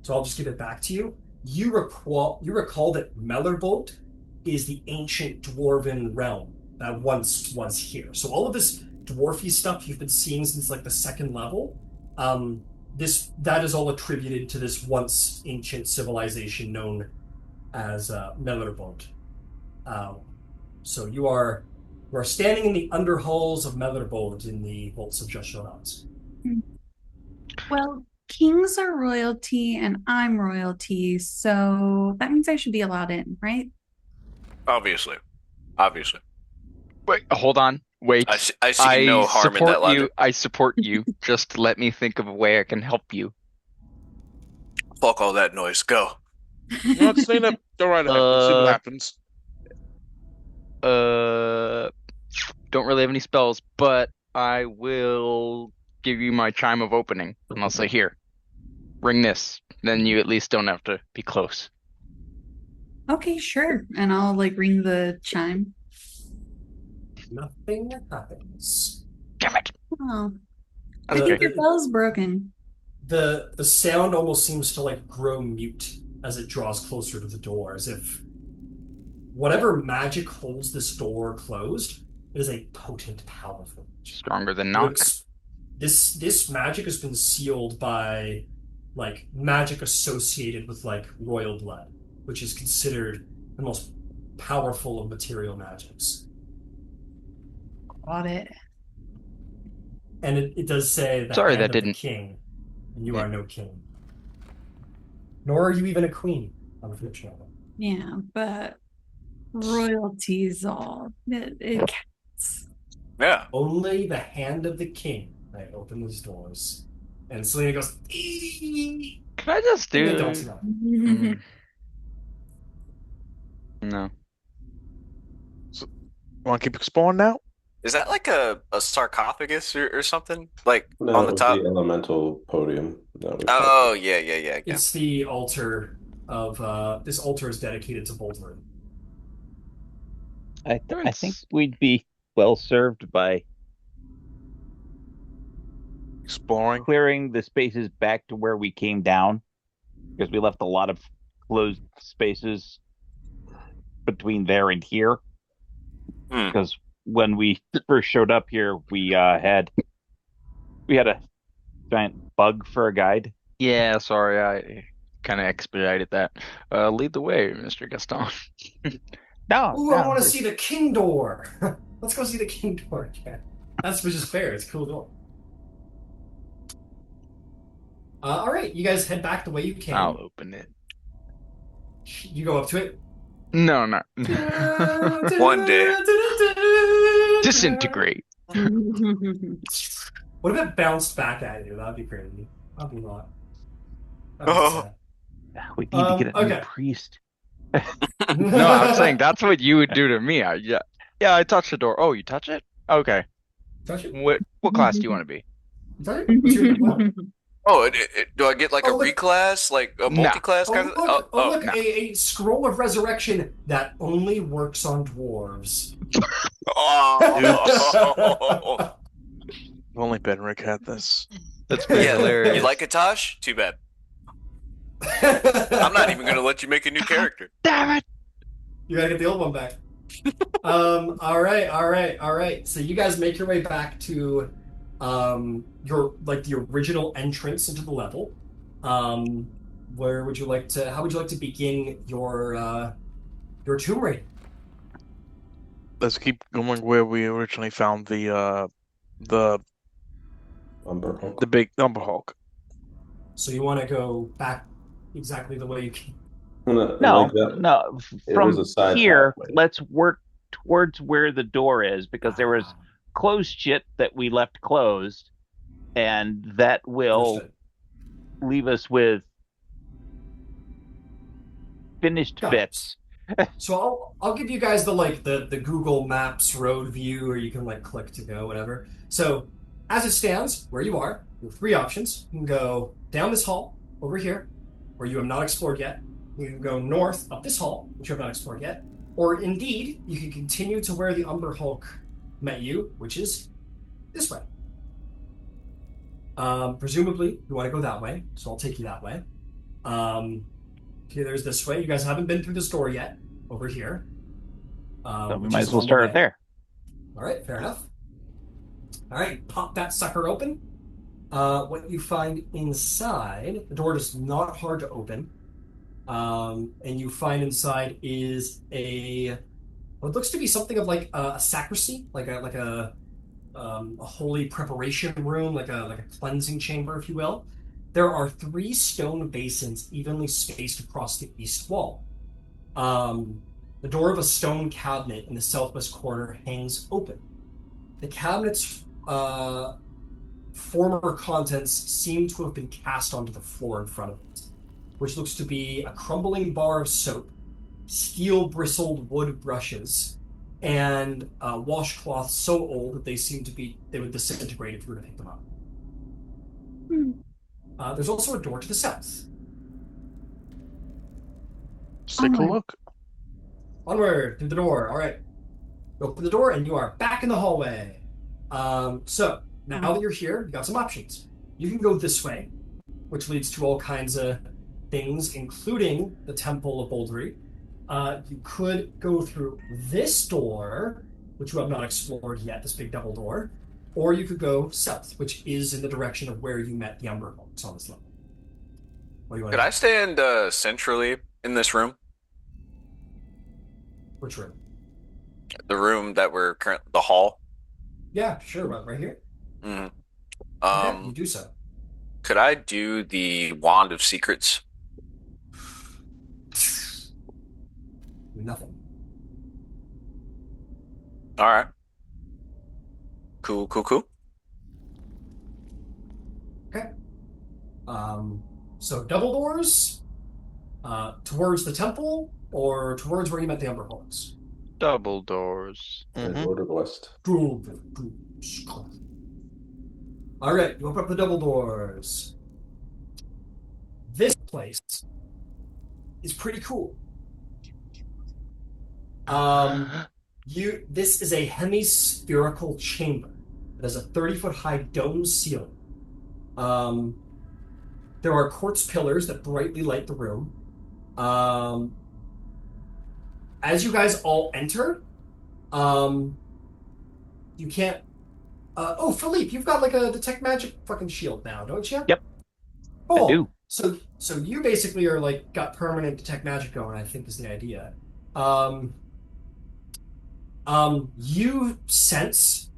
So I'll just give it back to you. You recall that Mellerbolt is the ancient dwarven realm that once was here. So all of this dwarfy stuff you've been seeing since like the second level, this that is all attributed to this once ancient civilization known as Mellerbolt. Um, so you are standing in the underhalls of Mellerbolt in the vaults of Jeshurans. well, kings are royalty and I'm royalty, so that means I should be allowed in, right? Obviously. Obviously. Wait, hold on. Wait. I see no harm in that logic. I support you. Just let me think of a way I can help you. Fuck all that noise. Go. No, Selena, go right ahead. Let's see what happens. Don't really have any spells, but I will give you my chime of opening, and I'll say, "Here, ring this." Then you at least don't have to be close. Okay, sure. And I'll like ring the chime. Nothing happens. Damn it! Oh, I That's think okay. the bell's broken. The sound almost seems to like grow mute as it draws closer to the door, as if whatever magic holds this door closed is a potent, powerful magic. Stronger than knock. This magic has been sealed by like magic associated with like royal blood, which is considered the most powerful of material magics. Got it. And it does say the Sorry, hand that of the didn't. king, and you are no king. Nor are you even a queen, unfortunately. Yeah, but royalties all it counts. Yeah. Only the hand of the king may open these doors. And Selena goes, "Eee!" Can I just And they do? don't know. Mm, no. Want to keep exploring now? Is that like a sarcophagus or something? Like No, on it the was the top? elemental podium that we talked Oh, about. yeah. It's the altar of this altar is dedicated to Boldrin. I think we'd be well served by Exploring. clearing the spaces back to where we came down, because we left a lot of closed spaces between there and here. Hmm. Because when we first showed up here, we had a giant bug for a guide. Yeah, sorry, I kind of expedited that. Lead the way, Mr. Gaston. No, Ooh, I no, want to see the king door. Let's go see the king door again. That's which is fair. It's a cool door. All right, you guys head back the way you I'll came. open it. You go up to it. No, no. One day. Disintegrate. What if it bounced back at you? That'd be crazy. Probably not. That'd be Oh. sad. we need to get a new Okay. priest. No, I'm saying that's what you would do to me. Yeah, I touched the door. Oh, you touch it? Okay. Touch it. What class do you want to be? Touch it. What's your what? Oh, do I get like Oh, a look. reclass, like a Nah. multi-class kind of? Oh, look, no. a scroll of resurrection that only works on dwarves. Oh. If only Benrick had this. That's pretty Yeah, hilarious. you like it, Tosh? Too bad. I'm not even gonna let you make a new character. Damn it! You gotta get the old one back. All right. So you guys make your way back to your like the original entrance into the level. Where would you like to how would you like to begin your tomb raid? Let's keep going where we originally found the Umberhulk. big Umberhulk. So you want to go back exactly the way you came. No, No, like that. no. It From was a side here, pathway. let's work towards where the door is, because there was closed shit that we left closed, and that will Understood. leave us with finished Got it. bits. So I'll give you guys the Google Maps road view, or you can like click to go, whatever. So as it stands, where you are, you have three options. You can go down this hall over here, where you have not explored yet. You can go north up this hall, which you have not explored yet. Or indeed, you can continue to where the Umberhulk met you, which is this way. Presumably, you want to go that way, so I'll take you that way. Okay, there's this way. You guys haven't been through this door yet, over here. So we Which might is as well on the start way. it there. All right, fair enough. All right, pop that sucker open. What you find inside, the door is not hard to open. And you find inside is what looks to be something of like a sacristy, like a holy preparation room, like a cleansing chamber, if you will. There are three stone basins evenly spaced across the east wall. The door of a stone cabinet in the southwest corner hangs open. The cabinet's former contents seem to have been cast onto the floor in front of it, which looks to be a crumbling bar of soap, steel-bristled wood brushes, and washcloths so old that they would disintegrate if you were to pick them up. There's also a door to the south. Let's take a Onward. look. Onward through the door. All right. Open the door, and you are back in the hallway. So now that you're here, you've got some options. You can go this way, which leads to all kinds of things, including the Temple of Boldri. You could go through this door, which you have not explored yet, this big double door, or you could go south, which is in the direction of where you met the Umberhulks on this level. What do you want Could to I do? stand centrally in this room? Which room? The room that the hall? Yeah, sure, right here. Mhm. Okay, you do so. Could I do the Wand of Secrets? Nothing. All right. Cool, cool, cool. Okay. So double doors, towards the temple or towards where you met the Umberhulks? Double doors. And Mhm. go to the west. All right, you open up the double doors. This place is pretty cool. This is a hemispherical chamber. It has a 30-foot high dome ceiling. There are quartz pillars that brightly light the room. As you guys all enter, you can't. Oh, Philippe, you've got like a detect magic fucking shield now, don't you? Yep. Oh, I do. So you basically are like got permanent detect magic going, I think is the idea. You sense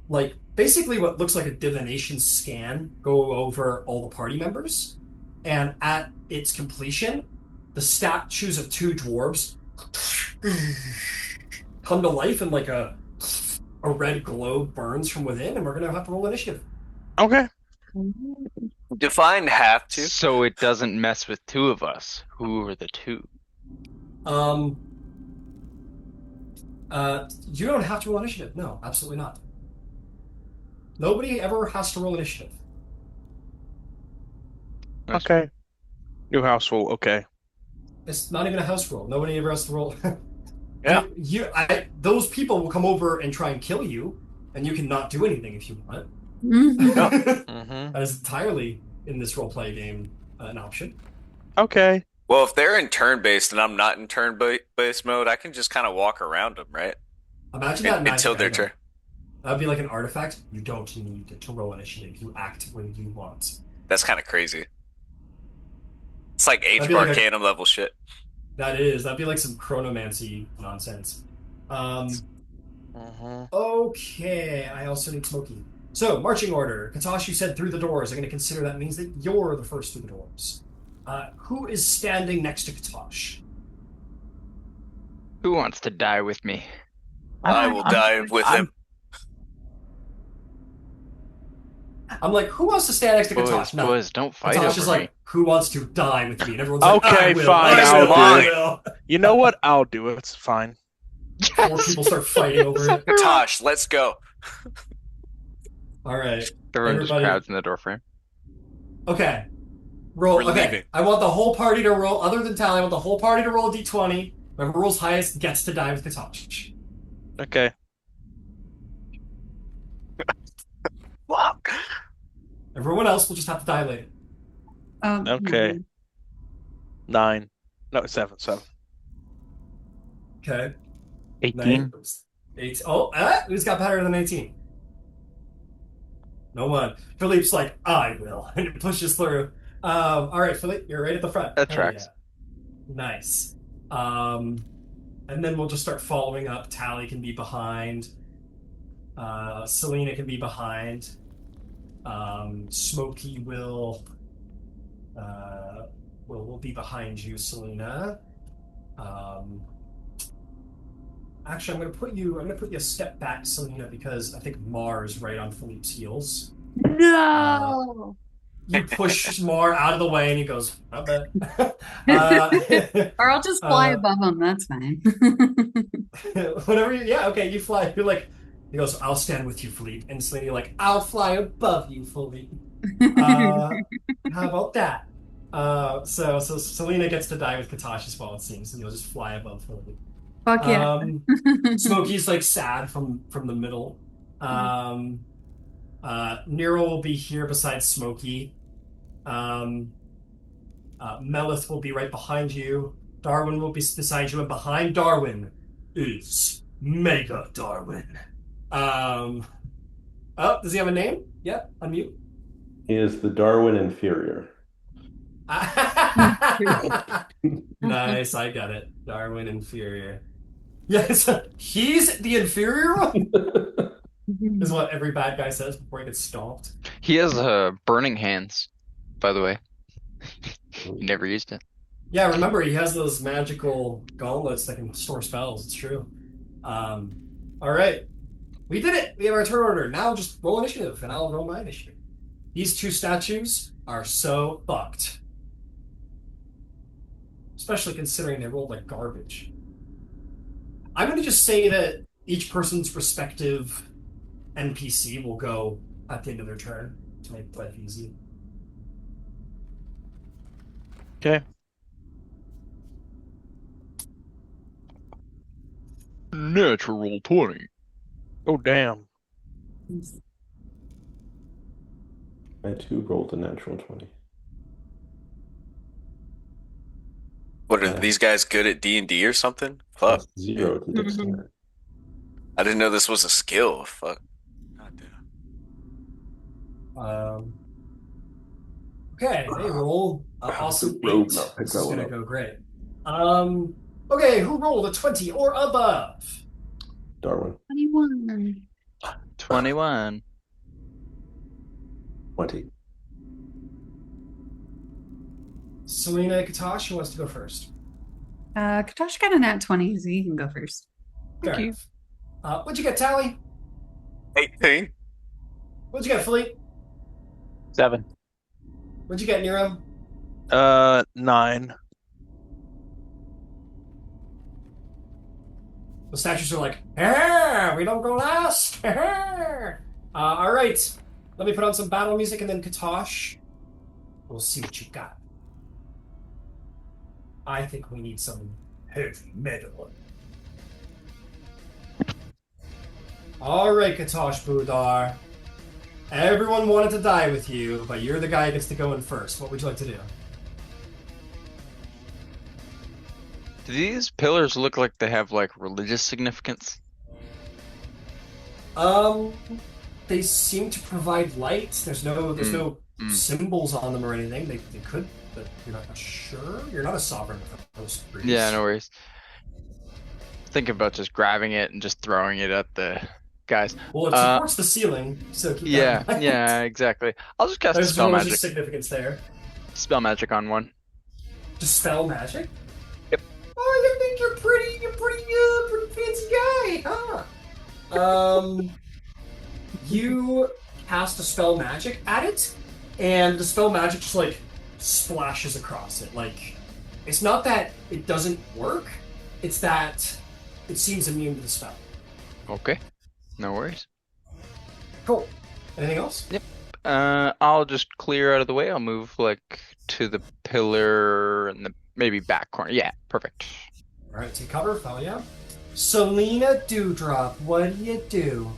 like basically what looks like a divination scan go over all the party members, and at its completion, the statues of two dwarves come to life, and like a red glow burns from within, and we're gonna have to roll initiative. Okay. Define have to. So it doesn't mess with two of us. Who are the two? You don't have to roll initiative. No, absolutely not. Nobody ever has to roll initiative. Nice. Okay. New house rule. Okay. It's not even a house roll. Nobody ever has to roll. Yeah. Those people will come over and try and kill you, and you can not do anything if you want. Mhm. That is entirely in this role-play game an option. Okay. Well, if they're in turn-based and I'm not in turn-based mode, I can just kind of walk around them, right? Imagine that magic Until their item. turn. That would be like an artifact. You don't need to roll initiative. You act when you want. That's kind of crazy. It's like Age That'd of be like Arcanum level shit. That'd be like some chronomancy nonsense. Mhm. Okay, I also need Smokey. So, marching order. Katash, you said through the doors. I'm going to consider that means that you're the first through the doors. Who is standing next to Katash? Who wants to die with me? I will die with him. I'm like, who wants to stand next to Katash? No. Boys, don't fight Katash over is me. like, who wants to die with me? And everyone's like, Okay, I will, fine, I I'll will, do I it. will. You know what? I'll do it. It's fine. Four people start fighting over it. Katash, let's go. All right. Everyone just Everybody- crowds in the doorframe. Okay. Roll. We're Okay. leaving. I want the whole party to roll, other than Tally, I want the whole party to roll a d20. Whoever rolls highest gets to die with Katash. Okay. Fuck. Everyone else will just have to die later. Okay. 9. No, 7. Okay. 18. 8. Oh, who's got better than 18? No one. Philippe's like, I will. And it pushes through. All right, Philippe, you're right at the front. That Hell tracks. yeah. Nice. And then we'll just start following up. Tally can be behind. Selena can be behind. Smokey will be behind you, Selena. Actually, I'm gonna put you a step back, Selena, because I think Mar is right on Philippe's heels. No. You push Mar out of the way, and he goes, "Not bad." Or I'll just fly uh, above them. That's fine. Whatever. Okay, you fly. You're like, he goes, "I'll stand with you, Philippe," and Selena, you're like, "I'll fly above you, Philippe." How about that? So Selena gets to die with Katash as well, it seems, and you'll just fly above Philippe. Fuck yeah. Smokey's like sad from the middle. Nero will be here beside Smokey. Melith will be right behind you. Darwin will be beside you, and behind Darwin is Mega Darwin. Oh, does he have a name? Yep, unmute. He is the Darwin inferior. Nice, I got it. Darwin inferior. Yes, he's the inferior one, is what every bad guy says before he gets stomped. He has burning hands, by the way. He never used it. Yeah, remember, he has those magical gauntlets that can store spells. It's true. All right. We did it! We have our turn order. Now just roll initiative, and I'll roll my initiative. These two statues are so fucked. Especially considering they rolled like garbage. I'm going to just say that each person's respective NPC will go at the end of their turn to make life easy. Okay. Natural 20. Oh, damn. I too rolled a natural 20. What are these guys good at D&D or something? Fuck. +0 to dexterity. I didn't know this was a skill. Fuck. God damn. Okay, they roll awesome Rogue 8. not pick This that is one going to up. go great. Okay, who rolled a 20 or above? Darwin, 21. 21. 20. Selena Katash, who wants to go first? Katosh got a nat 20, so you can go first. Fair you. enough. What'd you get, Tally? 18. What'd you get, Philippe? 7. What'd you get, Nero? 9. The statues are like, hey, we don't go last. All right, let me put on some battle music, and then Katosh, we'll see what you got. I think we need some heavy metal. All right, Katosh Budar. Everyone wanted to die with you, but you're the guy who gets to go in first. What would you like to do? Do these pillars look like they have like religious significance? They seem to provide light. There's no Mm. symbols on them or anything. They could, but you're not sure. You're not a sovereign host priest. Yeah, no worries. Thinking about just grabbing it and just throwing it at the guys. Well, it supports the ceiling, so keep that Yeah, in mind. yeah, exactly. I'll just cast There's spell religious magic. significance there. Spell magic on one. Dispel magic? Yep. Oh, you think you're pretty fancy guy, huh? You cast a spell magic at it, and the spell magic just like splashes across it. Like, it's not that it doesn't work; it's that it seems immune to the spell. Okay. No worries. Cool. Anything else? Yep. I'll just clear out of the way. I'll move like to the pillar and the maybe back corner. Yeah, perfect. All right, take cover. Follow you. Selena Dewdrop, what do you do?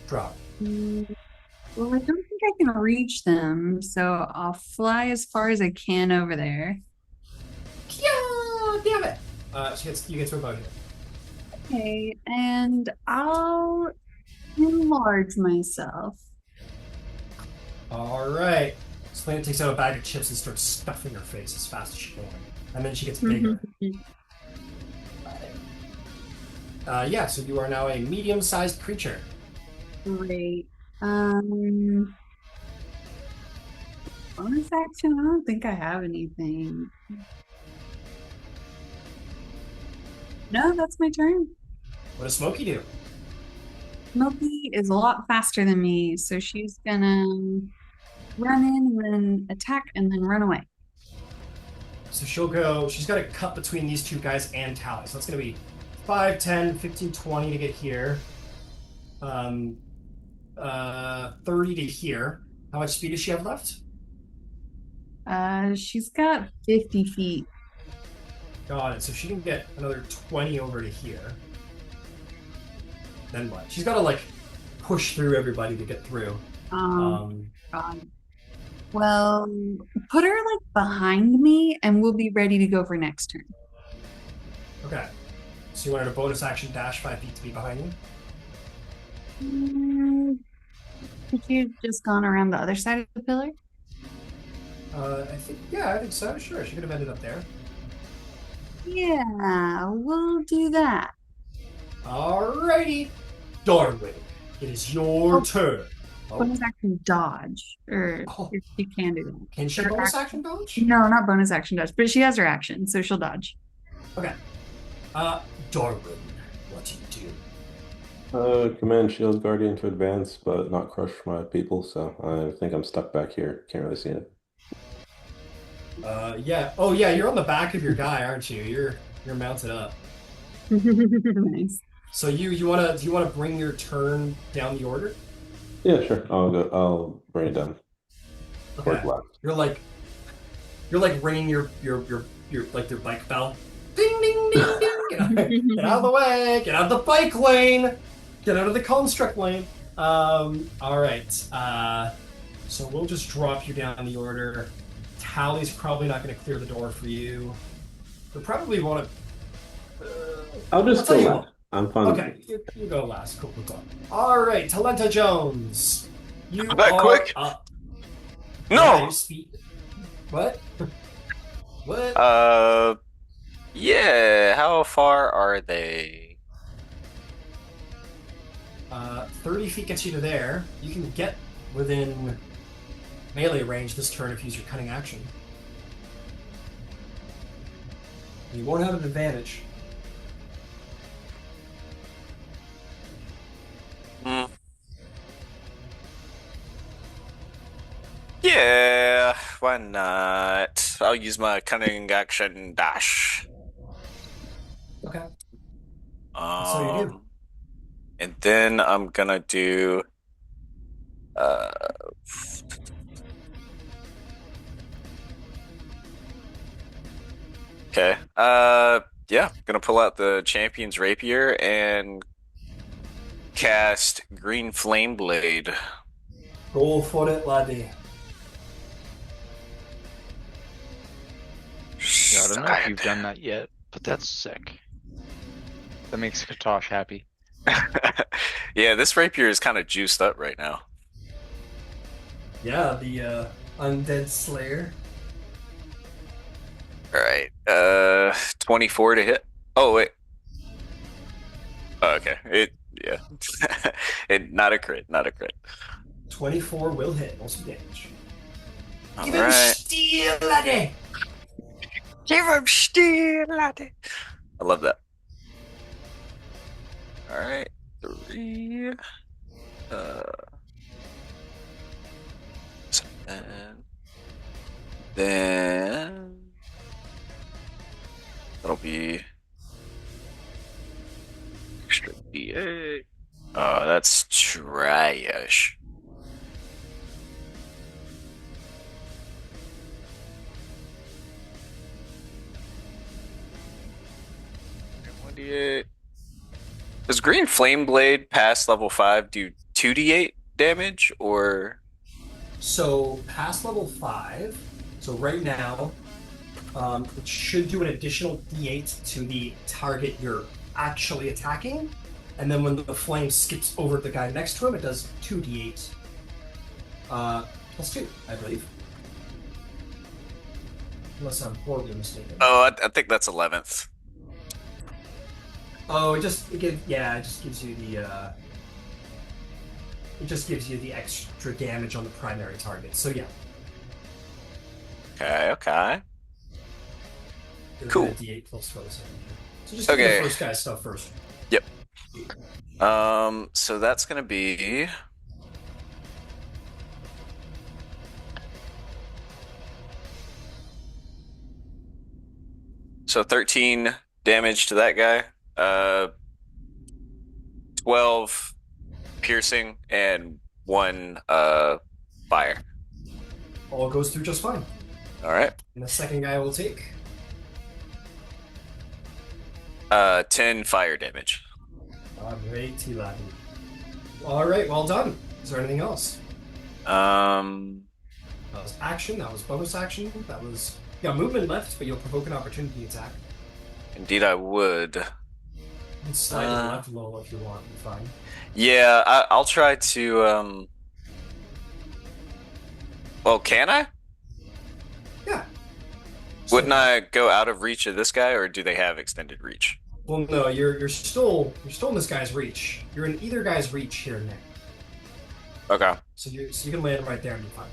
Drop. Well, I don't think I can reach them, so I'll fly as far as I can over there. Yeah, damn it. You get to a boat here. Okay, and I'll enlarge myself. All right. Selena takes out a bag of chips and starts stuffing her face as fast as she can. And then she gets bigger. Yeah, so you are now a medium-sized creature. Great. Bonus action? I don't think I have anything. No, that's my turn. What does Smokey do? Smokey is a lot faster than me, so she's gonna run in and then attack and then run away. So she's got to cut between these two guys and Tally. So that's going to be 5, 10, 15, 20 to get here. 30 to here. How much speed does she have left? She's got 50 feet. Got it. So she can get another 20 over to here. Then what? She's got to like push through everybody to get through. God. Well, put her like behind me and we'll be ready to go for next turn. Okay. So you wanted a bonus action dash 5 feet to be behind you? Could you have just gone around the other side of the pillar? I think so. Sure. She could have ended up there. Yeah, we'll do that. Alrighty. Darwin, it is your turn. Oh, bonus action dodge, or oh. if she can do that. Can she Her bonus action dodge? No, not bonus action dodge, but she has her action, so she'll dodge. Okay. Dwarven, what do you do? Command Shield Guardian to advance, but not crush my people, so I think I'm stuck back here. Can't really see it. Yeah. Oh, yeah. You're on the back of your guy, aren't you? You're mounted up. Nice. So do you wanna bring your turn down the order? Yeah, sure. I'll bring it down. Towards Okay. left. You're like ringing your like your bike bell. Ding ding ding ding. Get out of the way. Get out of the bike lane. Get out of the construct lane. All right. So we'll just drop you down the order. Tally's probably not going to clear the door for you. You'll probably want to. I'll just tell go you left. what. I'm fine. Okay, you go last. Cool. All right, Talenta Jones. You That are quick? up. No. Yeah, your speed. What? What? Yeah. How far are they? 30 feet gets you to there. You can get within melee range this turn if you use your cunning action. You won't have an advantage. Yeah, why not? I'll use my cunning action dash. Okay. So you do. And then I'm gonna do okay. Yeah, gonna pull out the champion's rapier and cast Green Flame Blade. Go for it, laddie. Yeah, I don't know if you've done that yet, but that's sick. That makes Katosh happy. Yeah, this rapier is kind of juiced up right now. Yeah, the undead slayer. All right, 24 to hit. Oh wait. Oh, okay. Not a crit. 24 will hit. Roll some damage. All Give him right. steel, laddie. Give him steel, laddie. I love that. All right, 3. 7. Then that'll be extra D8. Oh, that's trash. Does Green Flame Blade past level 5 do 2d8 damage or? So past level 5. So right now, it should do an additional d8 to the target you're actually attacking, and then when the flame skips over the guy next to him, it does 2d8 plus 2, I believe. Unless I'm horribly mistaken. Oh, I think that's 11th. Oh, it just gives you the extra damage on the primary target. So yeah. Okay. It'll Cool. be a D8 plus 12. So just do the first guy's stuff first. Yep. So that's gonna be so 13 damage to that guy. 12 piercing and 1 fire. All goes through just fine. All right. And the second guy will take 10 fire damage. Alrighty, laddie. Alright, well done. Is there anything else? That was action, that was bonus action, that was... You got movement left, but you'll provoke an opportunity attack. Indeed, I would. You can slide to the left a little if you want, you're fine. Yeah, I'll try to. Well, can I? Yeah. Wouldn't I go out of reach of this guy, or do they have extended reach? Well, no, you're still in this guy's reach. You're in either guy's reach here and there. Okay. So you can land right there and be fine.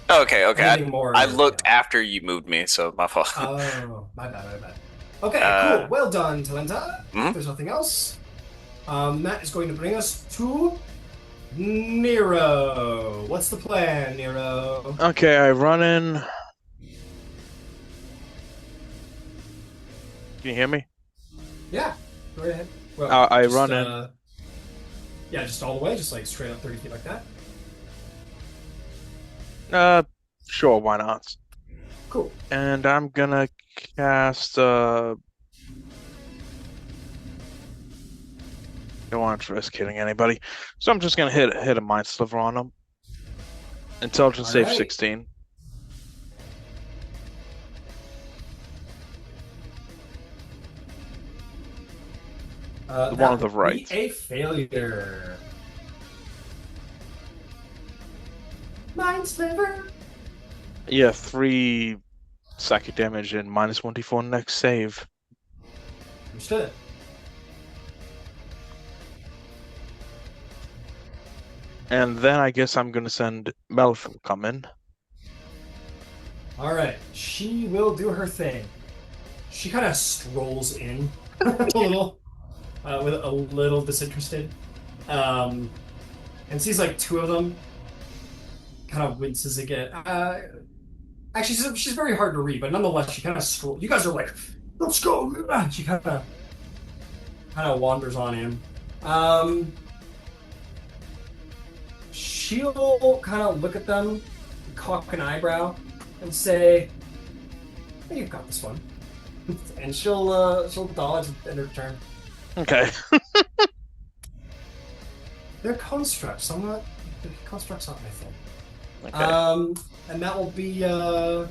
Okay. Anything more? I looked yeah. after you moved me, so my fault. Oh, my bad. Okay, cool. Well done, Talenta. Mhm. If there's nothing else, that is going to bring us to Nero. What's the plan, Nero? Okay, I run in. Can you hear me? Yeah, go ahead. Well, I just, run in. Yeah, just all the way, just like straight up 30 feet like that. Sure, why not? Cool. And I'm gonna cast. Don't want to risk hitting anybody, so I'm just gonna hit a mind sliver on them. Intelligence save Alright. 16. The one on the right. A failure. Mind sliver. Yeah, 3 psychic damage and minus 1d4 next save. Understood. And then I guess I'm gonna send Melf will come in. Alright, she will do her thing. She kind of strolls in a little, with a little disinterested, and sees like 2 of them. Kind of winces again. Actually, she's very hard to read, but nonetheless, she kind of strolls. You guys are like, let's go. She kind of wanders on in. She'll kind of look at them, cock an eyebrow, and say, hey, "You've got this one," and she'll dodge in her turn. Okay. They're constructs. The constructs aren't my thing. Okay. And that will be it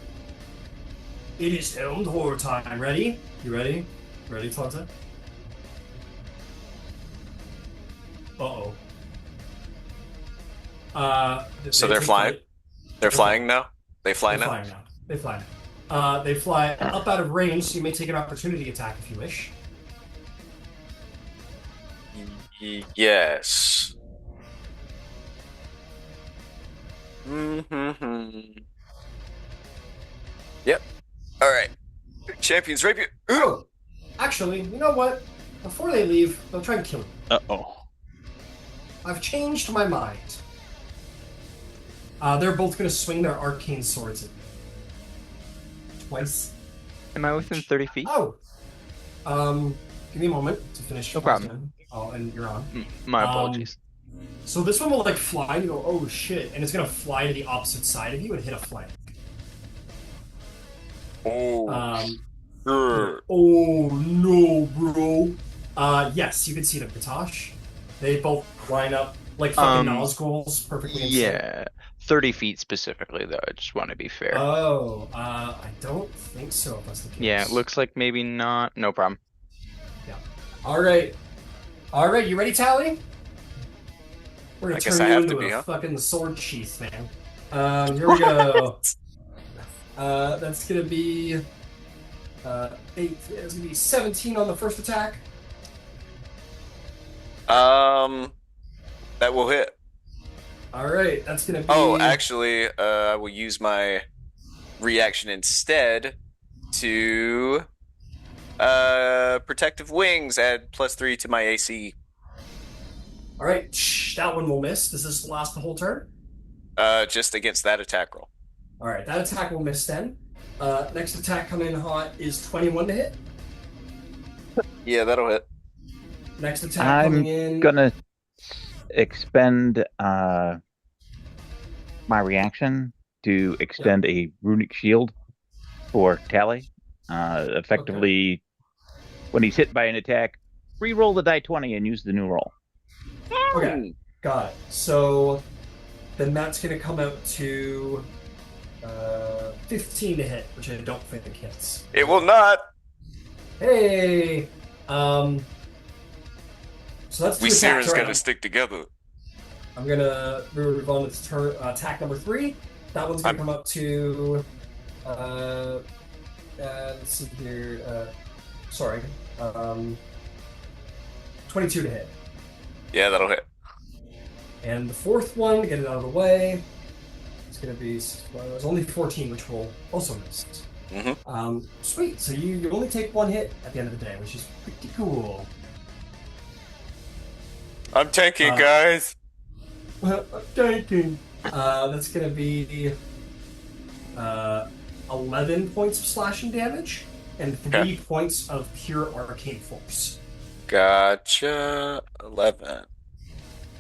is helmed horror time. Ready? You ready? Ready, Tonta? Uh-oh. So they're flying? They're flying now? They fly They're now? flying now. They fly now. They fly up out of range, so you may take an opportunity attack if you wish. Yes. Mm-hmm. Yep. All right. Champion's rapier. Oh, actually, you know what? Before they leave, they'll try and kill you. Uh-oh. I've changed my mind. They're both going to swing their arcane swords at you. Twice. Am I within 30 feet? Oh! Give me a moment to finish. No problem. Oh, and you're on. My apologies. So this one will like fly and you go, oh shit, and it's going to fly to the opposite side of you and hit a flank. Oh. Sure. Oh no, bro. Yes, you can see them, Katosh. They both line up like fucking Nazguls perfectly in sync. Yeah. 30 feet specifically, though. I just want to be fair. Oh, I don't think so, if that's the case. Yeah, it looks like maybe not. No problem. Yeah. Alright, you ready, Tally? We're gonna I guess turn I you have into to be, a huh? fucking sword sheath, man. Here we go. That's gonna be 8. It's gonna be 17 on the first attack. That will hit. Alright, that's gonna be. Oh, actually, I will use my reaction instead to protective wings, add +3 to my AC. Alright, that one will miss. Does this last the whole turn? Just against that attack roll. Alright, that attack will miss then. Next attack coming in hot is 21 to hit. Yeah, that'll hit. Next attack coming in. I'm gonna expend my reaction to extend a runic shield for Tally. Effectively, when he's hit by an attack, re-roll the die 20 and use the new roll. Okay, got it. So then that's going to come out to 15 to hit, which I don't think hits. It will not. Hey, so that's 2 We attacks Sirens right gotta now. stick together. I'm gonna move on to turn attack number 3. That one's gonna come up to let's see here. Sorry, 22 to hit. Yeah, that'll hit. And the fourth one, to get it out of the way, it's going to be it's only 14, which will also miss. Sweet. So you only take one hit at the end of the day, which is pretty cool. I'm tanking, guys. Tanking. That's going to be 11 points of slashing damage and 3 points of pure arcane force. Gotcha. 11.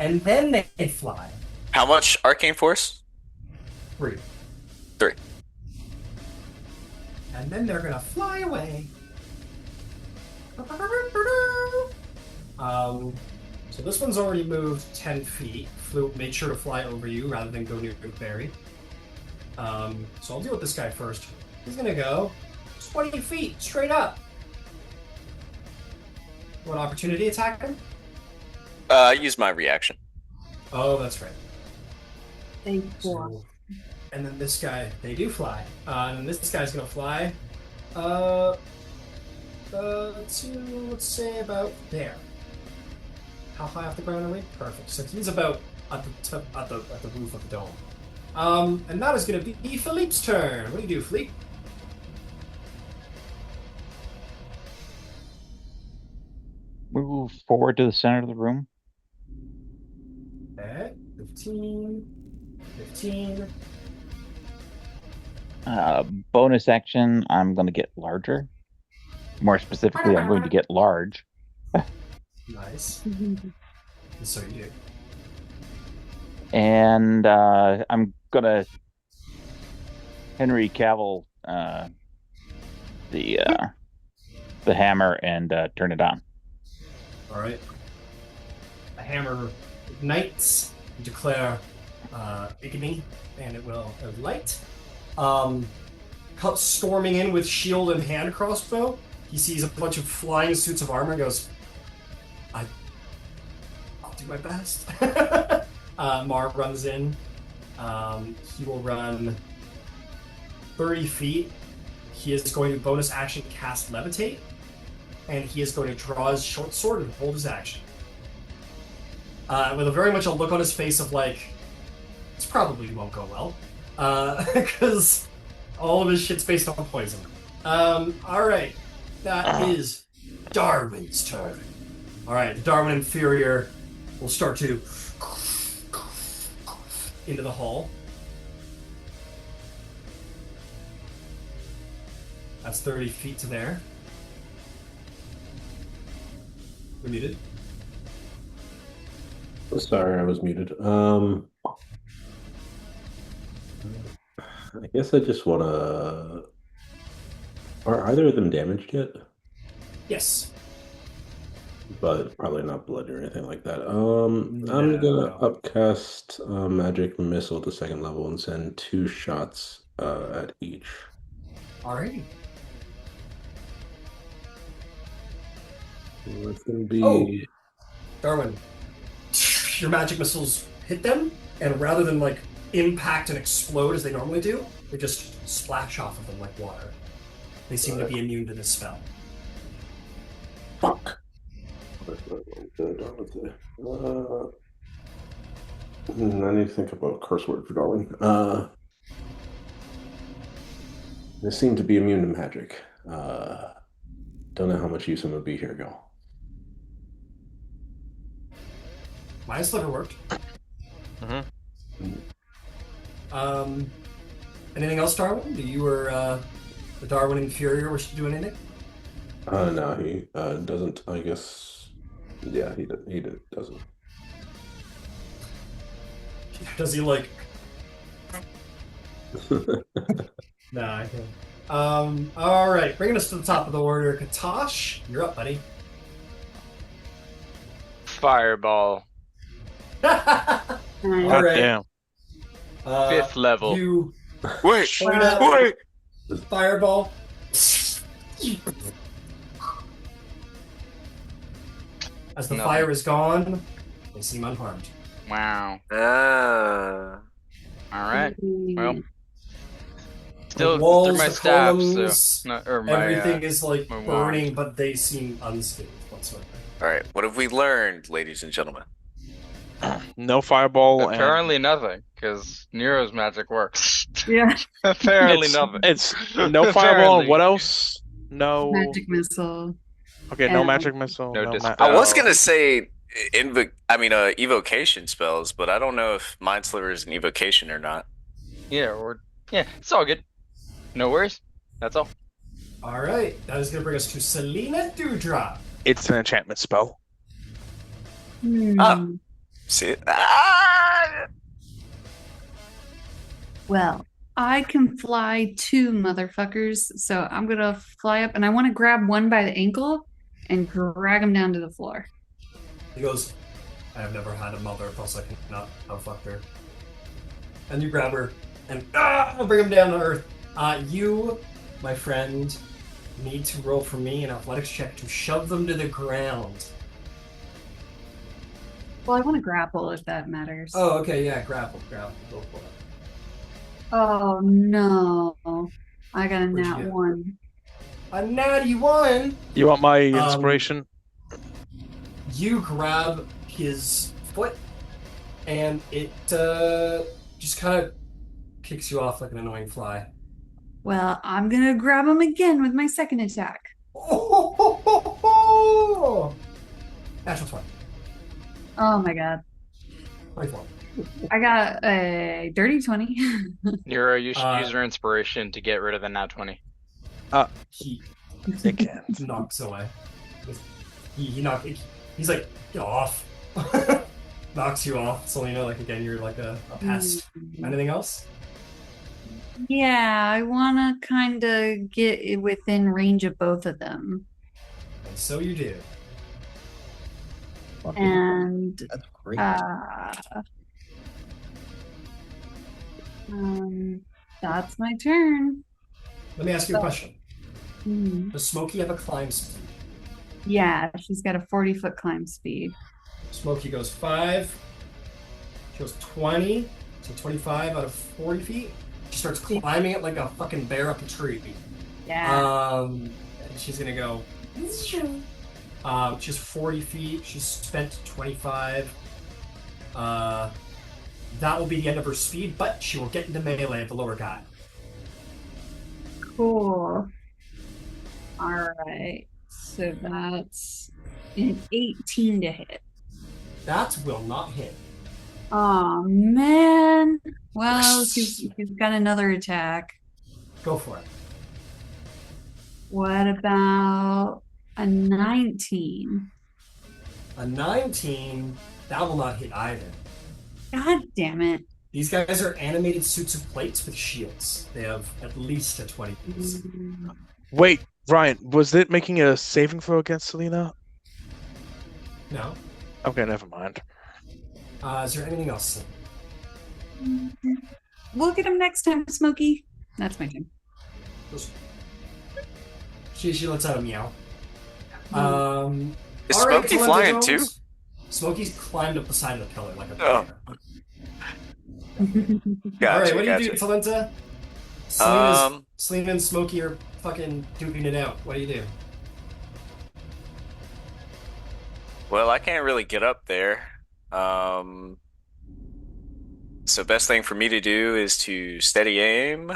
And then they fly. How much arcane force? 3. 3. And then they're gonna fly away. So this one's already moved 10 feet. Made sure to fly over you rather than go near Barry. So I'll deal with this guy first. He's gonna go 20 feet straight up. Want opportunity attack him? Use my reaction. Oh, that's right. Thank you. And then this guy, they do fly. And this guy's gonna fly. Let's say about there. How high off the ground are we? Perfect. So he's about at the roof of the dome. And that is gonna be Philippe's turn. What do you do, Philippe? Move forward to the center of the room. Okay. 15. Bonus action, I'm going to get larger. More specifically, I'm going to get large. Nice. So you do. And I'm going to Henry Cavill the hammer and turn it on. All right. The hammer ignites, declare igni, and it will light. Storming in with shield and hand crossbow, he sees a bunch of flying suits of armor and goes, I'll do my best. Mar runs in. He will run 30 feet. He is going to bonus action cast Levitate, and he is going to draw his short sword and hold his action. With very much a look on his face of like, this probably won't go well. Because all of his shit's based on poison. Alright. That is Darwin's turn. Alright, the Darwin Inferior will start to into the hall. That's 30 feet to there. We're muted. Sorry, I was muted. I guess I just want to... Are either of them damaged yet? Yes. But probably not blood or anything like that. I'm gonna upcast magic missile to 2nd level and send 2 shots at each. Alrighty. It's gonna be... Darwin, your magic missiles hit them, and rather than like impact and explode as they normally do, they just splash off of them like water. They seem to be immune to this spell. Fuck. I need to think about a curse word for Darwin. They seem to be immune to magic. Don't know how much use I'm gonna be here, y'all. My sliver worked. Anything else, Darwin? You were the Darwin Inferior wish to do anything? No, he doesn't. I guess. Yeah, he doesn't. Does he like? Nah, I can't. All right, bringing us to the top of the order, Katosh, you're up, buddy. Fireball. All God right. damn. 5th level. You Wait, point out wait. fireball. As the Nothing. fire is gone, they seem unharmed. Wow. Ah. All right. Well, The still walls, through my the staff, columns, so or my everything is like my burning, wand. but they seem unscathed whatsoever. All right. What have we learned, ladies and gentlemen? No fireball, Apparently nothing, because Nero's magic works. Yeah. Apparently it's nothing. it's no fireball. Apparently. And what else? No. Magic missile. Okay, no and- magic missile. No No. dispel. I was Oh. gonna say evocation spells, but I don't know if Mind Sliver is an evocation or not. Yeah, it's all good. No worries. That's all. All right, that is going to bring us to Selena Dewdrop. It's an enchantment spell. Oh. See it? Ah! Well, I can fly 2 motherfuckers, so I'm gonna fly up and I want to grab one by the ankle and drag him down to the floor. He goes, I have never had a mother, plus I cannot have fucked her. And you grab her and bring him down to earth. You, my friend, need to roll for me an athletics check to shove them to the ground. Well, I want to grapple if that matters. Oh, okay, yeah, grapple, go for it. Oh, no. I got a What'd you nat get? 1. A natty 1! You want my inspiration? You grab his foot, and it just kind of kicks you off like an annoying fly. Well, I'm gonna grab him again with my second attack. Oh! Natural 20. Oh my god. 24. I got a dirty 20. Nero, you should use Uh, your inspiration to get rid of the nat 20. He It can. knocks away. He's like, get off. Knocks you off. So you know, like, again, you're like a pest. Anything else? Yeah, I want to kind of get within range of both of them. And so you do. And That's great. that's my turn. Let me ask you a question. Hmm. Does Smokey have a climb speed? Yeah, she's got a 40-foot climb speed. Smokey goes 5. She goes 20. So 25 out of 40 feet. She starts climbing it like a fucking bear up a tree. Yeah. And she's gonna go. She's 40 feet. She's spent 25. That will be the end of her speed, but she will get into melee at the lower guy. Cool. All right. So that's an 18 to hit. That will not hit. Oh man. Well, she's got another attack. Go for it. What about a 19? A 19. That will not hit either. God damn it. These guys are animated suits of plates with shields. They have at least a 20 piece. Wait, Ryan, was it making a saving throw against Selena? No. Okay, never mind. Is there anything else? We'll get him next time, Smokey. That's my turn. She lets out a meow. Is all right, Smokey Talenta flying Jones. too? Smokey's climbed up the side of the pillar like a Oh. bear. Gotcha, All right, what do gotcha. you do, Talenta? Selena and Smokey are fucking duking it out. What do you do? Well, I can't really get up there. So best thing for me to do is to steady aim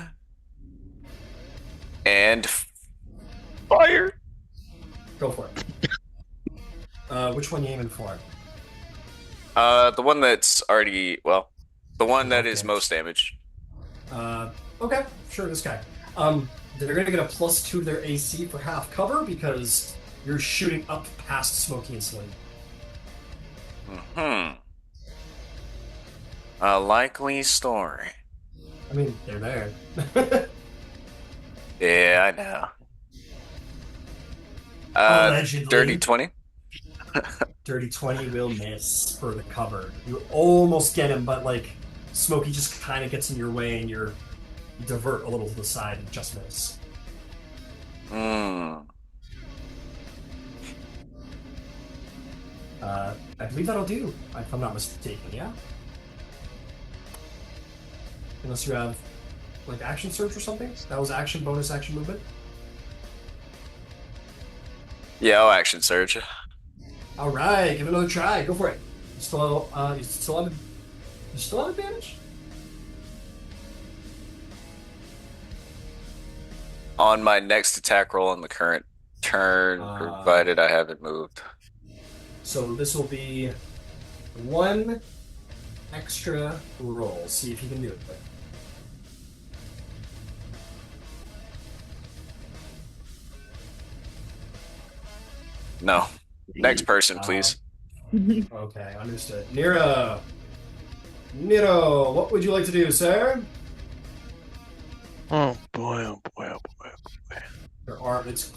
and fire. Go for it. Which one you aiming for? The one that's already the one that is Okay. most damaged. Okay, sure, this guy. They're gonna get a +2 to their AC for half cover because you're shooting up past Smokey and Selena. A likely story. I mean, they're there. Yeah, I know. Allegedly. Dirty 20. Dirty 20 will miss for the cover. You almost get him, but like Smokey just kind of gets in your way and you divert a little to the side and just miss. I believe that'll do, if I'm not mistaken, yeah? Unless you have like action search or something? That was action, bonus action movement? Yeah, I'll action surge. Alright, give it another try. Go for it. You still have advantage? On my next attack roll on the current turn, provided I haven't moved. So this will be one extra roll. See if you can do it. No. Next person, please. Okay, understood. Nero, what would you like to do, sir? Oh boy, oh boy, oh boy.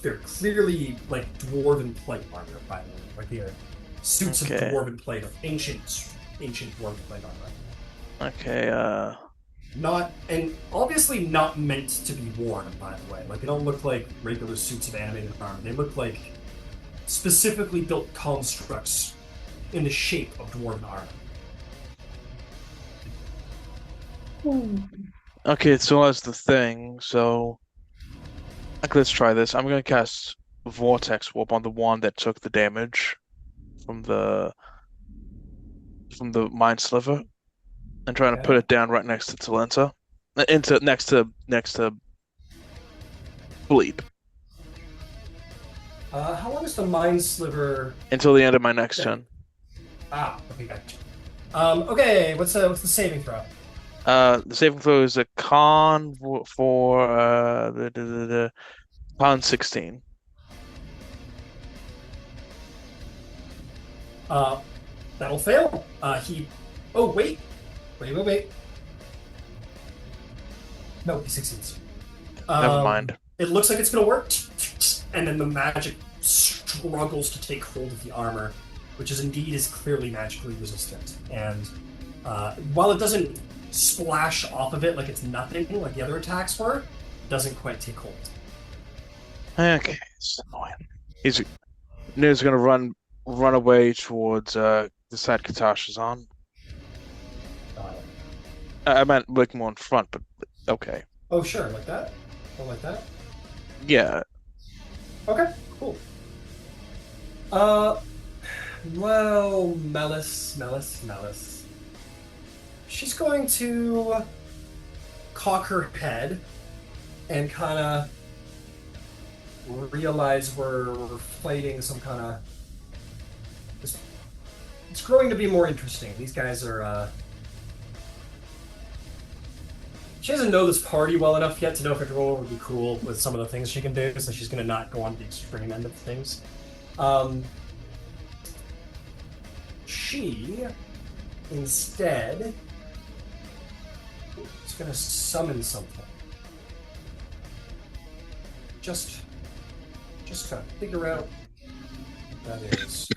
They're clearly like dwarven plate armor, by the way. Like they're suits of Okay. dwarven plate, of ancient dwarven plate armor. Okay, And obviously not meant to be worn, by the way. Like they don't look like regular suits of animated armor. They look like specifically built constructs in the shape of dwarven armor. Okay, so that's the thing. So, let's try this. I'm gonna cast Vortex Warp on the one that took the damage from the Mind Sliver, and trying to put it down right next to Talenta, next to Bleep. How long is the Mind Sliver? Until the end of my next turn. Okay, gotcha. Okay, what's the saving throw? The saving throw is a con for the con 16. That'll fail. Oh wait. No, he succeeds. Never mind. It looks like it's gonna work, and then the magic struggles to take hold of the armor, which is clearly magically resistant. And while it doesn't splash off of it like it's nothing, like the other attacks were, it doesn't quite take hold. Okay, it's annoying. Nero's gonna run away towards the side Katash is on. I meant like more in front, but okay. Oh sure, like that? Oh, like that? Yeah. Okay, cool. Well, Melis. She's going to cock her head and kind of realize we're fighting some kind of... It's growing to be more interesting. These guys are... She doesn't know this party well enough yet to know if everyone would be cool with some of the things she can do, so she's going to not go on the extreme end of things. She, instead, is going to summon something. Just kind of figure out what that is.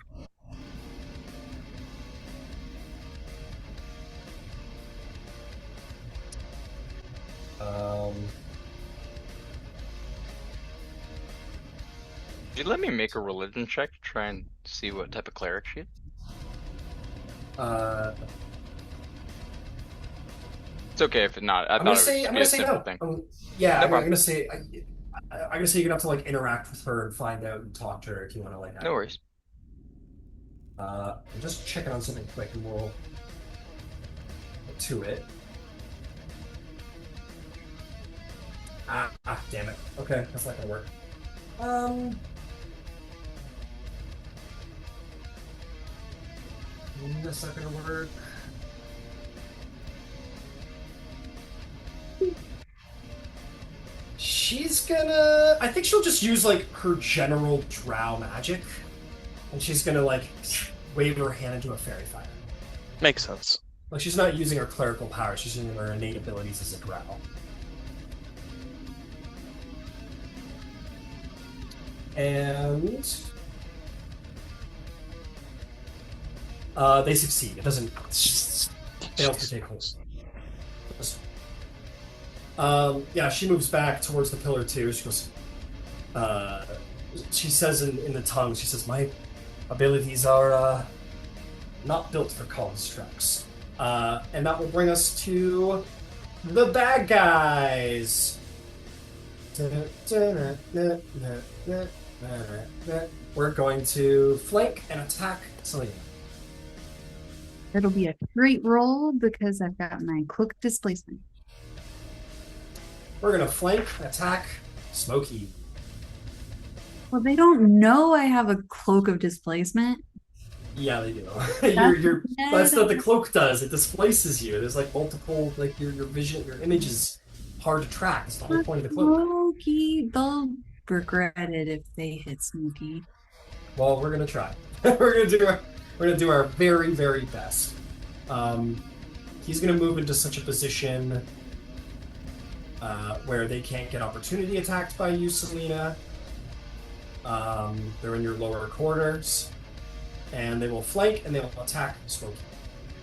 Did you let me make a religion check to try and see what type of cleric she is? It's okay if not. I'm gonna say no. Thing. Yeah, No I'm gonna say you're gonna have to like interact with her and find out and talk to her if you want to like. No worries. I'm just checking on something quick and we'll get to it. Damn it. Okay, that's not gonna work. That's not gonna work. She's gonna... I think she'll just use, like, her general drow magic. And she's gonna, like, wave her hand into a fairy fire. Makes sense. Like, she's not using her clerical power, she's using her innate abilities as a drow. And... they succeed. It doesn't... fail to take hold. Yeah, she moves back towards the pillar too. She goes, she says in the tongue, she says, my abilities are not built for constructs. And that will bring us to the bad guys. We're going to flank and attack Selena. It'll be a great roll because I've got my cloak displacement. We're gonna flank, attack, Smokey. Well, they don't know I have a cloak of displacement. Yeah, they do. That's what the cloak does. It displaces you. There's like multiple, like your vision, your image is hard to track. It's the whole point of the cloak. Smokey, they'll regret it if they hit Smokey. Well, we're gonna try. we're gonna do our very, very best. He's gonna move into such a position where they can't get opportunity attacked by you, Selena. They're in your lower quarters, and they will flank and they will attack Smokey.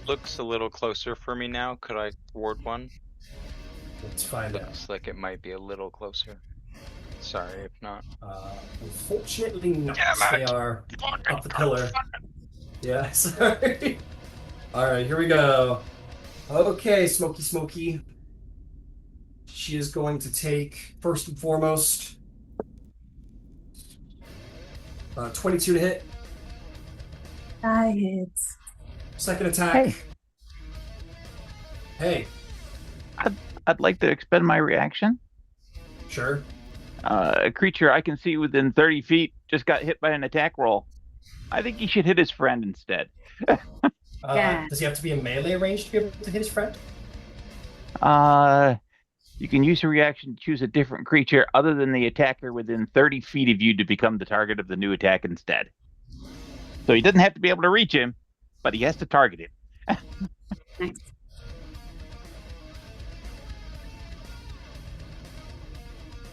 Looks a little closer for me now. Could I ward one? Let's find out. Looks like it might be a little closer. Sorry if not. Unfortunately not. Damn They it. are up the pillar. Yeah, sorry. Alright, here we go. Okay, Smokey. She is going to take, first and foremost, 22 to hit. That hits. Second attack. Hey. Hey, I'd like to expend my reaction. sure. A creature I can see within 30 feet just got hit by an attack roll. I think he should hit his friend instead. Yeah. Does he have to be in melee range to be able to hit his friend? You can use a reaction to choose a different creature other than the attacker within 30 feet of you to become the target of the new attack instead. So he doesn't have to be able to reach him, but he has to target him. Nice.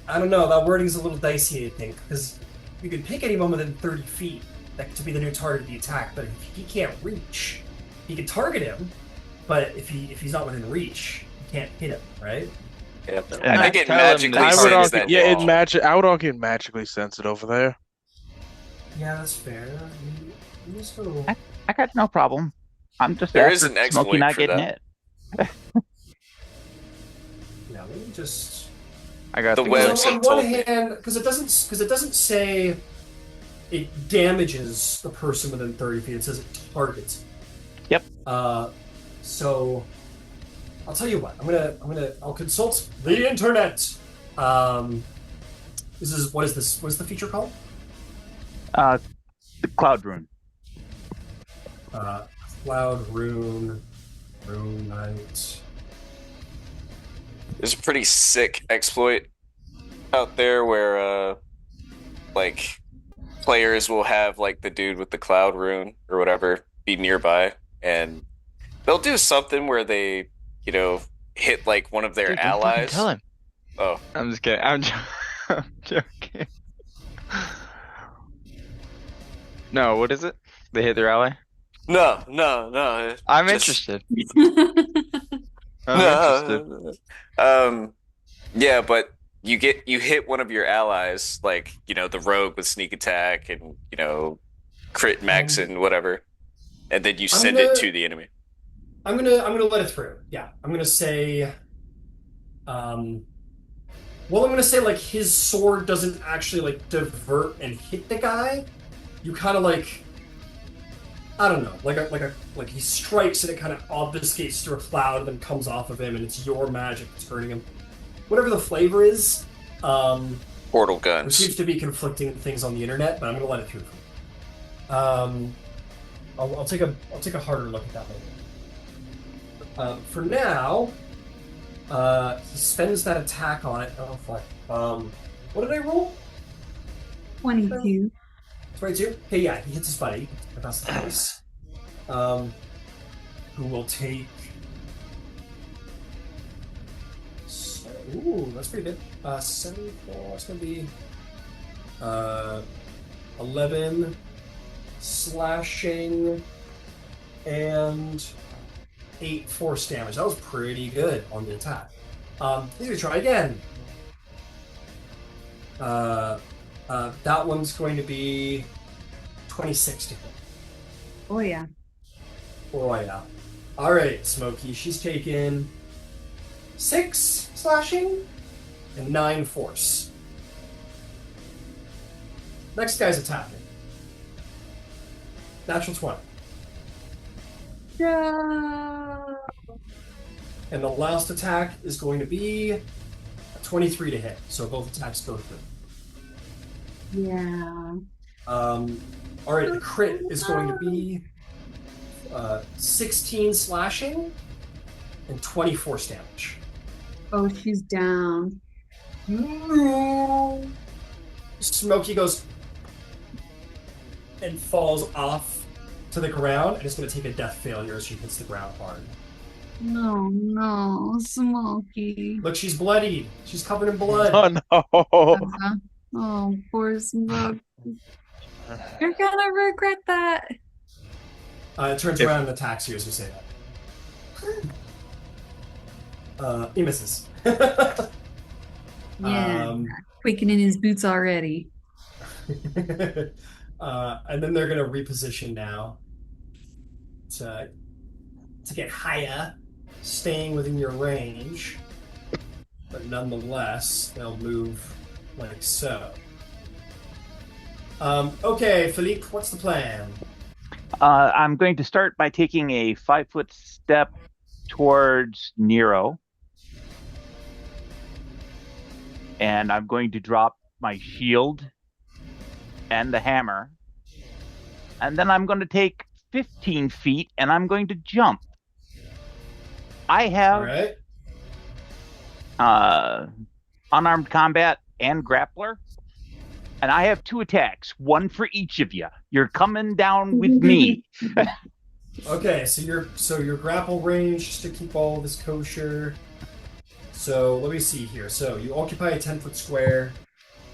I don't know, that wording's a little dicey, I think, because you can pick anyone within 30 feet to be the new target of the attack, but if he can't reach, he can target him, but if he's not within reach, you can't hit him, right? Yeah. And I think it tell him magically that- I would sends argue, that yeah, ball. I would argue it magically sends it over there. Yeah, that's fair. So, I got no problem. I'm just There after is an Smokey exploit not for getting that. hit. yeah, let me just. I got The the web Because Webs on have one told me. hand, because it doesn't say it damages the person within 30 feet. It says it targets. Yep. So I'll tell you what. I'll consult the internet. What is this? What is the feature called? The Cloud Rune. Cloud Rune Knight. There's a pretty sick exploit out there where like players will have like the dude with the cloud rune or whatever be nearby, and they'll do something where they, hit like one of their Dude, don't fucking allies. Tell him. Oh, I'm just kidding. I'm joking. No, what is it? They hit their ally? no. I'm Just- interested. I'm interested. Yeah, but you hit one of your allies, like, the rogue with sneak attack and, crit max and whatever, and then you send it to the enemy. I'm gonna let it through. Yeah, I'm gonna say. Well, I'm gonna say like his sword doesn't actually like divert and hit the guy. You kind of like. I don't know, like he strikes and it kind of obfuscates through a cloud and then comes off of him, and it's your magic that's hurting him. Whatever the flavor is, Portal there guns. seems to be conflicting things on the internet, but I'm gonna let it through. I'll take a harder look at that later. For now, he spends that attack on it. Oh fuck. What did I roll? 22. 22? Okay, yeah, he hits his buddy. If that's the case. Who will take. Ooh, that's pretty good. 74, it's gonna be 11 slashing and 8 force damage. That was pretty good on the attack. He's gonna try again. That one's going to be 26 to hit. Oh, yeah. Oh yeah. Alright, Smokey. She's taken 6 slashing and 9 force. Next guy's attacking. Natural 20. No. And the last attack is going to be a 23 to hit. So both attacks go through. Yeah. All right, the crit is going to be 16 slashing and 20 force damage. Oh, she's down. No. Smokey goes and falls off to the ground, and it's going to take a death failure as she hits the ground hard. No, Smokey. Look, she's bloodied. She's covered in blood. Oh no! Oh, poor Smokey. You're gonna regret that. It turns around and attacks you as you say that. He misses. Yeah, quaking in his boots already. And then they're going to reposition now to get higher, staying within your range. But nonetheless, they'll move like so. Okay, Philippe, what's the plan? I'm going to start by taking a 5-foot step towards Nero. And I'm going to drop my shield and the hammer. And then I'm going to take 15 feet and I'm going to jump. I have unarmed combat and grappler. And I have 2 attacks, one for each of you. You're coming down with me. Okay, so your grapple range, just to keep all this kosher. So let me see here. So you occupy a 10-foot square.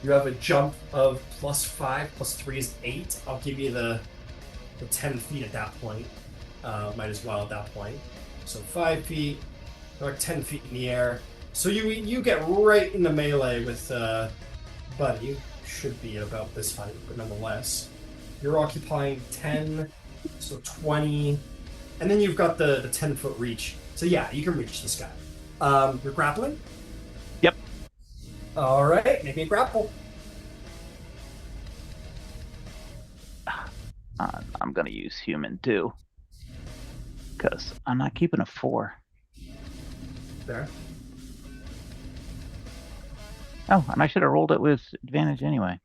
You have a jump of +5, +3 is 8. I'll give you the 10 feet at that point. Might as well at that point. So 5 feet, like 10 feet in the air. So you get right in the melee with Buddy. Should be at about this height, but nonetheless. You're occupying 10, so 20. And then you've got the 10-foot reach. So yeah, you can reach this guy. You're grappling? Yep. All right, make me a grapple. I'm going to use human too. Because I'm not keeping a 4. There. Oh, and I should have rolled it with advantage anyway.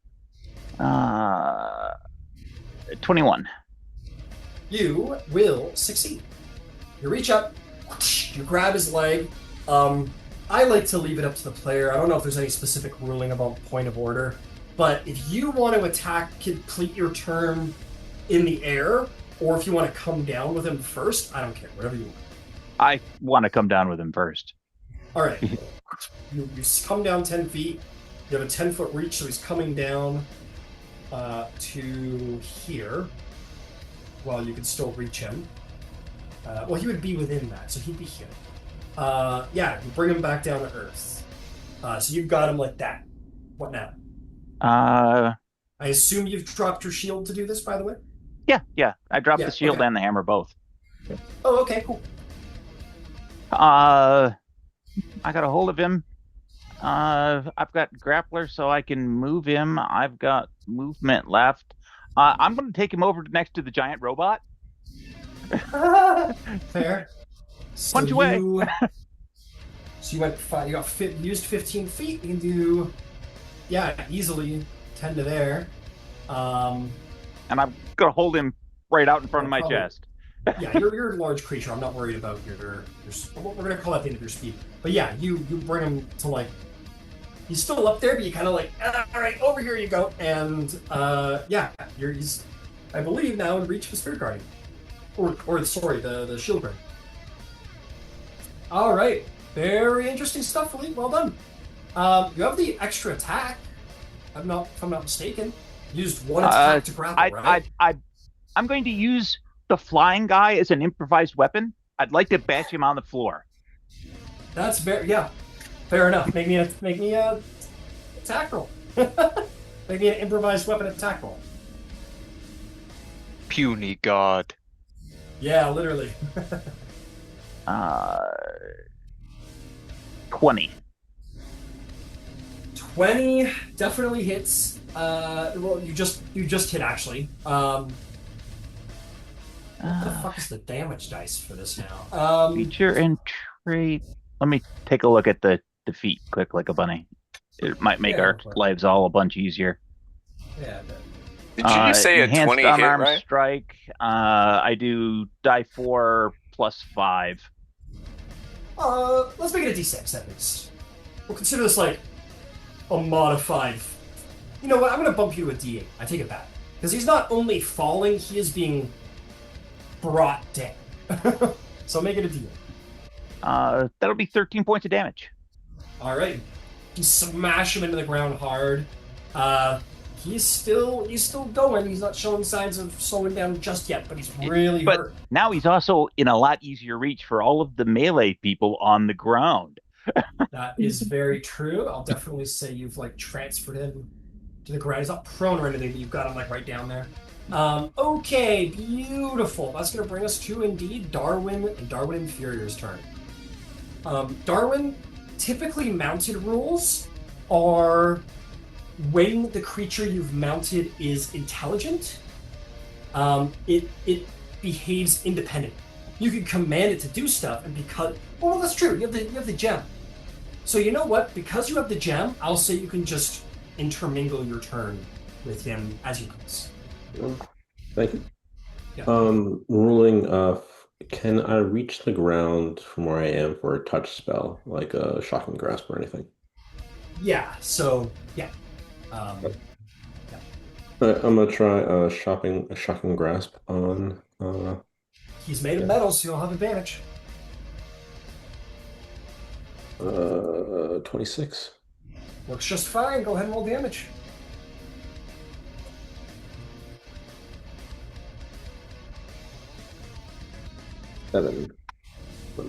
21. You will succeed. You reach up, you grab his leg. I like to leave it up to the player. I don't know if there's any specific ruling about point of order, but if you want to attack, complete your turn in the air, or if you want to come down with him first, I don't care. Whatever you want. I want to come down with him first. All right. You come down 10 feet. You have a 10-foot reach, so he's coming down to here while you can still reach him. Well, he would be within that, so he'd be here. Yeah, you bring him back down to Earth. So you've got him like that. What now? I assume you've dropped your shield to do this, by the way? Yeah. I dropped the shield and the hammer both. Oh, okay, cool. I got a hold of him. I've got grappler, so I can move him. I've got movement left. I'm going to take him over next to the giant robot. Fair. So Punch away. So you went 5. You used 15 feet. You can do, easily 10 to there. And I'm going to hold him right out in front of my chest. Yeah, you're a large creature. I'm not worried about your we're going to call that the end of your speed. But yeah, you bring him to like, he's still up there, but you kind of like, all right, over here you go. And he's, I believe, now in reach of the Spirit Guardian. Or sorry, the Shield Bearer. All right, very interesting stuff, Philippe. Well done. You have the extra attack. If I'm not mistaken. Used one attack to grapple, right? I'm going to use the flying guy as an improvised weapon. I'd like to bash him on the floor. That's fair enough. Make me a attack roll. Make me an improvised weapon attack roll. Puny god. Yeah, literally. 20. 20 definitely hits. Well, you just hit actually. What the fuck is the damage dice for this now? Feature and trait. Let me take a look at the defeat quick like a bunny. It might make Yeah, our go for it. lives all a bunch easier. Yeah. Did you just say a Enhanced 20 hit, unarmed right? strike. I do die 4 plus 5. Let's make it a d6 at least. We'll consider this like a modified. You know what? I'm gonna bump you to a d8. I take it back because he's not only falling; he is being brought down. So make it a d8. That'll be 13 points of damage. All right. You smash him into the ground hard. He's still going. He's not showing signs of slowing down just yet, but he's really But hurt. now he's also in a lot easier reach for all of the melee people on the ground. That is very true. I'll definitely say you've like transferred him to the ground. He's not prone or anything, but you've got him like right down there. Okay, beautiful. That's gonna bring us to indeed Darwin and Darwin Inferior's turn. Darwin, typically mounted rules are when the creature you've mounted is intelligent, it behaves independently. You can command it to do stuff, and because that's true. You have the gem. So you know what? Because you have the gem, I'll say you can just intermingle your turn with him as you please. Thank you. Yeah. Ruling. Can I reach the ground from where I am for a touch spell, like a shocking grasp or anything? Yeah. So yeah. I'm gonna try a shocking grasp on. He's made of metal, so you'll have advantage. 26. Works just fine. Go ahead and roll damage. Seven.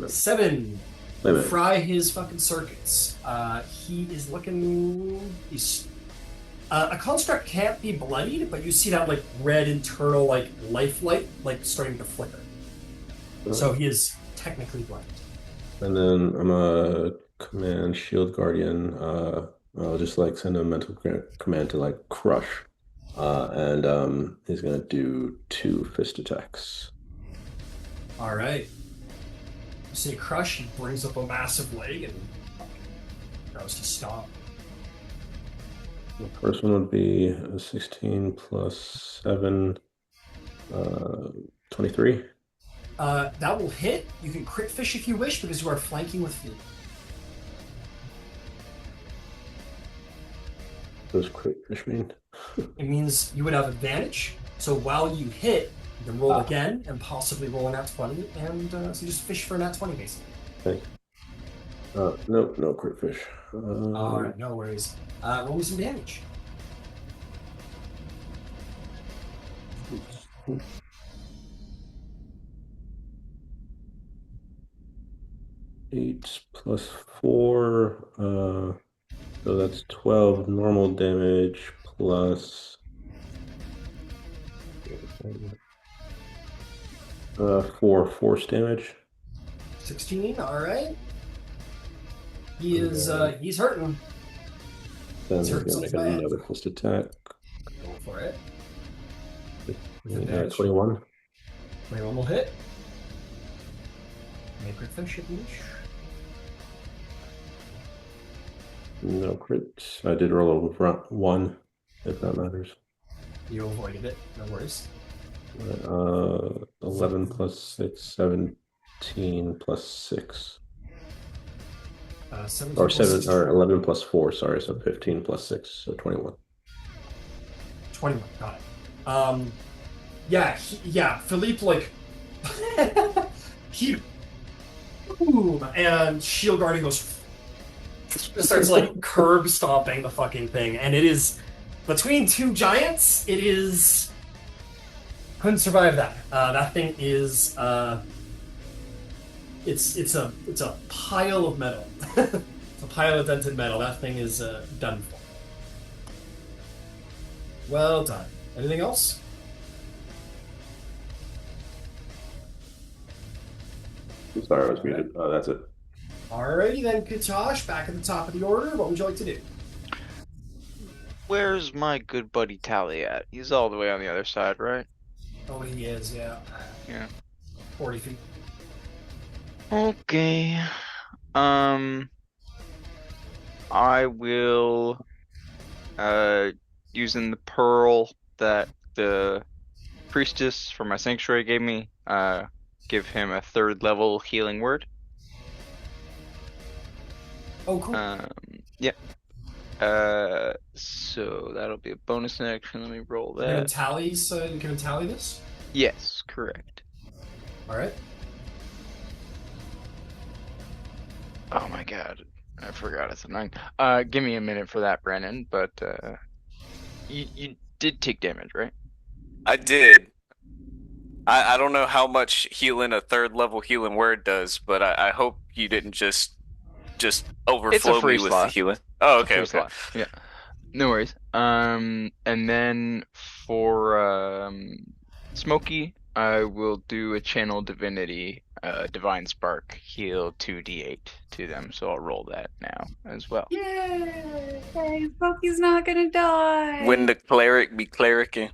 7. Wait a minute. Fry his fucking circuits. He is looking. He's. A construct can't be bloodied, but you see that like red internal like life light like starting to flicker. So he is technically blind. And then I'm a command Shield Guardian. I'll just like send a mental command to like crush, and he's gonna do 2 fist attacks. All right. You say crush. He brings up a massive leg and goes to stomp. The first one would be a 16 plus 7, 23. That will hit. You can crit fish if you wish because you are flanking with feet. What does crit fish mean? It means you would have advantage. So while you hit, you can roll again and possibly roll a nat 20, and so you just fish for a nat 20 basically. Okay. No crit fish. All right, no worries. Roll me some damage. Eight plus 4, so that's 12 normal damage plus 4 force damage. 16. All right. He's hurting. Then It's he's hurting gonna make bad. another fist attack. Go for it. With Yeah, advantage. 21. 21 will hit. Make crit fish if you wish. No crit. I did roll over 1, if that matters. You avoided it. No worries. 11 plus 6, 17 plus 6. 17 Or plus 7, six, or 11 plus 4, sorry, so 15 plus 6, so 21. 21. Got it. Yeah, Philippe, like, he, boom, and Shield Guardian goes, starts, like, curb stomping the fucking thing, and it is, between 2 giants, it is, couldn't survive that. That thing is, it's a pile of metal. It's a pile of dented metal. That thing is, done for. Well done. Anything else? I'm sorry, I was muted. That's it. Alrighty then, Katosh, back at the top of the order. What would you like to do? Where's my good buddy Tally at? He's all the way on the other side, right? Oh, he is, yeah. Yeah. 40 feet. Okay. I will using the pearl that the priestess from my sanctuary gave me, give him a 3rd level healing word. Oh, cool. Yep. So that'll be a bonus action. Let me roll You're gonna that. tally, so you can tally this? Yes, correct. Alright. Oh my god. I forgot it's a 9. Give me a minute for that, Brandon, but you did take damage, right? I did. I don't know how much healing a 3rd level healing word does, but I hope you didn't just overflow free me with the slot. healing. Oh, It's a okay, free okay. slot. Yeah. No worries. And then for Smokey, I will do a channel divinity, divine spark, heal 2d8 to them. So I'll roll that now as well. Yay! Smokey's not gonna die. When the cleric be clericing.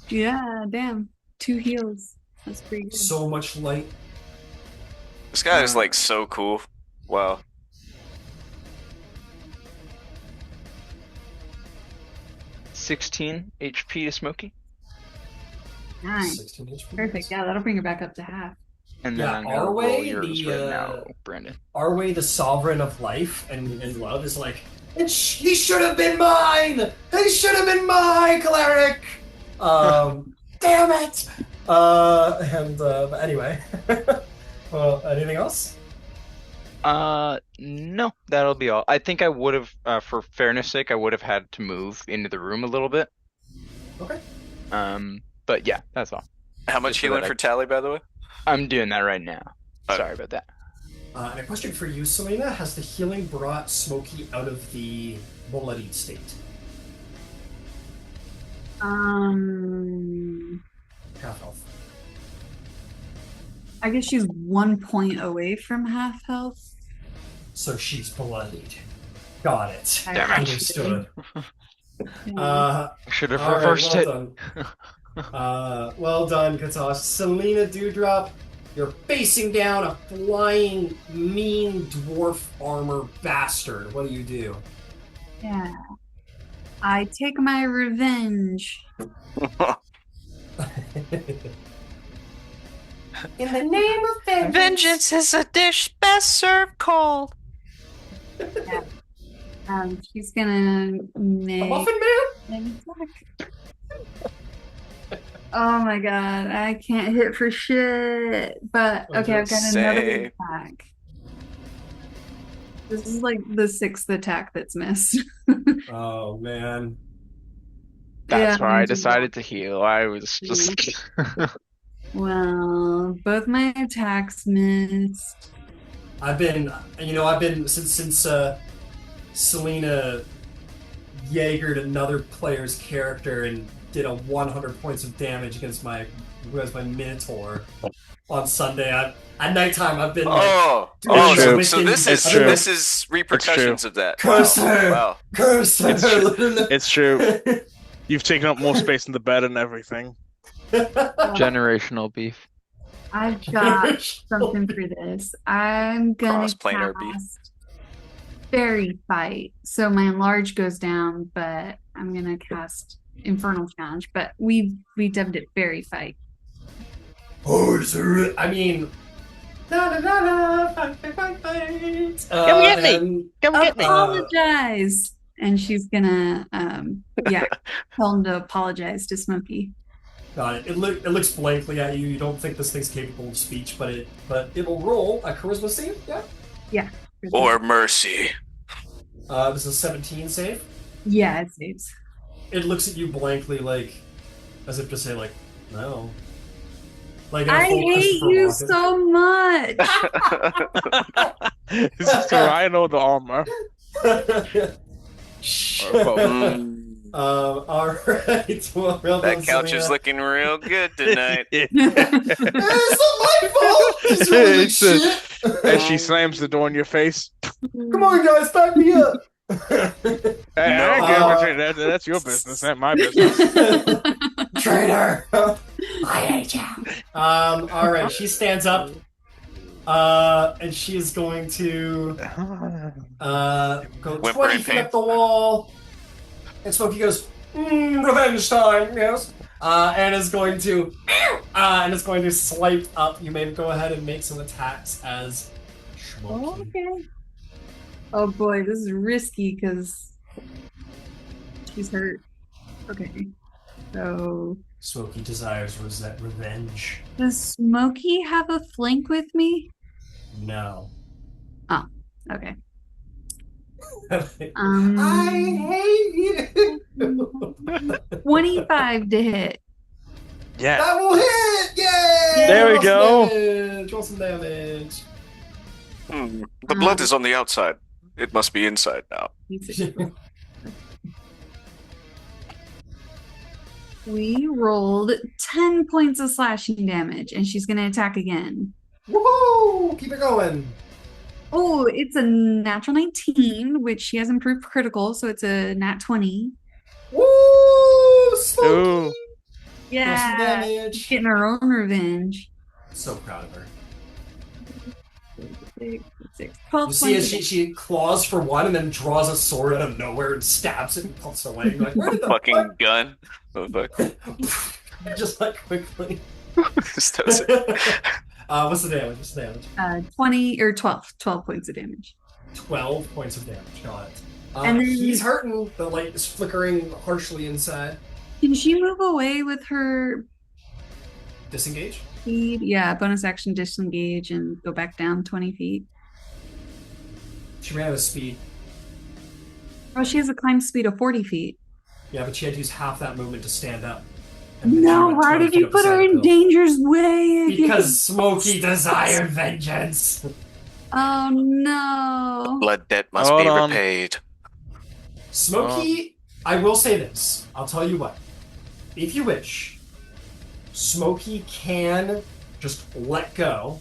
Yeah, damn. 2 heals. That's pretty good. So much light. This guy is like so cool. Wow. $16 HP to Smokey. Nice. 16 HP. Perfect. Yeah, that'll bring her back up to half. And then Yeah, I'm gonna our roll way, yours the, right now, Brandon. Our way, the sovereign of life and love is like, he should have been mine! He should have been my cleric! Damn it! But anyway. Well, anything else? No, that'll be all. I think I would have, for fairness sake, I would have had to move into the room a little bit. Okay. But yeah, that's all. How much Just so healing that for Tally, by the way? I'm doing that right now. Okay. Sorry about that. And a question for you, Selena. Has the healing brought Smokey out of the bloodied state? Half health. I guess she's 1 point away from half health. So she's bloodied. Got it. Damn it. Understood. Yeah. Should have All right, reversed well it. done. Well done, Katosh. Selena Dewdrop, you're facing down a flying, mean dwarf armor bastard. What do you do? Yeah. I take my revenge. In the name of Vengeance is a dish best served cold. She's gonna A make muffin man? an attack. Oh my god, I can't hit for shit. But okay, I've got another Save. attack. This is like the 6th attack that's missed. Oh man. That's Yeah, why I I'm decided to heal. I was just. Well, both my attacks missed. I've been since Selena Jaegered another player's character and did a 100 points of damage against my Minotaur on Sunday. At nighttime I've been like, true. So this is repercussions of that. Curse her! Wow. Curse her! It's true. You've taken up more space in the bed and everything. Generational beef. I've got something for this. I'm gonna Cross-planar beef. cast Fairy Fight. So my enlarge goes down, but I'm gonna cast Infernal Challenge. But we dubbed it Fairy Fight. I mean, fight. Come get me! Come get me! Apologize. And she's gonna tell him to apologize to Smokey. Got it. It looks blankly at you. You don't think this thing's capable of speech, but it'll roll a charisma save. Yeah. Yeah. Or mercy. This is a 17 save. Yeah, it saves. It looks at you blankly, like as if to say, like, no. Like in a I full hate Christopher you Walken. so much. Is this the Rhino the armor? All right. Well, That couch is looking real good tonight. It's not my fault. It's really It's a- shit. As she slams the door in your face. Come on, guys, back me up. Hey, I ain't giving a shit. That's your business, not my business. Traitor. I hate you. All right. She stands up. And she is going to go 20 Whimpering feet pain. up the wall. And Smokey goes, revenge time, yes. And is going to swipe up. You may go ahead and make some attacks as Smokey. Okay. Oh boy, this is risky because she's hurt. Okay. So Smokey desires revenge. does Smokey have a flank with me? No. Okay. I hate you. 25 to hit. Yeah. That will hit! Yay! There we Roll some go. damage. Roll some damage. The blood is on the outside. It must be inside now. We rolled 10 points of slashing damage, and she's going to attack again. Woohoo! Keep it going. Oh, it's a natural 19, which she has improved critical, so it's a nat 20. Woo! Smokey! Ooh. Roll some Yeah, damage. getting her own revenge. So proud of her. 12 You see as points. she claws for one and then draws a sword out of nowhere and stabs it and puts it away. You're like, where did the Fucking gun. Just like quickly. Just does it. What's the damage? 20 or 12 points of damage. 12 points of damage. Got it. And then- He's hurting. The light is flickering harshly inside. Can she move away with her Disengage? speed? Yeah, bonus action disengage and go back down 20 feet. She ran out of speed. Oh, she has a climb speed of 40 feet. Yeah, but she had to use half that movement to stand up. And then she No, went why 20 did feet you up put the her side of in the hill. danger's way? Because Smokey desired vengeance. Oh no. Blood debt must Hold be on. repaid. Smokey, I will say this. I'll tell you what. If you wish, Smokey can just let go,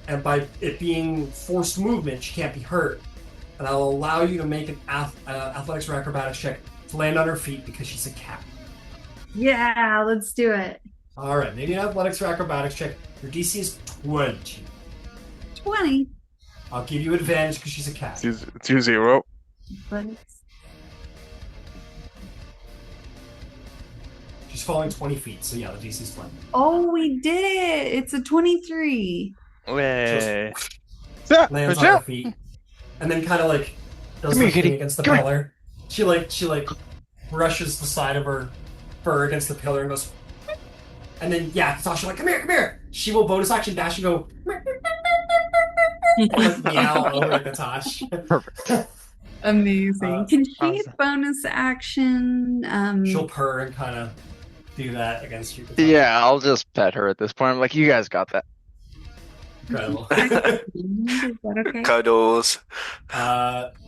and by it being forced movement, she can't be hurt. And I'll allow you to make an athletics or acrobatics check to land on her feet because she's a cat. Yeah, let's do it. All right, maybe an athletics or acrobatics check. Your DC is 20. 20. I'll give you advantage because she's a cat. It's 2-0. But it's She's falling 20 feet, so yeah, the DC is 20. oh, we did it. It's a 23. Way. Lands on her feet, and then kind of like does Come here, the thing kitty. against the Come here. pillar. She brushes the side of her fur against the pillar and goes. And then Tasha like, come here. She will bonus action dash and go. And, like, meow over at Natasha. Perfect. Amazing. Can she awesome. bonus action? She'll purr and kind of do that against you. Yeah, I'll just pet her at this point. I'm like, you guys got that. Incredible. Is that okay? Cuddles.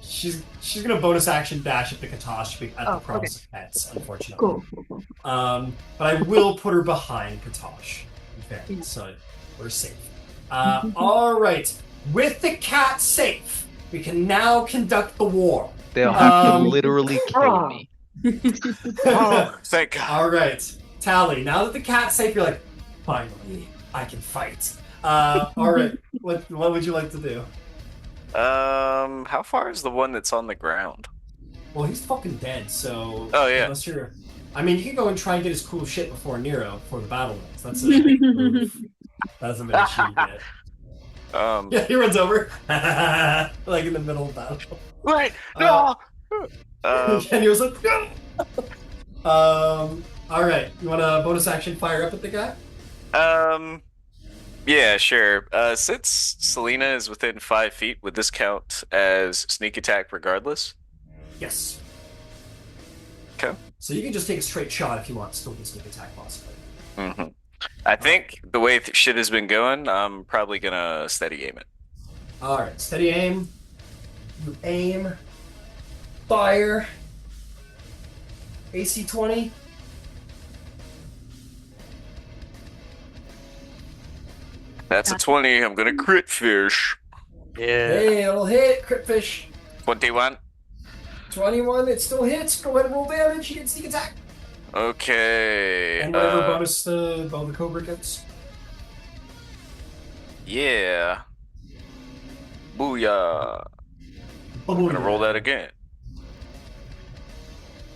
She's gonna bonus action dash at the Katosh at the Oh, promise of pets, unfortunately. Cool. But I will put her behind Katosh. In fairness, Yeah. so we're safe. All right. With the cat safe, we can now conduct the war. They'll have to Um, literally kill me. Oh, thank God. All right, Tally. Now that the cat's safe, you're like, finally, I can fight. All right. What would you like to do? How far is the one that's on the ground? Well, he's fucking dead, so. Oh, yeah. Unless you're. I mean, you can go and try and get his cool shit before Nero, before the battle ends. That's a big move. That hasn't been achieved yet. Yeah, he runs over. Like in the middle of battle. Right. No. And he was like, no! Alright. You want a bonus action fire up at the guy? Yeah, sure. Since Selena is within 5 feet, would this count as sneak attack regardless? Yes. Okay. So you can just take a straight shot if you want, still get sneak attack possibly. Mm-hmm. I think the way shit has been going, I'm probably gonna steady aim it. Alright, steady aim. You aim. Fire. AC 20. That's a 20. I'm gonna crit fish. Yeah. Hey, it'll hit. Crit fish. 21. 21, it still hits. Go ahead and roll damage. You get sneak attack. Okay. And whatever bonus the Cobra gets. Yeah. Booyah. I'm gonna roll that again.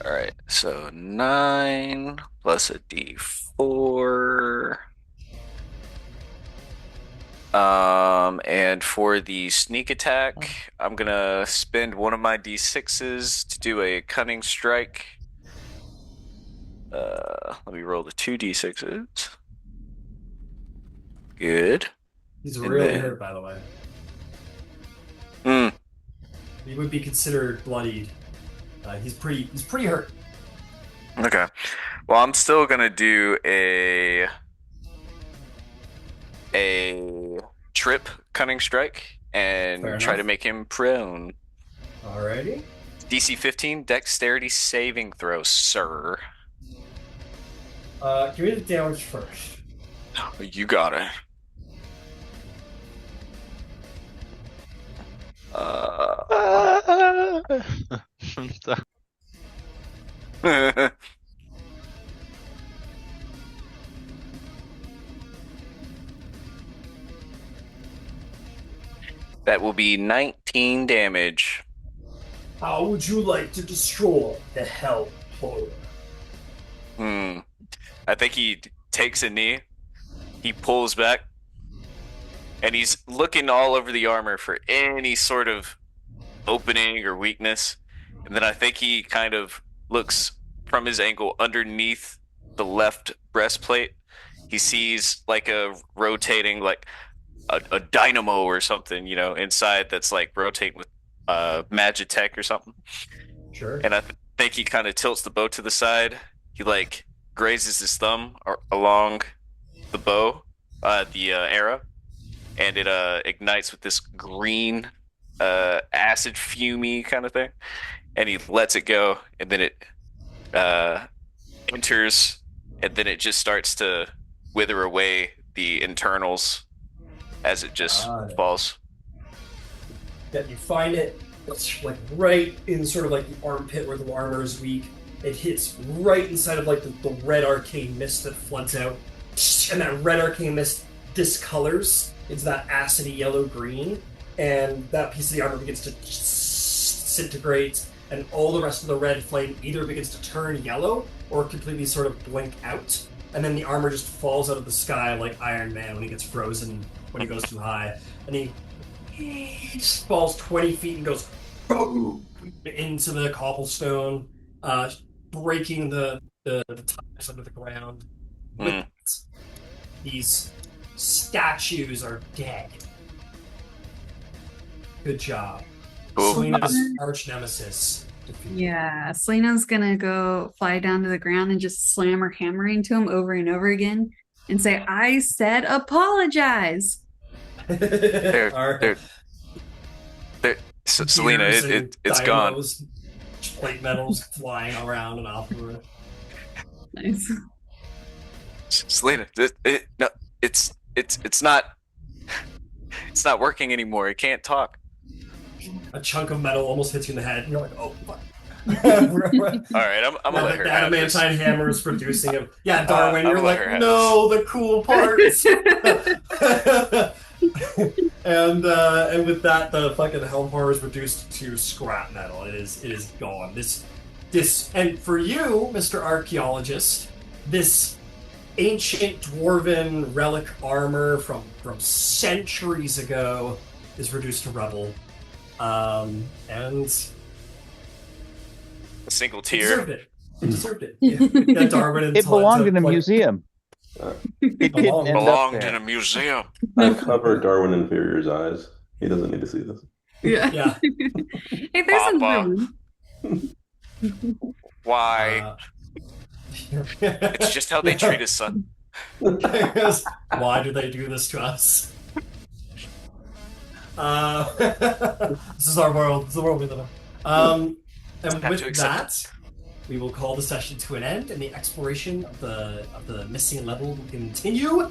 All right. So 9 plus a D4. And for the sneak attack, I'm gonna spend one of my D6s to do a cunning strike. Let me roll the 2d6s. Good. He's And really then- hurt, by the way. Hmm. He would be considered bloodied. He's pretty hurt. Okay. Well, I'm still gonna do a trip cunning strike and Fair try enough. to make him prone. Alrighty. DC 15 dexterity saving throw, sir. Give me the damage first. You got it. That will be 19 damage. How would you like to destroy the Hell Horror? I think he takes a knee, he pulls back, and he's looking all over the armor for any sort of opening or weakness. And then I think he kind of looks from his angle underneath the left breastplate. He sees like a rotating, like a dynamo or something, you know, inside that's like rotating with Magitech or something. Sure. And I think he kind of tilts the bow to the side. He like grazes his thumb along the bow, the arrow, and it ignites with this green acid fumey kind of thing. And he lets it go, and then it enters, and then it just starts to wither away the internals as it just falls. That you find it, it's like right in sort of like the armpit where the armor is weak. It hits right inside of like the red arcane mist that floods out, and that red arcane mist discolors into that acidy yellow green, and that piece of the armor begins to disintegrate, and all the rest of the red flame either begins to turn yellow or completely sort of blink out, and then the armor just falls out of the sky like Iron Man when he gets frozen when he goes too high, and he just falls 20 feet and goes boom into the cobblestone, breaking the tires under the ground. With these statues are dead. Good job. Cool. Selena's arch nemesis. defeated. Yeah, Selena's gonna go fly down to the ground and just slam her hammer into him over and over again and say, I said apologize. Selena, Gears and it's gone. dynamos, plate metals flying around and off of her. Nice. Selena, no, it's not working anymore. It can't talk. A chunk of metal almost hits you in the head, and you're like, oh, fuck. All right, I'm gonna let her The have this. adamantine hammer is producing him. Yeah, Darwin, I'm you're gonna let like, her have no, the cool parts. and with that, the fucking helm horror is reduced to scrap metal. It is gone. This and for you, Mr. Archaeologist, this ancient dwarven relic armor from centuries ago is reduced to rubble. And A single it tear. deserved it. It deserved it. Yeah, Darwin and It belonged in a like, museum. It didn't Belonged. end up Belonged there. in a museum. I covered Darwin Inferior's eyes. He doesn't need to see this. Yeah. Yeah. Hey, there's Papa. some Why? It's just how they treat us, son. Why do they do this to us? This is our world. This is the world we live in. And Have to with accept that, we will call the session to an end, and the exploration of the missing level will continue